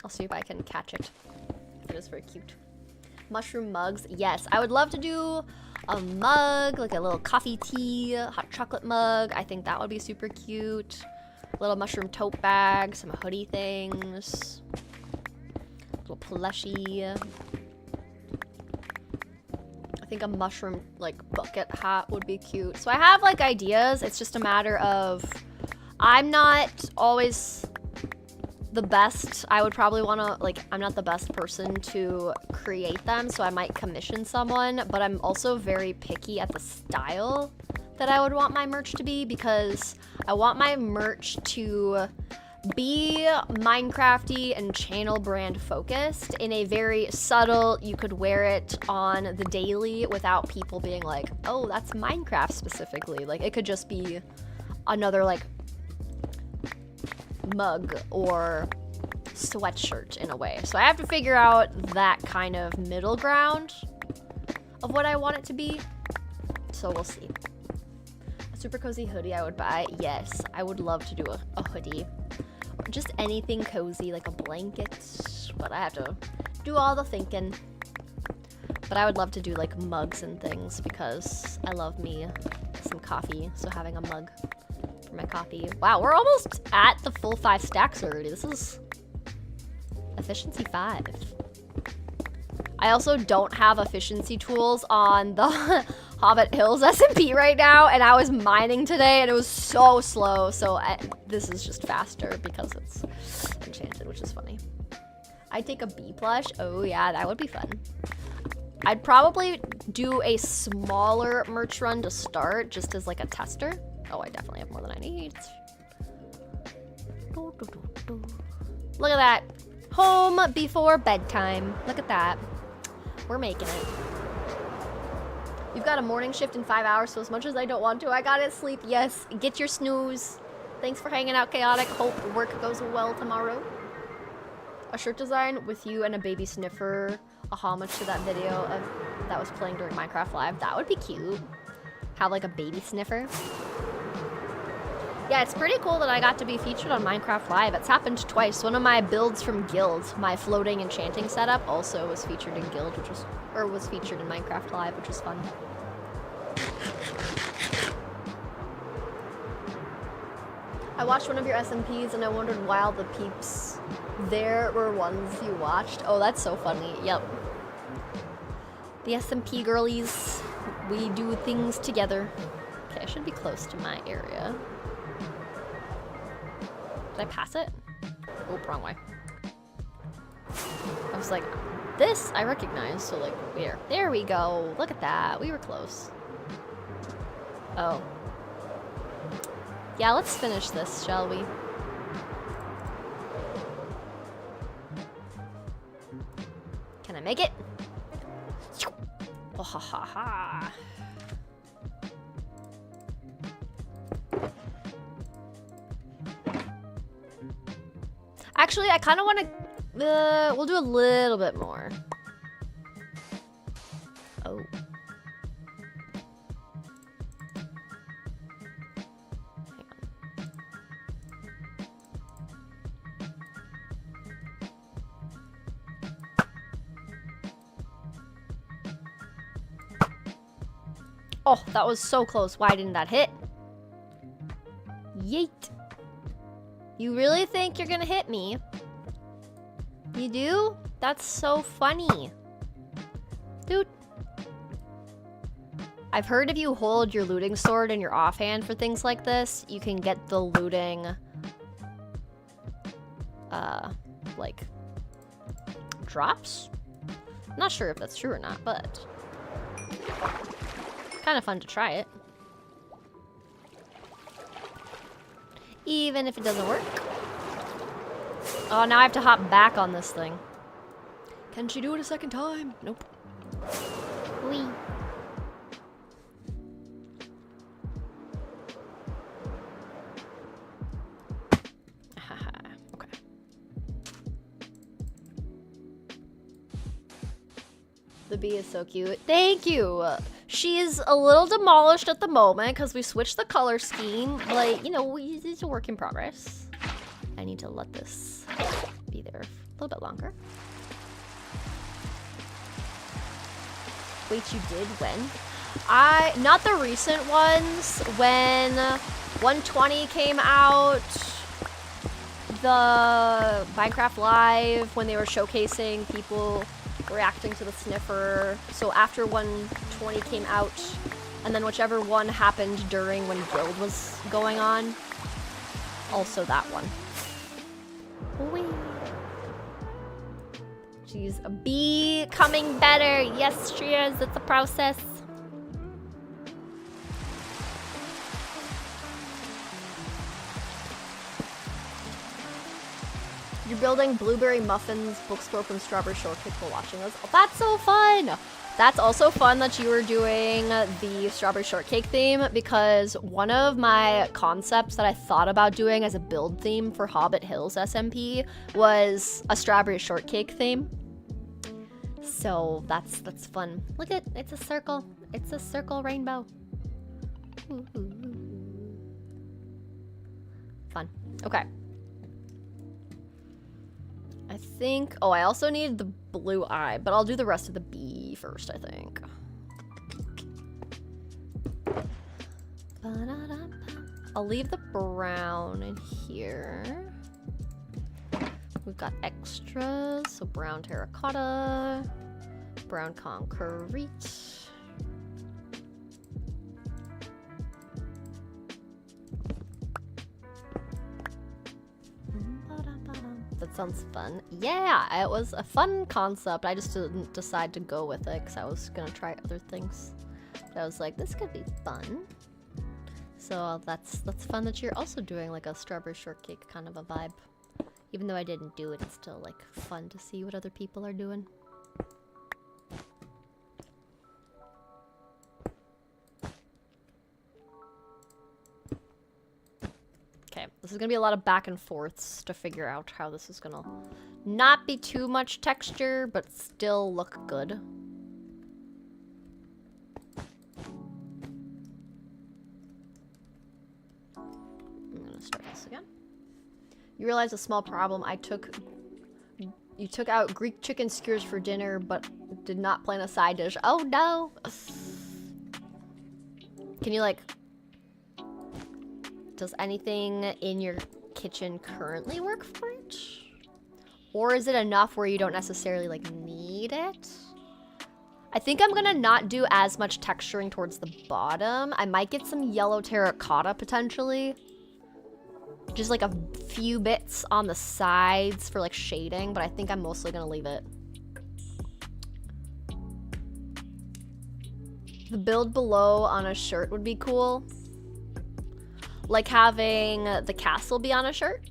I'll see if I can catch it. It is very cute. Mushroom mugs. Yes, I would love to do a mug, like a little coffee tea, hot chocolate mug. I think that would be super cute. A little mushroom tote bag, some hoodie things. Little plushie. I think a mushroom like bucket hat would be cute. So I have like ideas. It's just a matter of I'm not always the best. I would probably want to like I'm not the best person to create them, so I might commission someone, but I'm also very picky at the style that I would want my merch to be, because I want my merch to be Minecrafty and channel brand focused in a very subtle, you could wear it on the daily without people being like, oh, that's Minecraft specifically. Like it could just be another like mug or sweatshirt in a way. So I have to figure out that kind of middle ground of what I want it to be. So we'll see. A super cozy hoodie I would buy. Yes, I would love to do a hoodie. Just anything cozy, like a blanket, but I have to do all the thinking. But I would love to do like mugs and things because I love me some coffee, so having a mug for my coffee. Wow, we're almost at the full 5 stacks already. This is efficiency 5. I also don't have efficiency tools on the Hobbit Hills SMP right now, and I was mining today and it was so slow, so this is just faster because it's enchanted, which is funny. I'd take a bee plush. Oh yeah, that would be fun. I'd probably do a smaller merch run to start, just as like a tester. Oh, I definitely have more than I need. Look at that. Home before bedtime. Look at that. We're making it. You've got a morning shift in 5 hours, so as much as I don't want to, I gotta sleep. Yes, get your snooze. Thanks for hanging out, Chaotic. Hope work goes well tomorrow. A shirt design with you and a baby sniffer. A homage to that video that was playing during Minecraft Live. That would be cute. Have like a baby sniffer. Yeah, it's pretty cool that I got to be featured on Minecraft Live. It's happened twice. One of my builds from Guild, my floating enchanting setup, also was featured in Guild, was featured in Minecraft Live, which was fun. I watched one of your SMPs and I wondered why all the peeps there were ones you watched. Oh, that's so funny. Yep. The SMP girlies, we do things together. Okay, I should be close to my area. Did I pass it? Oh, wrong way. I was like, this I recognize, so like, there we go. Look at that, we were close. Oh. Yeah, let's finish this, shall we? Can I make it? Oh, ha ha ha. Actually, I kind of want to, we'll do a little bit more. Oh. Oh, that was so close. Why didn't that hit? Yeet. You really think you're gonna hit me? You do? That's so funny. Dude. I've heard if you hold your looting sword in your offhand for things like this, you can get the looting, like, drops? Not sure if that's true or not, but kind of fun to try it. Even if it doesn't work. Oh, now I have to hop back on this thing. Can she do it a second time? Nope. Whee. Okay. The bee is so cute. Thank you. She's a little demolished at the moment because we switched the color scheme. Like, you know, it's a work in progress. I need to let this be there a little bit longer. Wait, you did when? Not the recent ones. When 120 came out, the Minecraft Live, when they were showcasing people reacting to the sniffer. So after 120 came out, and then whichever one happened during when Guild was going on, also that one. Whee. She's becoming better. Yes, she is. It's a process. You're building blueberry muffins bookstore from strawberry shortcake while watching us. Oh, that's so fun. That's also fun that you were doing the strawberry shortcake theme, because one of my concepts that I thought about doing as a build theme for Hobbit Hills SMP was a strawberry shortcake theme. So that's fun. Look at, it's a circle. It's a circle rainbow. Ooh, ooh, ooh. Fun. Okay. I think, oh, I also need the blue eye, but I'll do the rest of the bee first, I think. I'll leave the brown in here. We've got extras, so brown terracotta, brown concrete. That sounds fun. Yeah, it was a fun concept. I just didn't decide to go with it because I was gonna try other things. But I was like, this could be fun. So that's fun that you're also doing like a strawberry shortcake kind of a vibe. Even though I didn't do it, it's still like fun to see what other people are doing. Okay, this is gonna be a lot of back and forths to figure out how this is gonna not be too much texture, but still look good. I'm gonna start this again. You realize a small problem. You took out Greek chicken skewers for dinner, but did not plan a side dish. Oh no! Can you like... Does anything in your kitchen currently work for it? Or is it enough where you don't necessarily like need it? I think I'm gonna not do as much texturing towards the bottom. I might get some yellow terracotta potentially. Just like a few bits on the sides for like shading, but I think I'm mostly gonna leave it. The build below on a shirt would be cool. Like having the castle be on a shirt.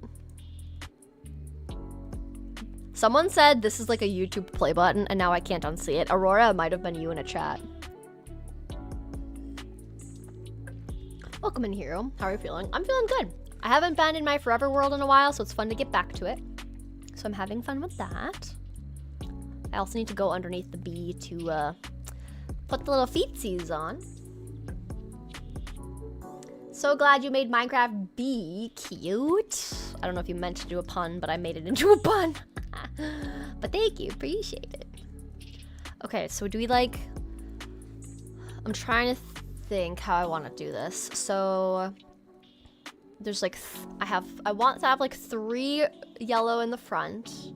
Someone said this is like a YouTube play button, and now I can't unsee it. Aurora, it might have been you in a chat. Welcome in, Hero. How are you feeling? I'm feeling good. I haven't been in my forever world in a while, so it's fun to get back to it. So I'm having fun with that. I also need to go underneath the bee to put the little feetsies on. So glad you made Minecraft bee cute. I don't know if you meant to do a pun, but I made it into a pun. But thank you, appreciate it. Okay, so do we like... I'm trying to think how I want to do this. So there's like, I want to have like 3 yellow in the front.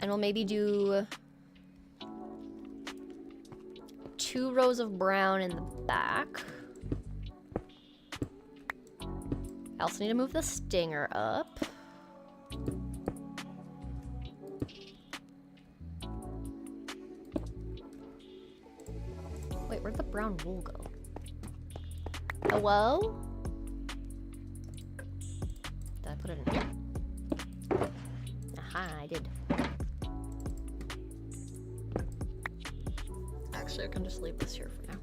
And we'll maybe do 2 rows of brown in the back. I also need to move the stinger up. Wait, where'd the brown wool go? Hello? Did I put it in here? Aha, I did. Actually, I can just leave this here for now.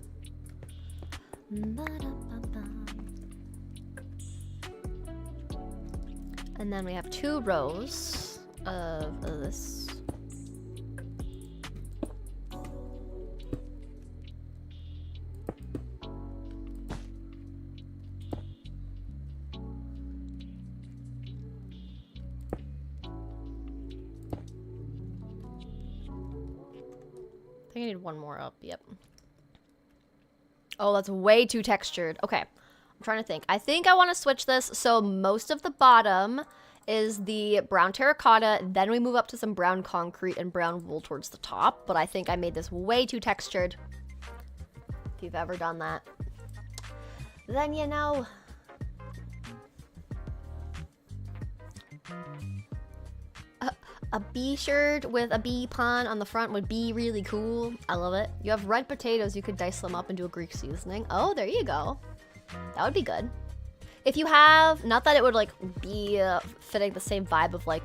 And then we have 2 rows of this. I think I need 1 more up, yep. Oh, that's way too textured. Okay, I'm trying to think. I think I want to switch this so most of the bottom is the brown terracotta, then we move up to some brown concrete and brown wool towards the top, but I think I made this way too textured. If you've ever done that, then you know. A bee shirt with a bee pun on the front would be really cool. I love it. You have red potatoes, you could dice them up and do a Greek seasoning. Oh, there you go. That would be good. If you have, not that it would like be fitting the same vibe of like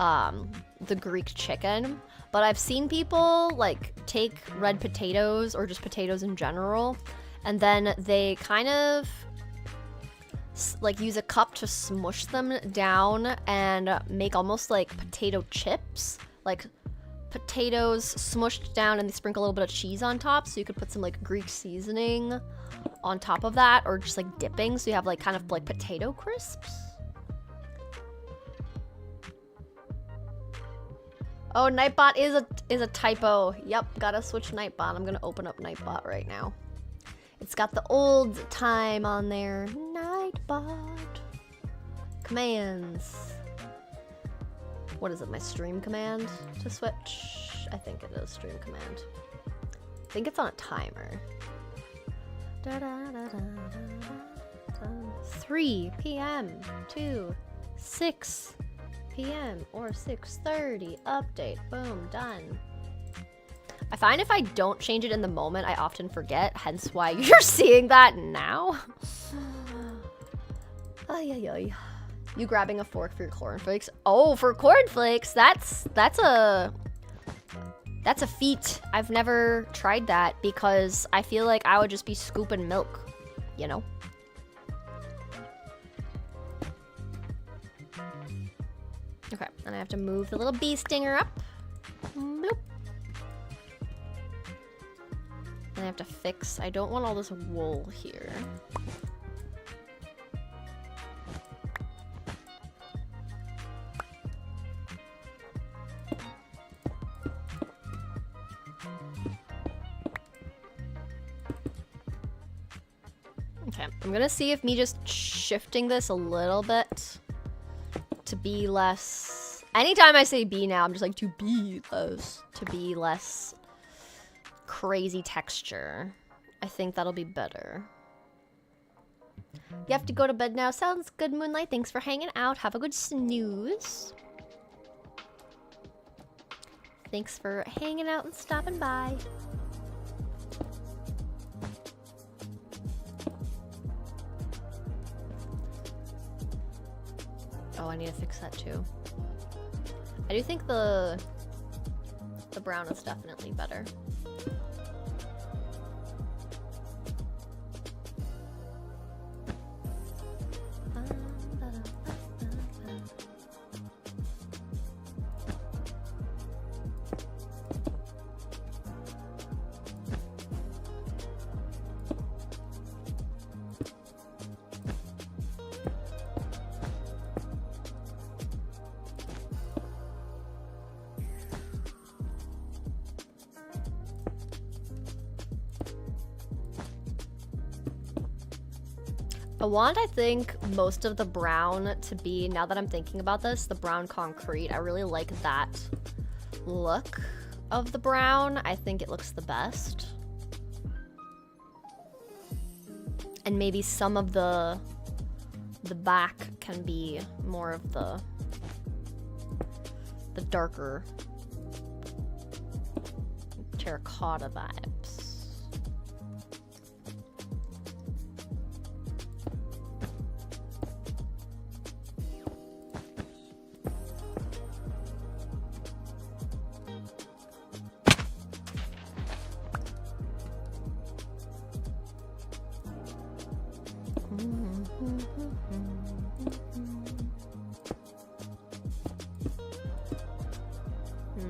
the Greek chicken, but I've seen people like take red potatoes or just potatoes in general, and then they kind of like use a cup to smush them down and make almost like potato chips, like potatoes smushed down, and they sprinkle a little bit of cheese on top, so you could put some like Greek seasoning on top of that, or just like dipping, so you have like kind of like potato crisps. Oh, Nightbot is a typo. Yep, gotta switch Nightbot. I'm gonna open up Nightbot right now. It's got the old time on there. Nightbot. Commands. What is it, my stream command to switch? I think it is stream command. I think it's on a timer. 3 p.m. to 6 p.m. or 6:30. Update. Boom. Done. I find if I don't change it in the moment, I often forget, hence why you're seeing that now. Ay, ay, ay. You grabbing a fork for your cornflakes? Oh, for cornflakes, that's a feat. I've never tried that because I feel like I would just be scooping milk, you know? Okay, and I have to move the little bee stinger up. Bloop. And I have to fix, I don't want all this wool here. Okay, I'm gonna see if me just shifting this a little bit to be less, anytime I say be now, I'm just like to be less crazy texture. I think that'll be better. You have to go to bed now. Sounds good, Moonlight. Thanks for hanging out. Have a good snooze. Thanks for hanging out and stopping by. Oh, I need to fix that too. I do think the brown is definitely better. I want, I think, most of the brown to be, now that I'm thinking about this, the brown concrete. I really like that look of the brown. I think it looks the best. And maybe some of the back can be more of the darker terracotta vibes.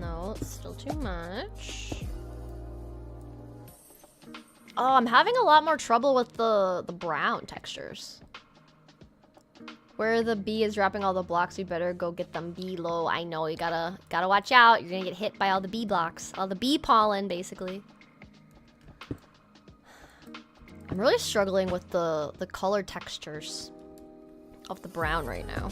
No, it's still too much. Oh, I'm having a lot more trouble with the brown textures. Where the bee is dropping all the blocks, you better go get them below. I know, you gotta watch out. You're gonna get hit by all the bee blocks. All the bee pollen, basically. I'm really struggling with the color textures of the brown right now.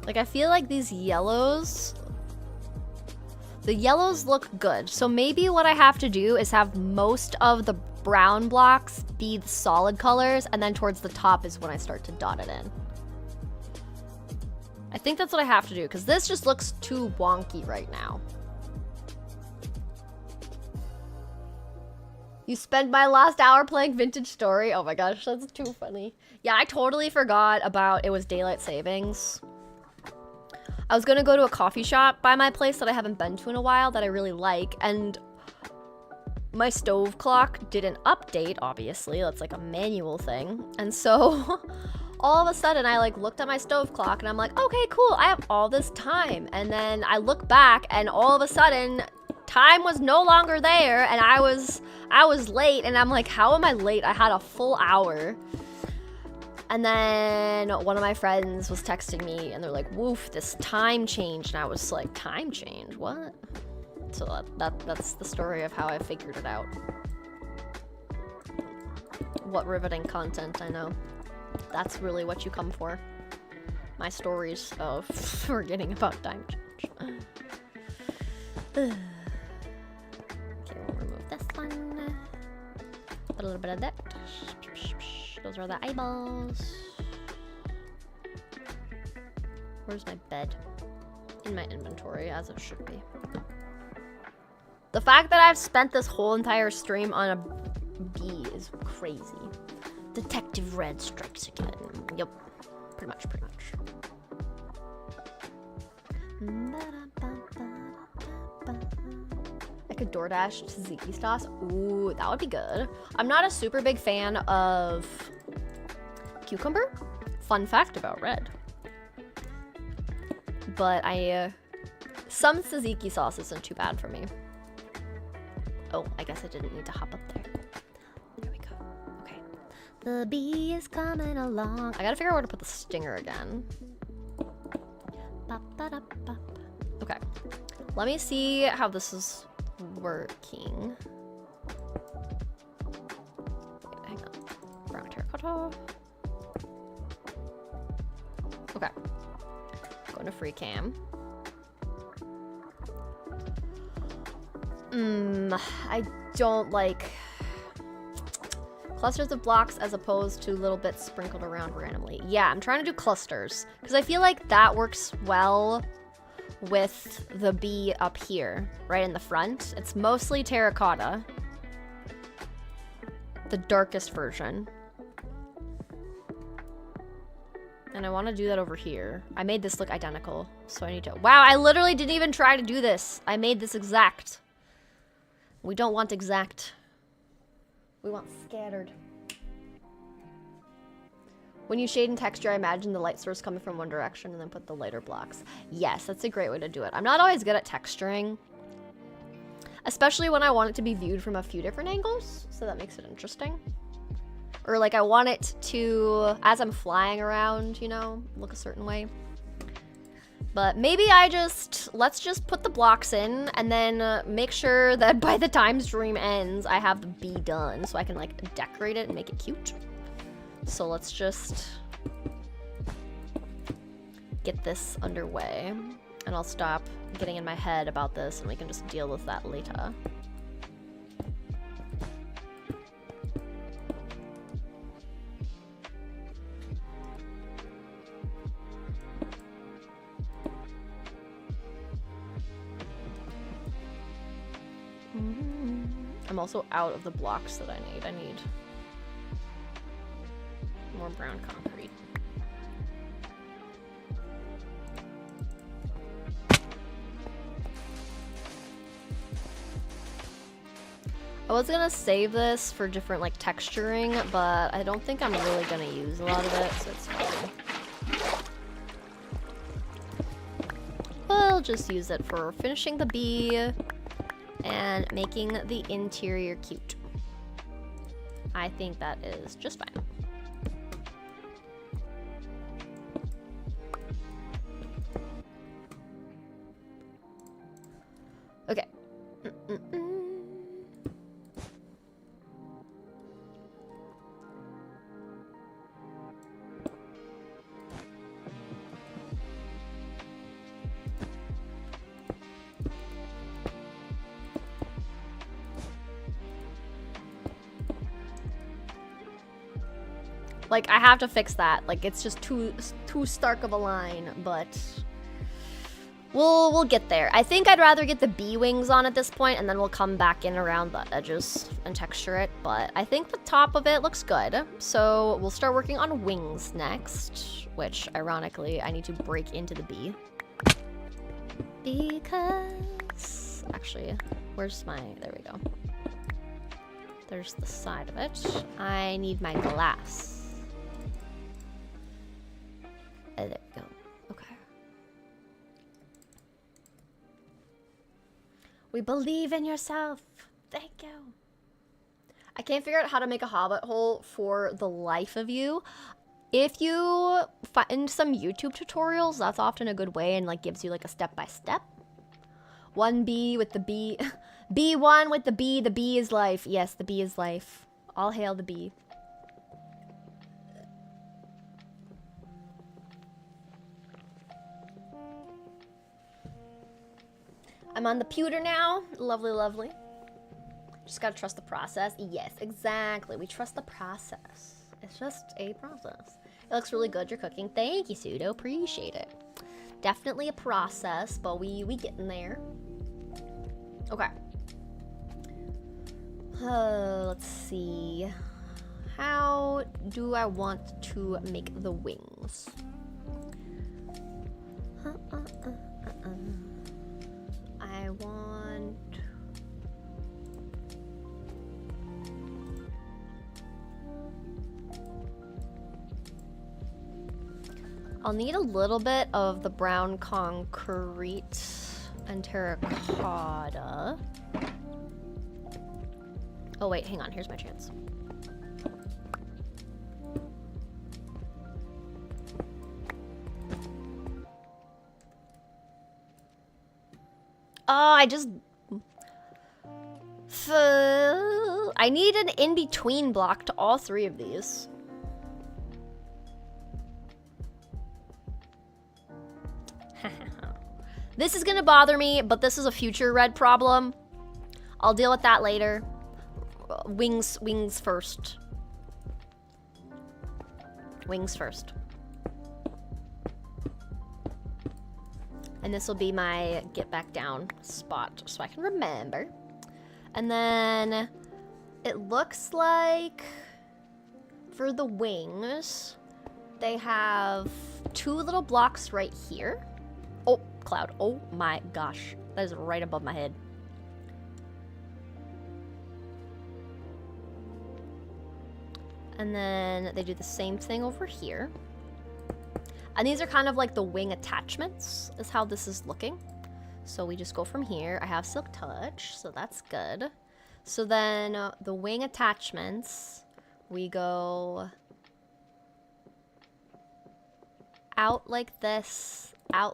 Like, I feel like these yellows, the yellows look good. So maybe what I have to do is have most of the brown blocks be the solid colors, and then towards the top is when I start to dot it in. I think that's what I have to do, because this just looks too wonky right now. You spent my last hour playing Vintage Story? Oh my gosh, that's too funny. Yeah, I totally forgot about it was daylight savings. I was gonna go to a coffee shop by my place that I haven't been to in a while that I really like, and my stove clock didn't update, obviously. That's like a manual thing. And so all of a sudden I like looked at my stove clock and I'm like, okay, cool, I have all this time. And then I look back and all of a sudden time was no longer there, and I was late, and I'm like, how am I late? I had a full hour. And then one of my friends was texting me and they're like, woof, this time change. And I was like, time change? What? So that's the story of how I figured it out. What riveting content, I know. That's really what you come for. My stories of forgetting about time change. Okay, we'll remove this one. Put a little bit of that. Those are the eyeballs. Where's my bed? In my inventory, as it should be. The fact that I've spent this whole entire stream on a bee is crazy. Detective Red strikes again. Yep. Pretty much. I could DoorDash tzatziki sauce. Ooh, that would be good. I'm not a super big fan of cucumber. Fun fact about Red. But some tzatziki sauce isn't too bad for me. Oh, I guess I didn't need to hop up there. There we go. Okay. The bee is coming along. I gotta figure out where to put the stinger again. Okay. Let me see how this is working. Wait, hang on. Brown terracotta. Okay. Going to free cam. I don't like clusters of blocks as opposed to little bits sprinkled around randomly. Yeah, I'm trying to do clusters because I feel like that works well with the bee up here, right in the front. It's mostly terracotta. The darkest version. And I want to do that over here. I made this look identical, so I need to... Wow, I literally didn't even try to do this. I made this exact. We don't want exact. We want scattered. When you shade and texture, I imagine the light source coming from one direction and then put the lighter blocks. Yes, that's a great way to do it. I'm not always good at texturing. Especially when I want it to be viewed from a few different angles, so that makes it interesting. Or like I want it to, as I'm flying around, you know, look a certain way. But maybe let's just put the blocks in and then make sure that by the time stream ends, I have the bee done so I can like decorate it and make it cute. So let's just get this underway and I'll stop getting in my head about this and we can just deal with that later. I'm also out of the blocks that I need. I need more brown concrete. I was gonna save this for different like texturing, but I don't think I'm really gonna use a lot of it, so it's fine. We'll just use it for finishing the bee and making the interior cute. I think that is just fine. Okay. Like, I have to fix that. Like, it's just too stark of a line, but we'll get there. I think I'd rather get the bee wings on at this point, and then we'll come back in around the edges and texture it. But I think the top of it looks good. So we'll start working on wings next, which, ironically, I need to break into the bee. Because... actually, where's my... there we go. There's the side of it. I need my glass. There we go. Okay. We believe in yourself. Thank you. I can't figure out how to make a hobbit hole for the life of you. If you find some YouTube tutorials, that's often a good way and like gives you like a step-by-step. One bee with the bee. Bee one with the bee is life. Yes, the bee is life. All hail the bee. I'm on the pewter now. Lovely, lovely. Just gotta trust the process. Yes, exactly. We trust the process. It's just a process. It looks really good, you're cooking. Thank you, Pseudo. Appreciate it. Definitely a process, but we getting there. Okay. Let's see. How do I want to make the wings? I want... I'll need a little bit of the brown concrete and terracotta. Oh wait, hang on, here's my chance. Oh, I need an in-between block to all three of these. This is gonna bother me, but this is a future red problem. I'll deal with that later. Wings first. Wings first. And this will be my get back down spot so I can remember. And then it looks like for the wings, they have two little blocks right here. Oh, cloud. Oh my gosh. That is right above my head. And then they do the same thing over here. And these are kind of like the wing attachments, is how this is looking. So we just go from here. I have Silk Touch, so that's good. So then the wing attachments, we go out like this, and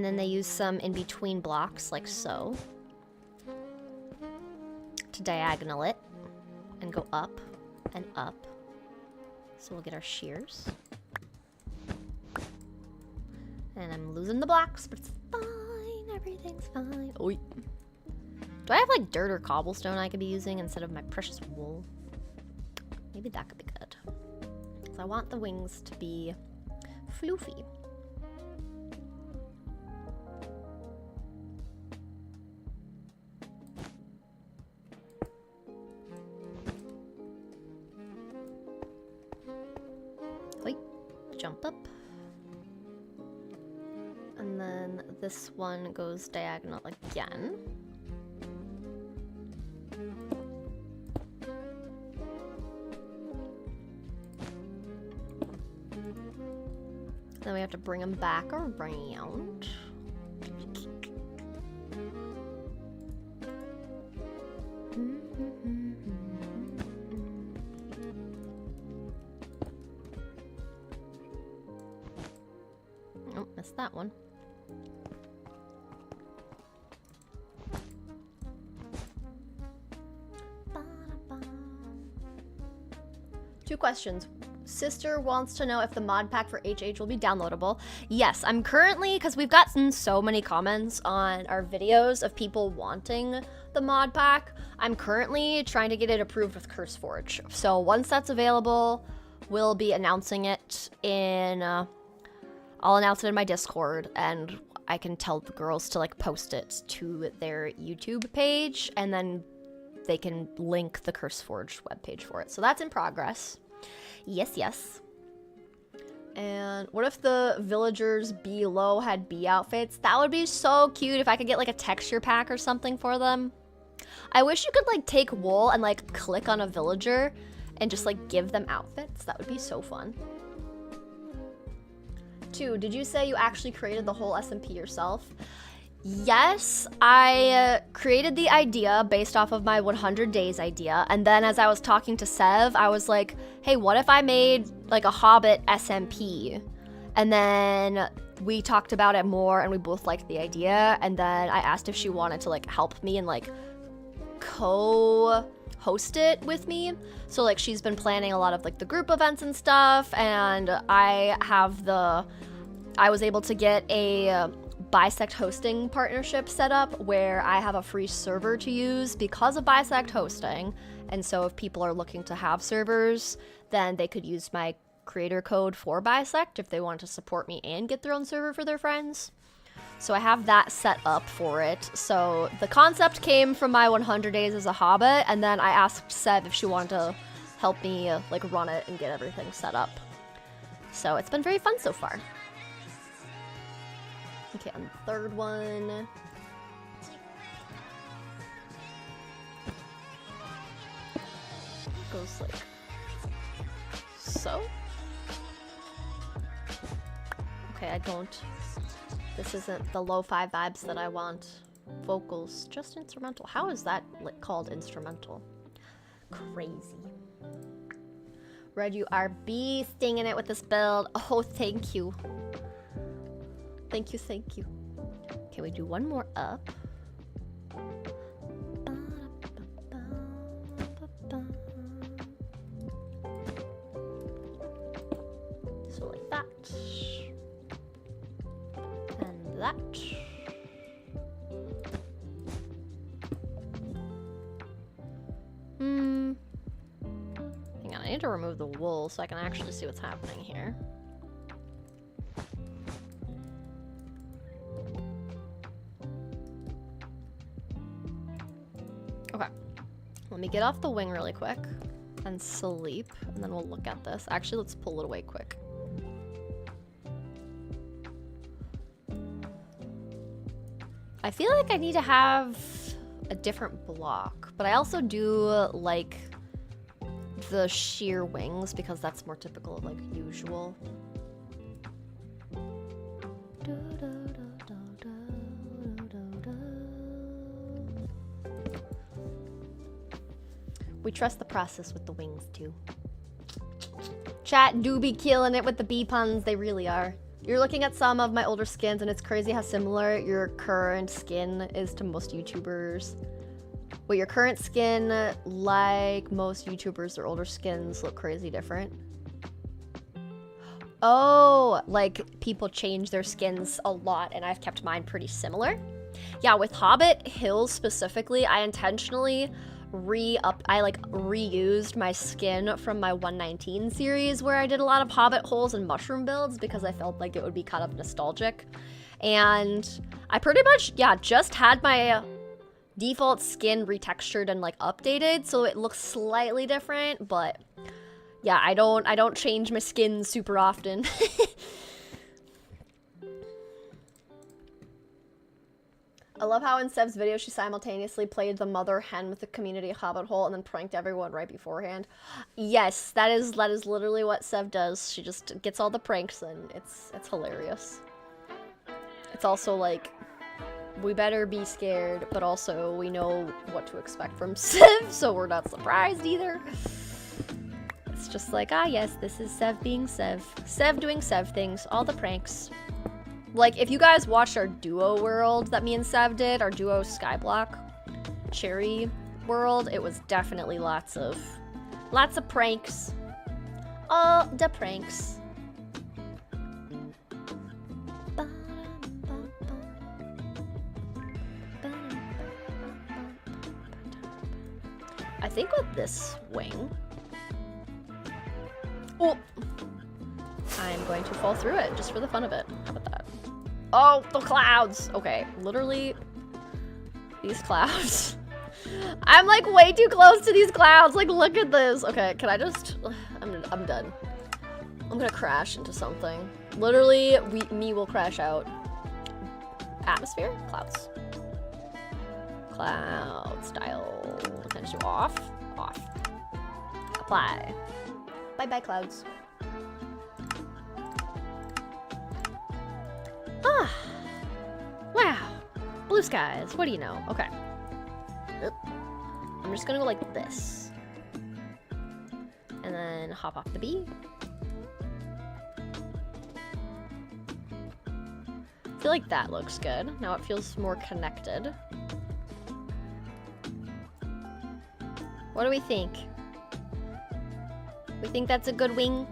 then they use some in-between blocks like so to diagonal it and go up and up. So we'll get our shears. And I'm losing the blocks, but it's fine, everything's fine. Oi. Do I have like dirt or cobblestone I could be using instead of my precious wool? Maybe that could be good. Because I want the wings to be floofy. Oi. Jump up. And then this one goes diagonal again. Then we have to bring them back around. Oh, missed that one. Two questions. Sister wants to know if the mod pack for HH will be downloadable. Yes, I'm currently, because we've gotten so many comments on our videos of people wanting the mod pack, I'm currently trying to get it approved with CurseForge. So once that's available, we'll be announcing it in, I'll announce it in my Discord, and I can tell the girls to like post it to their YouTube page, and then they can link the CurseForge webpage for it. So that's in progress. Yes, yes. And what if the villagers below had bee outfits? That would be so cute if I could get like a texture pack or something for them. I wish you could like take wool and like click on a villager and just like give them outfits. That would be so fun. 2, did you say you actually created the whole SMP yourself? Yes, I created the idea based off of my 100 days idea, and then as I was talking to Sev, I was like, hey, what if I made like a Hobbit SMP? And then we talked about it more and we both liked the idea, and then I asked if she wanted to like help me and like co-host it with me. So like she's been planning a lot of like the group events and stuff, and I was able to get a Bisect hosting partnership set up where I have a free server to use because of Bisect hosting. And so if people are looking to have servers, then they could use my creator code for Bisect if they want to support me and get their own server for their friends. So I have that set up for it. So the concept came from my 100 days as a Hobbit, and then I asked Sev if she wanted to help me like run it and get everything set up. So it's been very fun so far. Okay, on the third one. Goes like so. Okay, this isn't the lo-fi vibes that I want. Vocals, just instrumental. How is that called instrumental? Crazy. Red, you are beasting in it with this build. Oh, thank you. Thank you, thank you. Can we do one more up? So like that. And that. Hang on, I need to remove the wool so I can actually see what's happening here. Okay, let me get off the wing really quick and sleep, and then we'll look at this. Actually, let's pull it away quick. I feel like I need to have a different block, but I also do like the sheer wings because that's more typical of like usual. We trust the process with the wings, too. Chat do be killing it with the bee puns. They really are. You're looking at some of my older skins, and it's crazy how similar your current skin is to most YouTubers. Well, your current skin, like most YouTubers, their older skins look crazy different. Oh, like people change their skins a lot, and I've kept mine pretty similar. Yeah, with Hobbit Hills specifically, I intentionally reused my skin from my 119 series where I did a lot of Hobbit holes and mushroom builds because I felt like it would be kind of nostalgic. And I pretty much, yeah, just had my default skin retextured and like updated, so it looks slightly different, but yeah, I don't change my skin super often. I love how in Sev's video she simultaneously played the mother hen with the community Hobbit hole and then pranked everyone right beforehand. Yes, that is literally what Sev does. She just gets all the pranks and it's hilarious. It's also like, we better be scared, but also we know what to expect from Sev, so we're not surprised either. It's just like, ah yes, this is Sev being Sev. Sev doing Sev things, all the pranks. Like, if you guys watched our duo world that me and Sev did, our duo Skyblock Cherry world, it was definitely lots of pranks. All the pranks. I think with this wing, oh, I'm going to fall through it just for the fun of it. How about that? Oh, the clouds. Okay, literally these clouds. I'm like way too close to these clouds. Like, look at this. Okay, can I just, I'm done. I'm gonna crash into something. Literally, me will crash out. Atmosphere, clouds. Cloud style. Can I just do off? Off. Apply. Bye-bye, clouds. Ah. Wow. Blue skies. What do you know? Okay. I'm just gonna go like this. And then hop off the bee. I feel like that looks good. Now it feels more connected. What do we think? We think that's a good wing?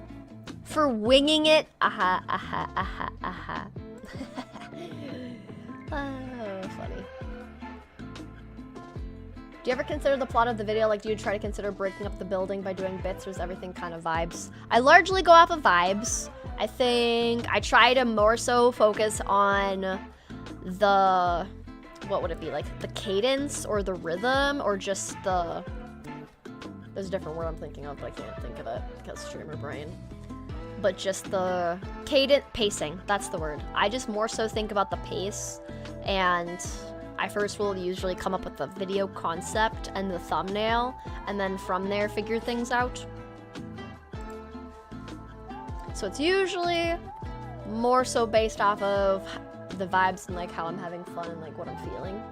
For winging it? Aha, aha, aha, aha. Oh, funny. Do you ever consider the plot of the video? Like, do you try to consider breaking up the building by doing bits, or is everything kind of vibes? I largely go off of vibes. I think I try to more so focus on the, what would it be? Like, the cadence or the rhythm or just the, there's a different word I'm thinking of, but I can't think of it because streamer brain. But just the cadence, pacing, that's the word. I just more so think about the pace, and I first will usually come up with the video concept and the thumbnail, and then from there figure things out. So it's usually more so based off of the vibes and like how I'm having fun and like what I'm feeling.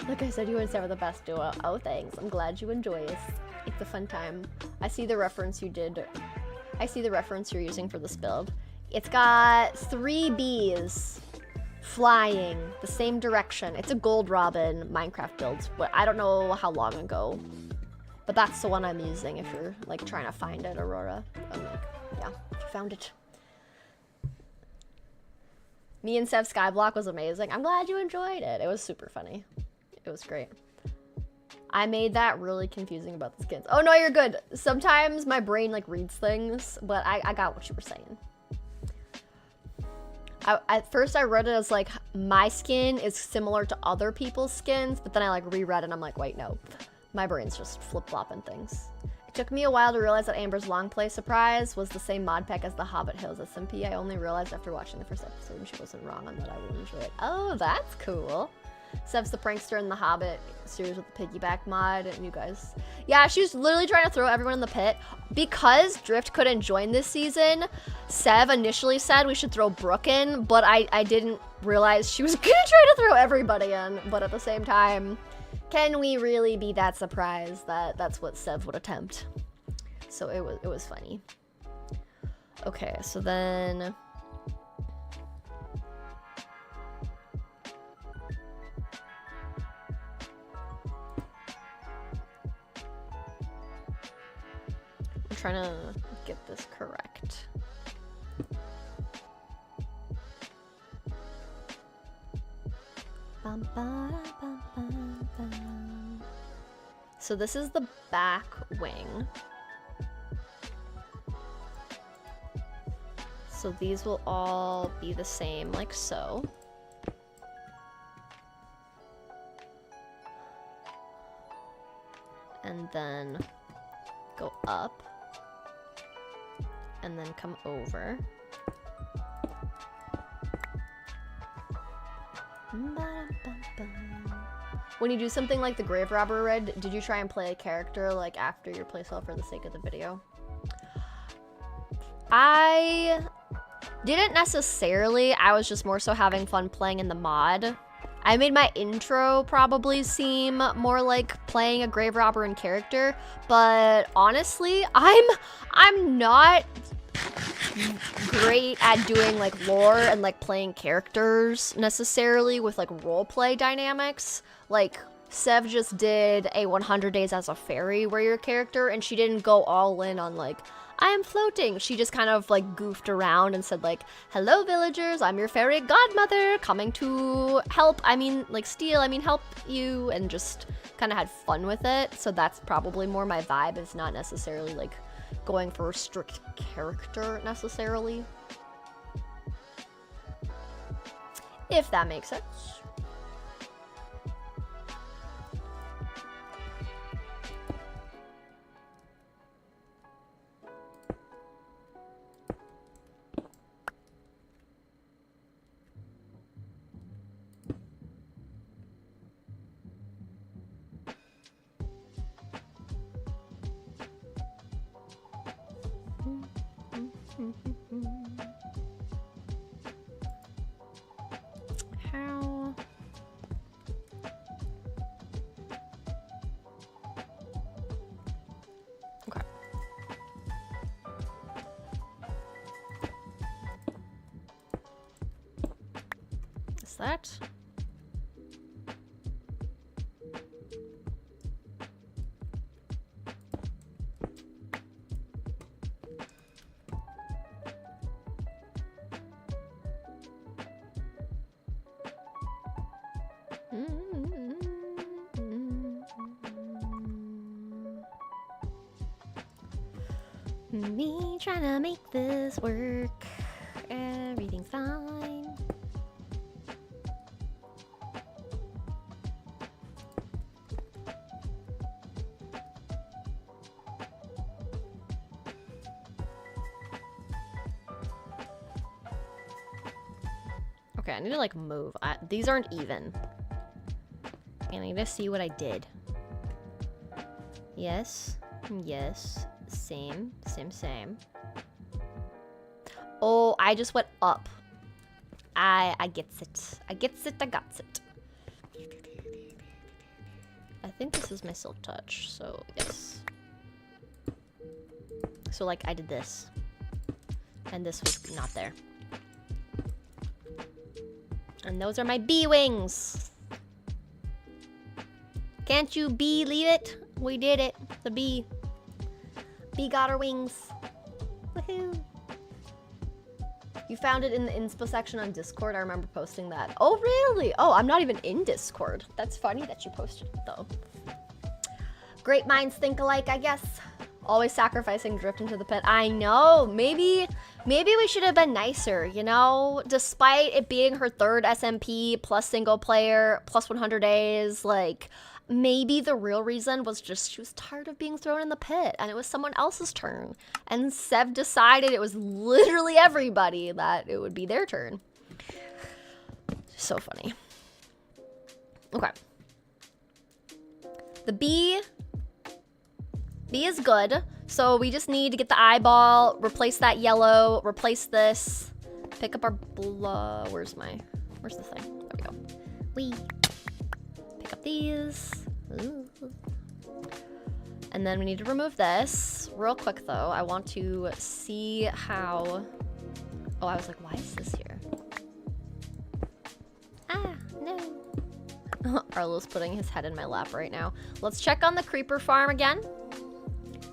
Like I said, you and Sarah are the best duo. Oh, thanks. I'm glad you enjoy it. It's a fun time. I see the reference you did. I see the reference you're using for this build. It's got 3 bees flying the same direction. It's a Gold Robin Minecraft build, but I don't know how long ago. But that's the one I'm using if you're like trying to find it, Aurora. I'm like, yeah, you found it. Me and Sev Skyblock was amazing. I'm glad you enjoyed it. It was super funny. It was great. I made that really confusing about the skins. Oh no, you're good. Sometimes my brain like reads things, but I got what you were saying. At first I read it as like my skin is similar to other people's skins, but then I like reread it and I'm like, wait, no. My brain's just flip-flopping things. It took me a while to realize that Amber's long play surprise was the same mod pack as the Hobbit Hills SMP. I only realized after watching the first episode and she wasn't wrong on that. I will enjoy it. Oh, that's cool. Sev's the prankster in the Hobbit series with the piggyback mod, and you guys, yeah, she was literally trying to throw everyone in the pit. Because Drift couldn't join this season, Sev initially said we should throw Brooke in, but I didn't realize she was gonna try to throw everybody in. But at the same time, Can we really be that surprised that that's what Sev would attempt? So it was funny. Okay, so then I'm trying to get this correct. Bum, ba, bum, bum, bum. So this is the back wing. So these will all be the same, like so. And then go up. And then come over. When you do something like the Grave Robber Red, did you try and play a character like after your playstyle for the sake of the video? I didn't necessarily. I was just more so having fun playing in the mod. I made my intro probably seem more like playing a Grave Robber in character, but honestly, I'm not great at doing like lore and like playing characters necessarily with like roleplay dynamics. Like Sev just did a 100 Days as a Fairy warrior character, and she didn't go all in on like, I am floating. She just kind of like goofed around and said like, hello villagers, I'm your fairy godmother coming to help, help you, and just kind of had fun with it. So that's probably more my vibe. It's not necessarily like going for a strict character necessarily. If that makes sense. How? Okay. Is that? Me trying to make this work. Everything's fine. Okay, I need to like move. These aren't even. I need to see what I did. Yes. Yes. Same. Same. Oh, I just went up. I gets it. I gets it. I got it. I think this is my silk touch, so yes. So like I did this. And this was not there. And those are my bee wings. Can't you believe it? We did it. The bee. Bee got her wings. Woohoo. You found it in the inspo section on Discord. I remember posting that. Oh, really? Oh, I'm not even in Discord. That's funny that you posted it, though. Great minds think alike, I guess. Always sacrificing Drift into the pit. I know. Maybe we should have been nicer, you know? Despite it being her third SMP plus single player plus 100 days, like, maybe the real reason was just she was tired of being thrown in the pit and it was someone else's turn. And Sev decided it was literally everybody that it would be their turn. So funny. Okay. The B is good. So we just need to get the eyeball, replace that yellow, replace this, pick up our where's the thing? There we go. Pick up these, Ooh. And then we need to remove this. Real quick though, I want to see how... Oh, I was like, why is this here? Ah, no. Arlo's putting his head in my lap right now. Let's check on the creeper farm again.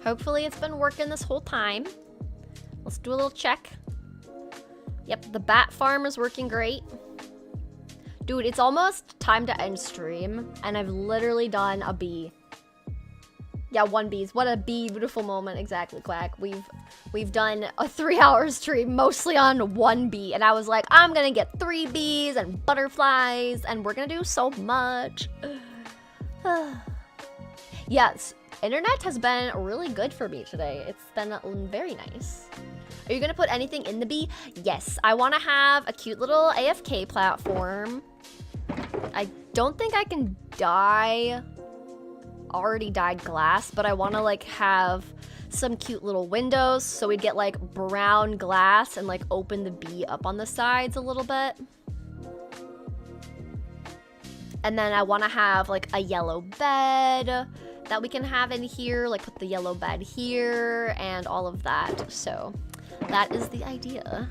Hopefully it's been working this whole time. Let's do a little check. Yep, the bat farm is working great. Dude, it's almost time to end stream, and I've literally done a bee. Yeah, 1 bees. What a beautiful moment. Exactly, Quack. We've done a 3-hour stream mostly on 1 bee, and I was like, I'm gonna get 3 bees and butterflies, and we're gonna do so much. Yes, internet has been really good for me today. It's been very nice. Are you gonna put anything in the bee? Yes, I wanna have a cute little AFK platform. I don't think I can dye already dyed glass, but I want to like have some cute little windows so we'd get like brown glass and like open the bee up on the sides a little bit. And then I want to have like a yellow bed that we can have in here, like put the yellow bed here and all of that. So that is the idea.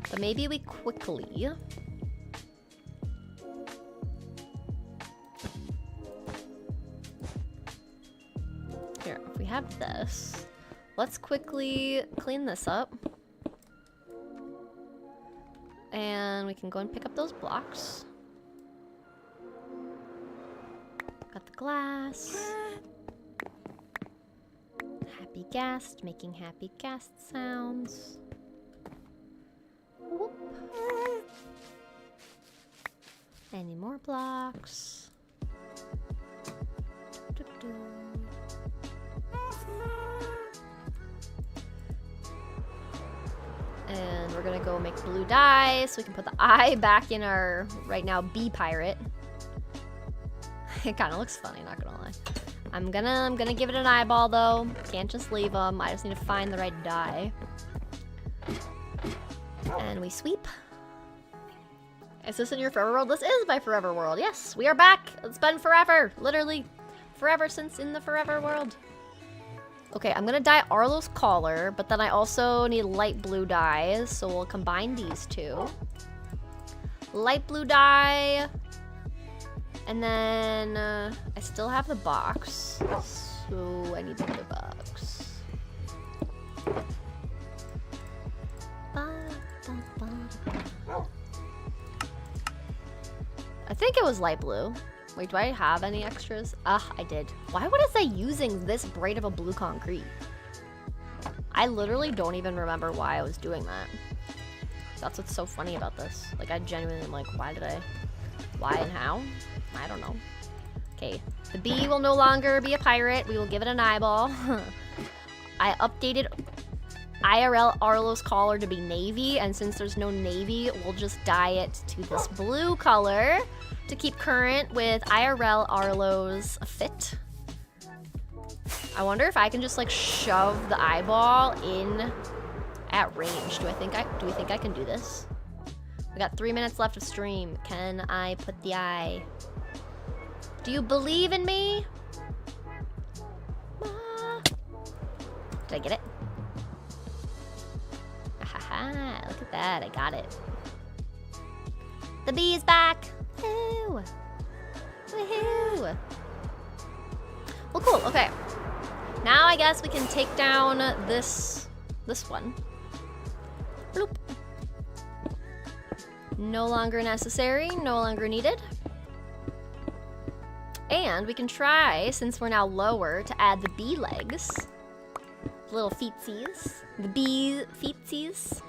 But maybe we quickly... Here, if we have this, let's quickly clean this up. And we can go and pick up those blocks. Got the glass. Happy ghast, making happy ghast sounds. Whoop. Any more blocks? Doo-doo. And we're gonna go make blue dye so we can put the eye back in our, right now, bee pirate. It kind of looks funny, not gonna lie. I'm gonna give it an eyeball though. Can't just leave them. I just need to find the right dye. And we sweep. Is this in your forever world? This is my forever world. Yes, we are back. It's been forever. Literally forever since in the forever world. Okay, I'm gonna dye Arlo's collar, but then I also need light blue dyes, so we'll combine these two. Light blue dye. And then I still have the box, so I need the other box. I think it was light blue. Wait, do I have any extras? Ah, I did. Why would it say using this bright of a blue concrete? I literally don't even remember why I was doing that. That's what's so funny about this. Like, I genuinely am like, why and how? I don't know. Okay, the bee will no longer be a pirate. We will give it an eyeball. I updated IRL Arlo's collar to be navy, and since there's no navy, we'll just dye it to this blue color to keep current with IRL Arlo's fit. I wonder if I can just like shove the eyeball in at range. Do we think I can do this? We got 3 minutes left of stream. Can I put the eye? Do you believe in me? Did I get it? Ahaha, look at that, I got it. The bee is back. Woo! Woohoo! Well, cool, okay. Now I guess we can take down this one. Bloop. No longer necessary, no longer needed. And we can try, since we're now lower, to add the bee legs. Little feetsies. The bee feetsies.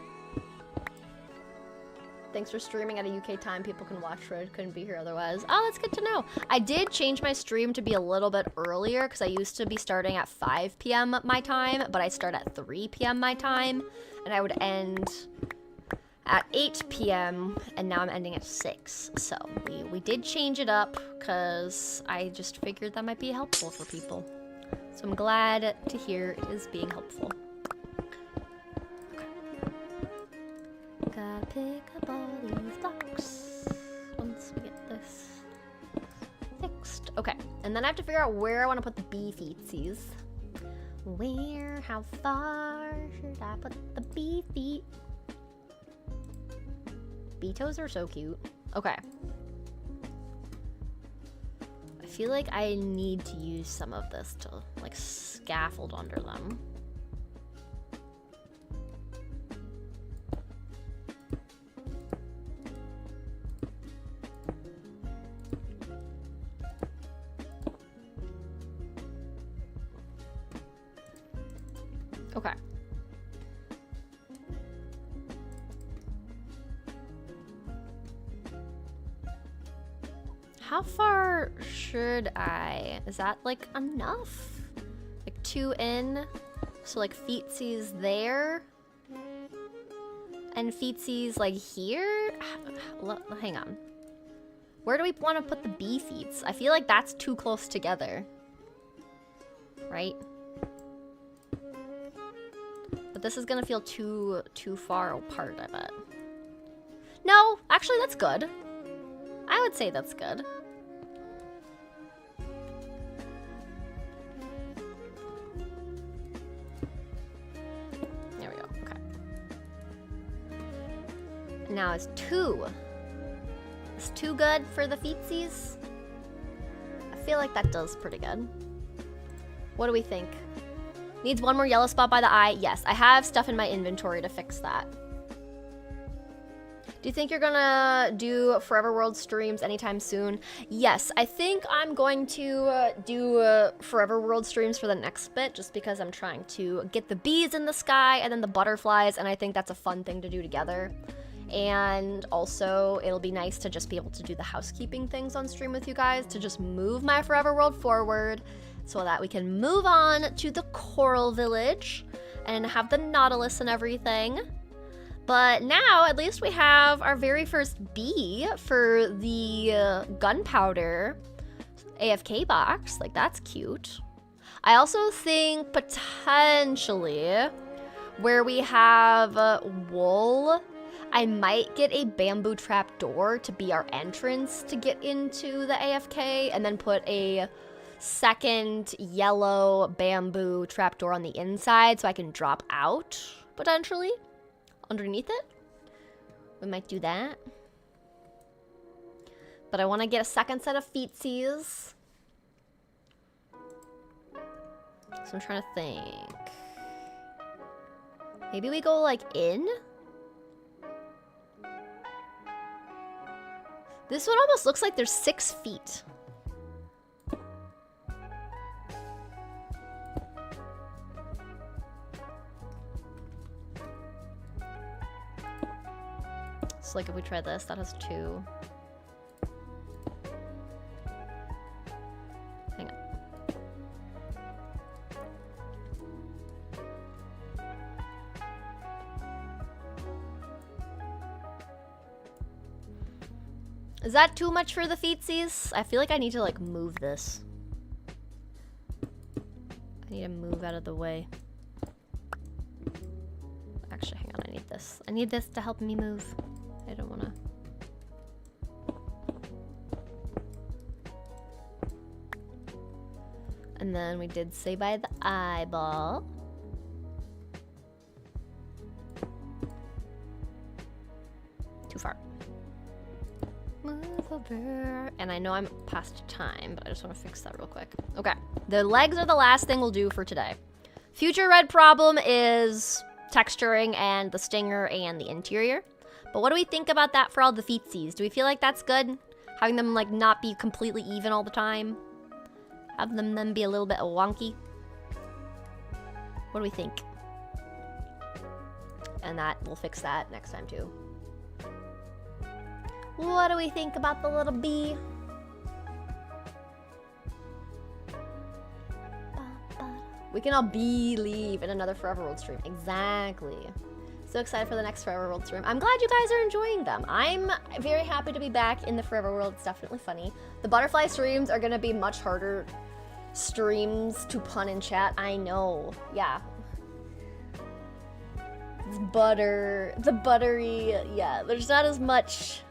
Thanks for streaming at a UK time. People can watch for it. Couldn't be here otherwise. Oh, that's good to know. I did change my stream to be a little bit earlier because I used to be starting at 5 p.m. my time, but I start at 3 p.m. my time, and I would end at 8 p.m. and now I'm ending at 6. So we did change it up because I just figured that might be helpful for people. So I'm glad to hear it is being helpful. Gotta pick up all these blocks once we get this fixed. Okay, and then I have to figure out where I want to put the bee feetsies. Where, how far should I put the bee feet? Bee toes are so cute. Okay. I feel like I need to use some of this to like scaffold under them. Okay. How far should I? Is that like enough? Like 2 in? So like feetsies there? And feetsies like here? Hang on. Where do we want to put the bee feets? I feel like that's too close together. Right? But this is gonna feel too far apart, I bet. No, actually that's good. I would say that's good. There we go, okay. Now it's 2. Is 2 good for the feetsies? I feel like that does pretty good. What do we think? Needs 1 more yellow spot by the eye. Yes, I have stuff in my inventory to fix that. Do you think you're gonna do Forever World streams anytime soon? Yes, I think I'm going to do Forever World streams for the next bit, just because I'm trying to get the bees in the sky and then the butterflies, and I think that's a fun thing to do together. And also, it'll be nice to just be able to do the housekeeping things on stream with you guys, to just move my Forever World forward, so that we can move on to the Coral Village and have the Nautilus and everything. But now, at least we have our very first bee for the gunpowder AFK box. Like, that's cute. I also think potentially where we have wool, I might get a bamboo trap door to be our entrance to get into the AFK, and then put a second yellow bamboo trapdoor on the inside so I can drop out, potentially, underneath it. We might do that. But I want to get a second set of feetsies. So I'm trying to think. Maybe we go, like, in? This one almost looks like there's 6 feet. So like if we try this, that has 2. Hang on. Is that too much for the feetsies? I feel like I need to like move this. I need to move out of the way. Actually, hang on, I need this. I need this to help me move. I don't want to. And then we did say by the eyeball. Too far. Move over. And I know I'm past time, but I just want to fix that real quick. Okay. The legs are the last thing we'll do for today. Future red problem is texturing and the stinger and the interior. But what do we think about that for all the feetsies? Do we feel like that's good? Having them like not be completely even all the time? Have them then be a little bit wonky? What do we think? And that, we'll fix that next time too. What do we think about the little bee? We can all believe in another Forever World stream. Exactly. So excited for the next Forever World stream. I'm glad you guys are enjoying them. I'm very happy to be back in the Forever World. It's definitely funny. The butterfly streams are gonna be much harder streams to pun in chat. I know. Yeah. It's butter. The buttery. Yeah, there's not as much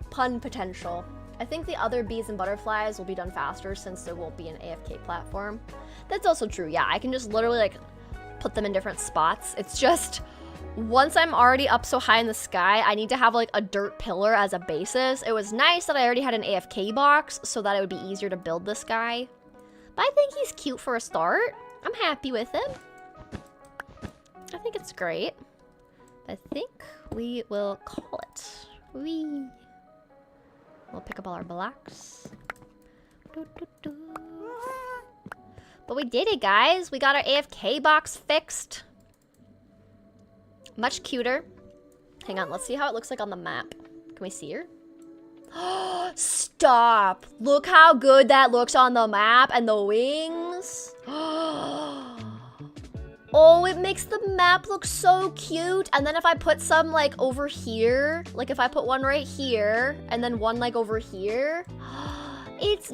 pun potential I think the other bees and butterflies will be done faster since there won't be an AFK platform. That's also true. Yeah, I can just literally like put them in different spots. It's just once I'm already up so high in the sky, I need to have like a dirt pillar as a basis. It was nice that I already had an AFK box so that it would be easier to build this guy. But I think he's cute for a start. I'm happy with him. I think it's great. I think we will call it. We'll pick up all our blocks. But we did it, guys. We got our AFK box fixed. Much cuter. Hang on, let's see how it looks like on the map. Can we see her? Stop! Look how good that looks on the map and the wings. Oh, it makes the map look so cute. And then if I put some like over here, like if I put one right here and then one like over here, it's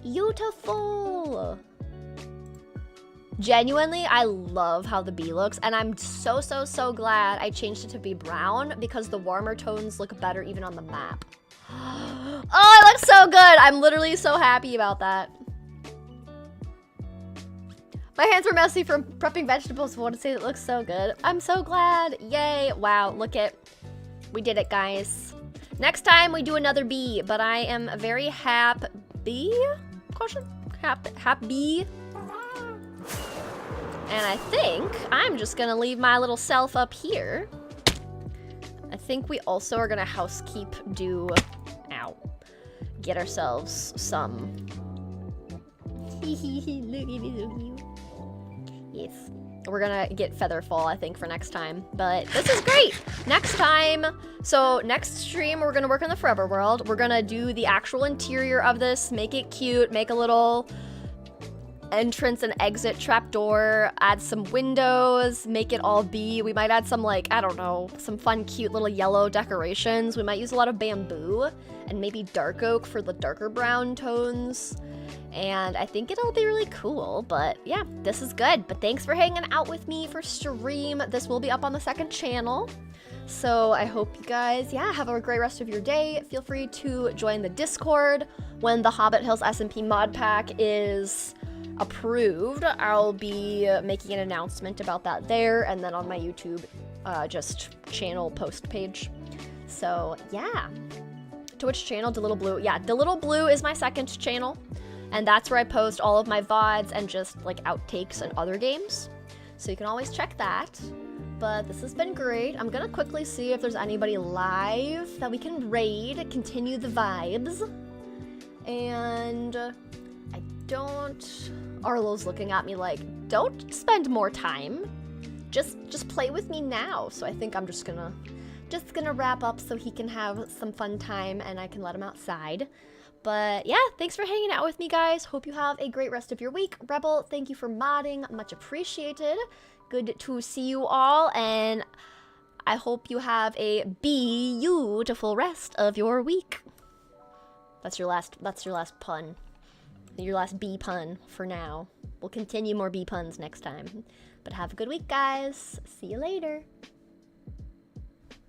beautiful. Genuinely, I love how the bee looks, and I'm so glad I changed it to be brown because the warmer tones look better even on the map. Oh, it looks so good. I'm literally so happy about that. My hands were messy from prepping vegetables, but I want to say it looks so good. I'm so glad. Yay. Wow, look it. We did it, guys. Next time we do another bee, but I am very happy. Caution? Happy. And I think I'm just gonna leave my little self up here. I think we also are gonna housekeep, get ourselves some. Yes. We're gonna get Featherfall, I think, for next time. But this is great! Next time, so next stream, we're gonna work on the Forever World. We're gonna do the actual interior of this, make it cute, make a little entrance and exit trapdoor, add some windows, make it all be. We might add some, like, I don't know, some fun, cute little yellow decorations. We might use a lot of bamboo and maybe dark oak for the darker brown tones. And I think it'll be really cool, but yeah, this is good. But thanks for hanging out with me for stream. This will be up on the second channel. So I hope you guys, have a great rest of your day. Feel free to join the Discord when the Hobbit Hills SMP mod pack is approved. I'll be making an announcement about that there and then on my YouTube just channel post page. So yeah. Twitch channel, The Little Blue. Yeah, The Little Blue is my second channel, and that's where I post all of my VODs and just like outtakes and other games. So you can always check that. But this has been great. I'm gonna quickly see if there's anybody live that we can raid, continue the vibes. And I don't... Arlo's looking at me like, don't spend more time. Just play with me now. So I think I'm just gonna wrap up so he can have some fun time and I can let him outside. But yeah, thanks for hanging out with me, guys. Hope you have a great rest of your week. Rebel, thank you for modding. Much appreciated. Good to see you all, and I hope you have a beautiful rest of your week. That's your last pun. Your last bee pun for now. We'll continue more bee puns next time. But have a good week, guys. See you later.